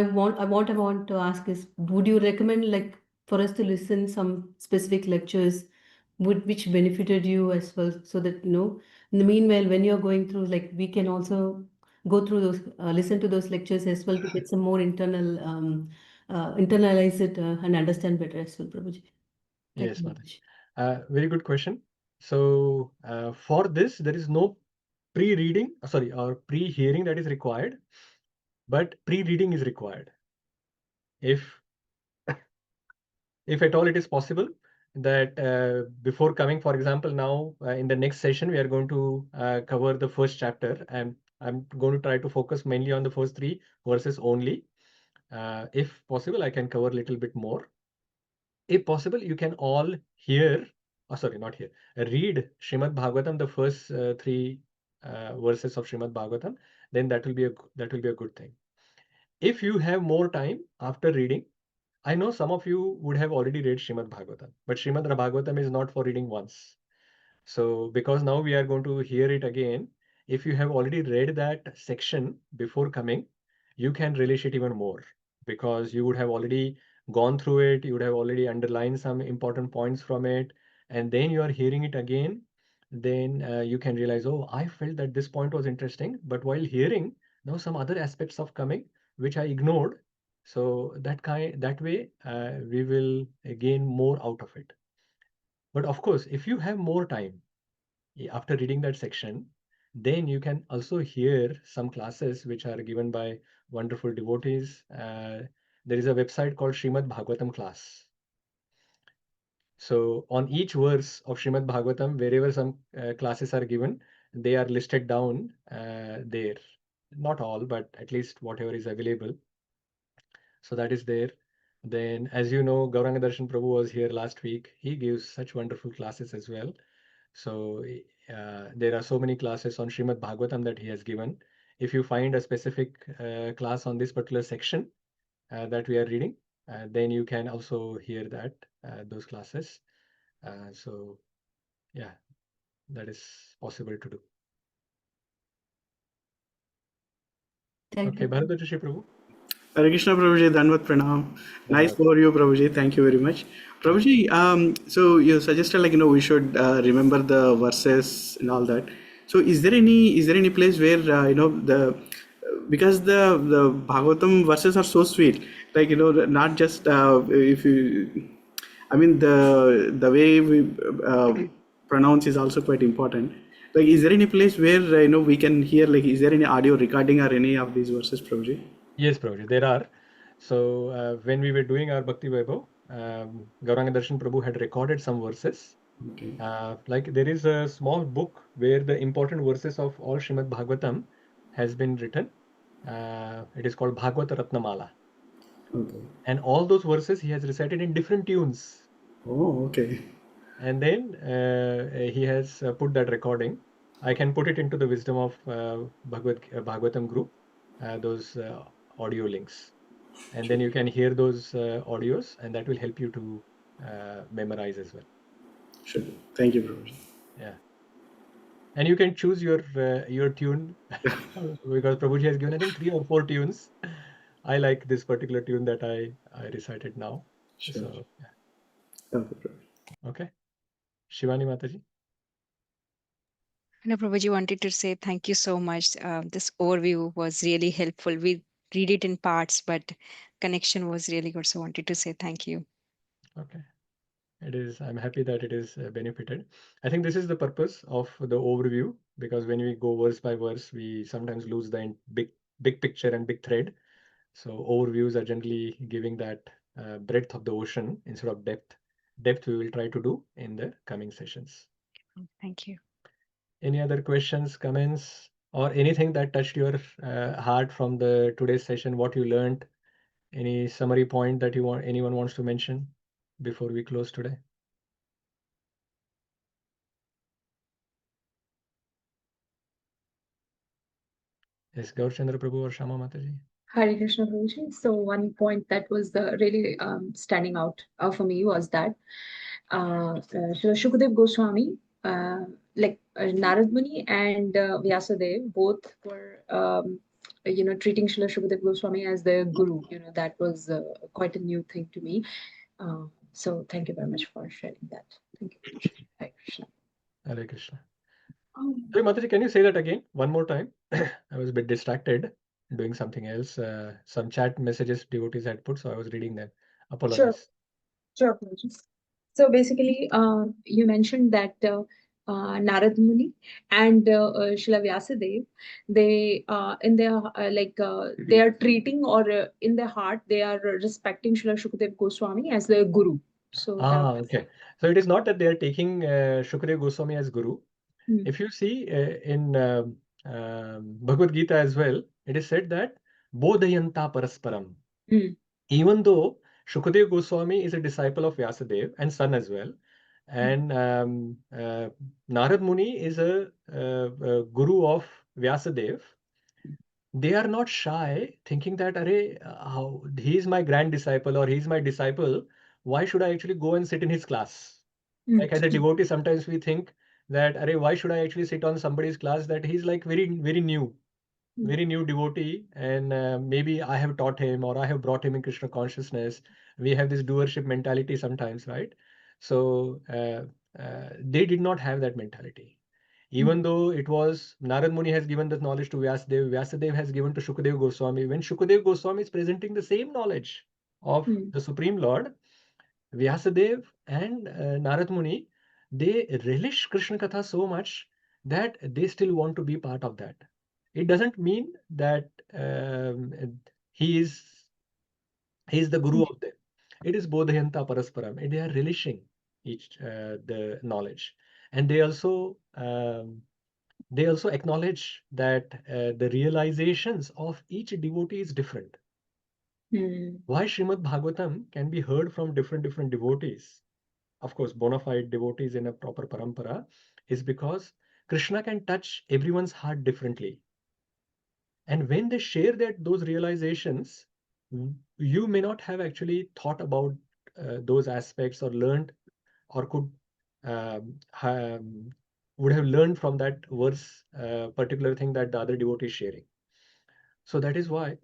want to ask is, would you recommend like for us to listen some specific lectures, which benefited you as well, so that in the meanwhile when you're going through, like we can also go through those, listen to those lectures as well to get some more internalize it and understand better as well, Prabhuji. Thank Yes, you very Mataji. much. Very good question. So for this, there is no pre-reading, or pre-hearing that is required, but pre-reading is required. If at all it is possible that before coming, for example, now in the next session, we are going to cover the first chapter, and I'm going to try to focus mainly on the first 3 verses only. If possible, I can cover a little bit more. If possible, you can all hear, not hear, read Srimad Bhagavatam, the first 3 verses of Srimad Bhagavatam, then that will be a good thing. If you have more time after reading, I know some of you would have already read Srimad Bhagavatam, but Srimad Bhagavatam is not for reading once. So because now we are going to hear it again, if you have already read that section before coming, you can relish it even more, because you would have already gone through it, you would have already underlined some important points from it, and then you are hearing it again, then you can realize, oh, I felt that this point was interesting, but while hearing, now some other aspects of coming which I ignored. So that way we will gain more out of it. But of course, if you have more time after reading that section, then you can also hear some classes which are given by wonderful devotees. There is a website called Srimad Bhagavatam class. So on each verse of Srimad Bhagavatam, wherever some classes are given, they are listed down there. Not all, but at least whatever is available. So that is there. Then, as you know, Gauranga Darshan Prabhu was here last week. He gives such wonderful classes as well. So there are so many classes on Srimad Bhagavatam that he has given. If you find a specific class on this particular section that we are reading, then you can also hear those classes. So yeah, that is possible to do. Thank Okay, you. Bharataji Prabhu. Hare Krishna Prabhuji, Dhanvat Pranam. Nice Dhanwad. overview, Prabhuji. Thank you very much. Prabhuji, so you suggested we should remember the verses and all that. So is there any place where because the Bhagavatam verses are so sweet, not just if you, I mean the way we pronounce is also quite important. Like, is there any place where we can hear, is there any audio recording or any of these verses, Prabhuji? Yes, Prabhuji, there are. So when we were doing our Bhakti Vaibhav, Gauranga Darshan Prabhu had recorded some verses. Okay. Like there is a small book where the important verses of all Srimad Bhagavatam has been written. It is called Bhagavata Ratnamala. Okay. And all those verses he has recited in different tunes. Oh, okay. And then he has put that recording. I can put it into the Wisdom of Bhagavatam group, those audio links. And then you can hear those audios, and that will help you to memorize as well. Sure. Thank you, Prabhuji. Yeah. And you can choose your tune because Prabhuji has given, I think, 3 or 4 tunes. I like this particular tune that I recited now. Sure. So, Okay, Prabhuji. okay. Shivani Mataji. No, Prabhuji wanted to say thank you so much. This overview was really helpful. We read it in parts, but connection was really good. So wanted to say thank you. Okay. It is. I'm happy that it is benefited. I think this is the purpose of the overview, because when we go verse by verse, we sometimes lose the big picture and big thread. So overviews are generally giving that breadth of the ocean instead of depth. Depth we will try to do in the coming sessions. Thank you. Any other questions, comments, or anything that touched your heart from the today's session? What you learned? Any summary point that anyone wants to mention before we close today? Yes, Gaurchandra Prabhu or Shama Mataji. Hare Krishna Prabhuji. So one point that was really standing out for me was that Srila Shukadev Goswami, Narad Muni and Vyasadev both were treating Srila Shukadev Goswami as their guru. That was quite a new thing to me. So thank you very much for sharing that. Thank you. Hare Krishna. Hare Krishna. Hey, Mataji, can you say that again one more time? I was a bit distracted doing something else. Some chat messages devotees had put, so I was reading them. Apologies. Sure, Prabhuji. So basically, you mentioned that Narad Muni and Srila Vyasadev, they in their they are treating, or in their heart they are respecting Srila Shukadev Goswami as their guru. So Okay. So it is not that they are taking Shukadev Goswami as guru. Hmm. If you see in Bhagavad Gita as well, it is said that Bodhayanta Parasparam. Even though Shukadev Goswami is a disciple of Vyasadev and son as well, and Narad Muni is a guru of Vyasadev, they are not shy thinking that, how he is my grand disciple or he is my disciple, why should I actually go and sit in his class? Like as a devotee, sometimes we think that, why should I actually sit on somebody's class that he's like very, very new devotee, and maybe I have taught him or I have brought him in Krishna consciousness. We have this doership mentality sometimes, right? So they did not have that mentality. Even though it was Narad Muni has given the knowledge to Vyasadeva, Vyasadeva has given to Shukadeva Goswami. When Shukadeva Goswami is presenting the same knowledge of the Supreme Lord, Vyasadeva and Narad Muni, they relish Krishna Katha so much that they still want to be part of that. It doesn't mean that he is the guru of them. It is bodhayanta parasparam, and they are relishing each the knowledge, and they also acknowledge that the realizations of each devotee is different. Why Srimad Bhagavatam can be heard from different devotees, of course, bona fide devotees in a proper parampara, is because Krishna can touch everyone's heart differently. And when they share those realizations, you may not have actually thought about those aspects or learned or could would have learned from that verse particular thing that the other devotee is sharing. So that is why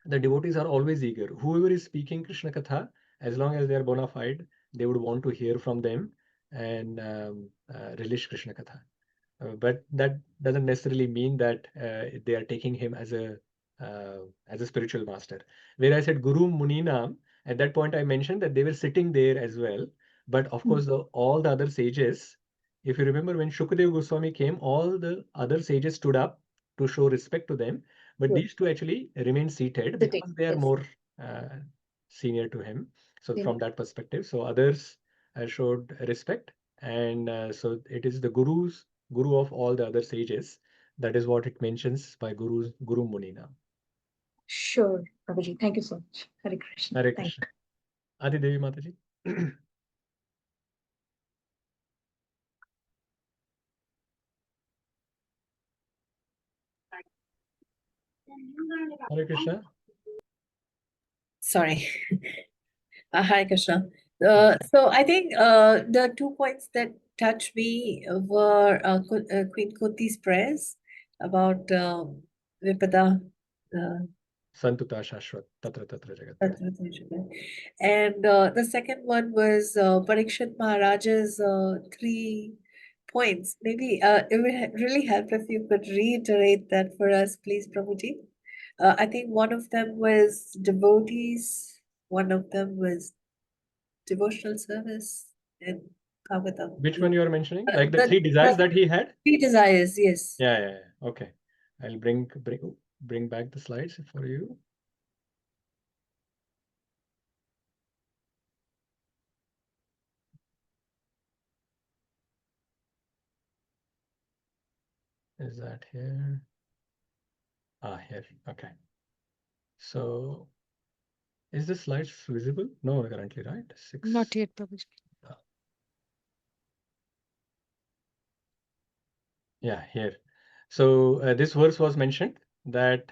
the devotees are always eager. Whoever is speaking Krishna Katha, as long as they are bona fide, they would want to hear from them and relish Krishna Katha. But that doesn't necessarily mean that they are taking him as a spiritual master. Where I said Guru Muninam, at that point I mentioned that they were sitting there as well. But of course, all the other sages, if you remember when Shukadeva Goswami came, all the other sages stood up to show respect to them. But these two actually remained seated because they are more senior to him. So from that perspective, so others showed respect. And so it is the guru of all the other sages. That is what it mentions by Guru Munina. Sure, Prabhuji. Thank you so much. Hare Krishna. Hare Thank Krishna. Adi Devi Mataji. Hare Krishna. Sorry. Hare Krishna. So I think the 2 points that touched me were Queen Kunti's prayers about Vipada. Santuta Shashwat Tatra Tatra Jagat. And the second one was Parikshit Maharaj's 3 points. Maybe it would really help if you could reiterate that for us, please, Prabhuji. I think one of them was devotees, one of them was devotional service, and Bhagavatam. Which one you are mentioning? Like the the- 3 desires that he had? 3 desires, yes. Yeah. Okay. I'll bring back the slides for you. Is that here? Here. Okay. So is the slides visible? No, currently, right? 6. Not yet, Prabhuji. Yeah, here. So this verse was mentioned that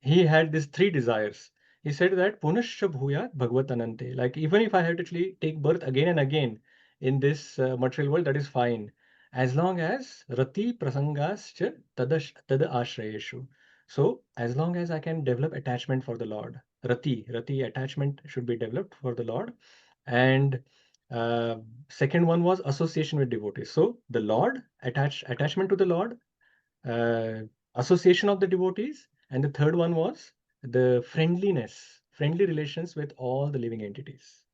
he had these 3 desires. He said that Punascha Bhuyat Bhagavat Anante. Like even if I have to actually take birth again and again in this material world, that is fine. As long as Rati Prasangascha Tada Ashrayeshu. So as long as I can develop attachment for the Lord. Rati attachment should be developed for the Lord. And second one was association with devotees. So the Lord, attachment to the Lord, association of the devotees, and the third one was the friendly relations with all the living entities.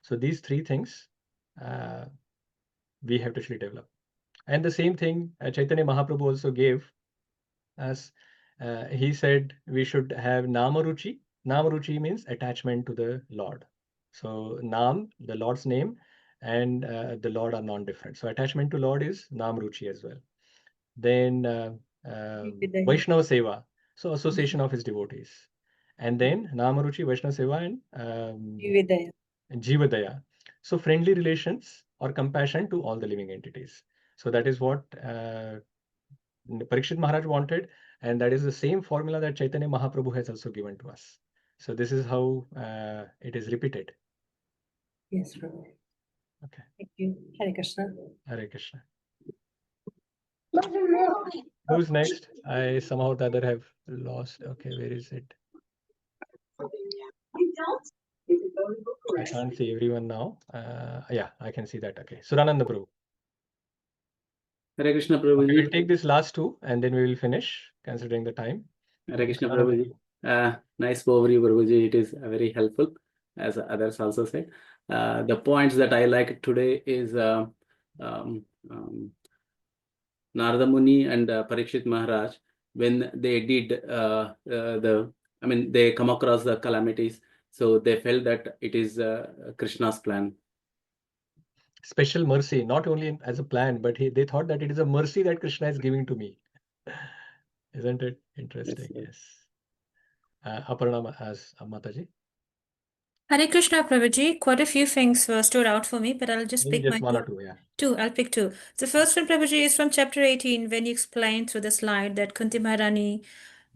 So these 3 things we have to actually develop. And the same thing Chaitanya Mahaprabhu also gave us. He said we should have Namaruchi. Namaruchi means attachment to the Lord. So Nam, the Lord's name, and the Lord are non-different. So attachment to Lord is Namruchi as well. Then Vaishnava Seva, so association of his devotees. And then Namaruchi, Vaishnava Seva, and Jivadaya. So friendly relations or compassion to all the living entities. So that is what Parikshit Maharaj wanted, and that is the same formula that Chaitanya Mahaprabhu has also given to us. So this is how it is repeated. Yes, Prabhu. Okay. Thank you. Hare Krishna. Hare Krishna. Who's next? I somehow or the other have lost. Okay, where is it? I can't see everyone now. Yeah, I can see that. Okay. Surananda Prabhu. Hare Krishna Okay, Prabhuji. we'll take this last two and then we will finish considering the time. Hare Krishna Surananda Prabhuji. Prabhu. Nice overview, Prabhuji. It is very helpful, as others also said. The points that I like today is Narada Muni and Parikshit Maharaj, when they did they come across the calamities, so they felt that it is Krishna's plan. Special mercy, not only as a plan, but they thought that it is a mercy that Krishna is giving to me. Isn't it interesting? Yes. Aparna as Mataji. Hare Krishna, Prabhuji. Quite a few things stood out for me, but I'll just Maybe pick just one or two, yeah. two. I'll pick two. The first one, Prabhuji, is from chapter 18, when you explained through the slide that Kunti Maharani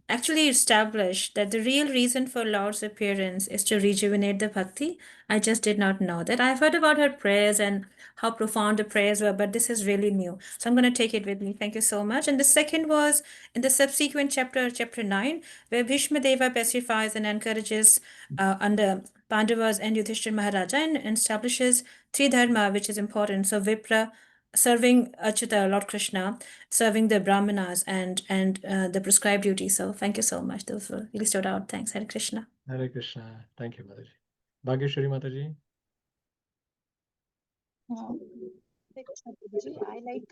actually established that the real reason for Lord's appearance is to rejuvenate the bhakti. I just did not know that. I've heard about her prayers and how profound the prayers were, but this is really new. So I'm going to take it with me. Thank you so much. And the second was in the subsequent chapter 9, where Bhishma Deva pacifies and encourages under Pandavas and Yudhishthir Maharaja and establishes three dharma, which is important. So Vipra, serving Achyuta, Lord Krishna, serving the Brahmanas and the prescribed duty. So thank you so much. Those were really stood out. Thanks. Hare Krishna. Hare Krishna. Thank you, Mataji. Bhageshwari Mataji. I like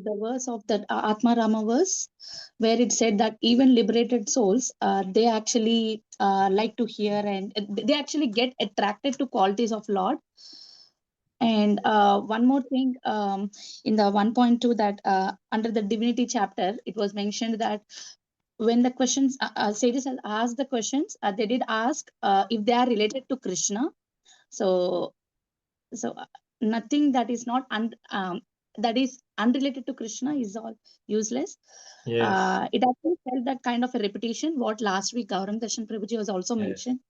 the verse of that Atma Rama verse, where it said that even liberated souls, they actually like to hear and they actually get attracted to qualities of Lord. And one more thing, in the 1.2 that under the divinity chapter, it was mentioned that when the questions, sages asked the questions, they did ask if they are related to Krishna. So nothing that is not that is unrelated to Krishna is all useless. Yes. It actually felt that kind of a repetition what last week Gaurang Darshan Prabhuji was also mentioned.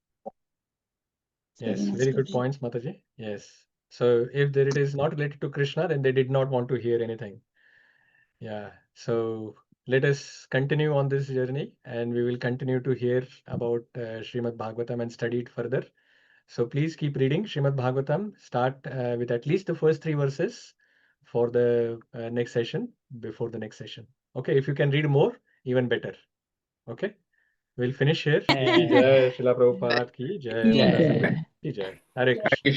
Yes, very good points, Mataji. Yes. So if it is not related to Krishna, then they did not want to hear anything. Yeah. So let us continue on this journey and we will continue to hear about Srimad Bhagavatam and study it further. So please keep reading Srimad Bhagavatam. Start with at least the first 3 verses for the next session, before the next session. Okay, if you can read more, even better. Okay, we'll finish here. Jai Srila Prabhupada ki jai, Bhola Sabha ki jai. Hare Krishna.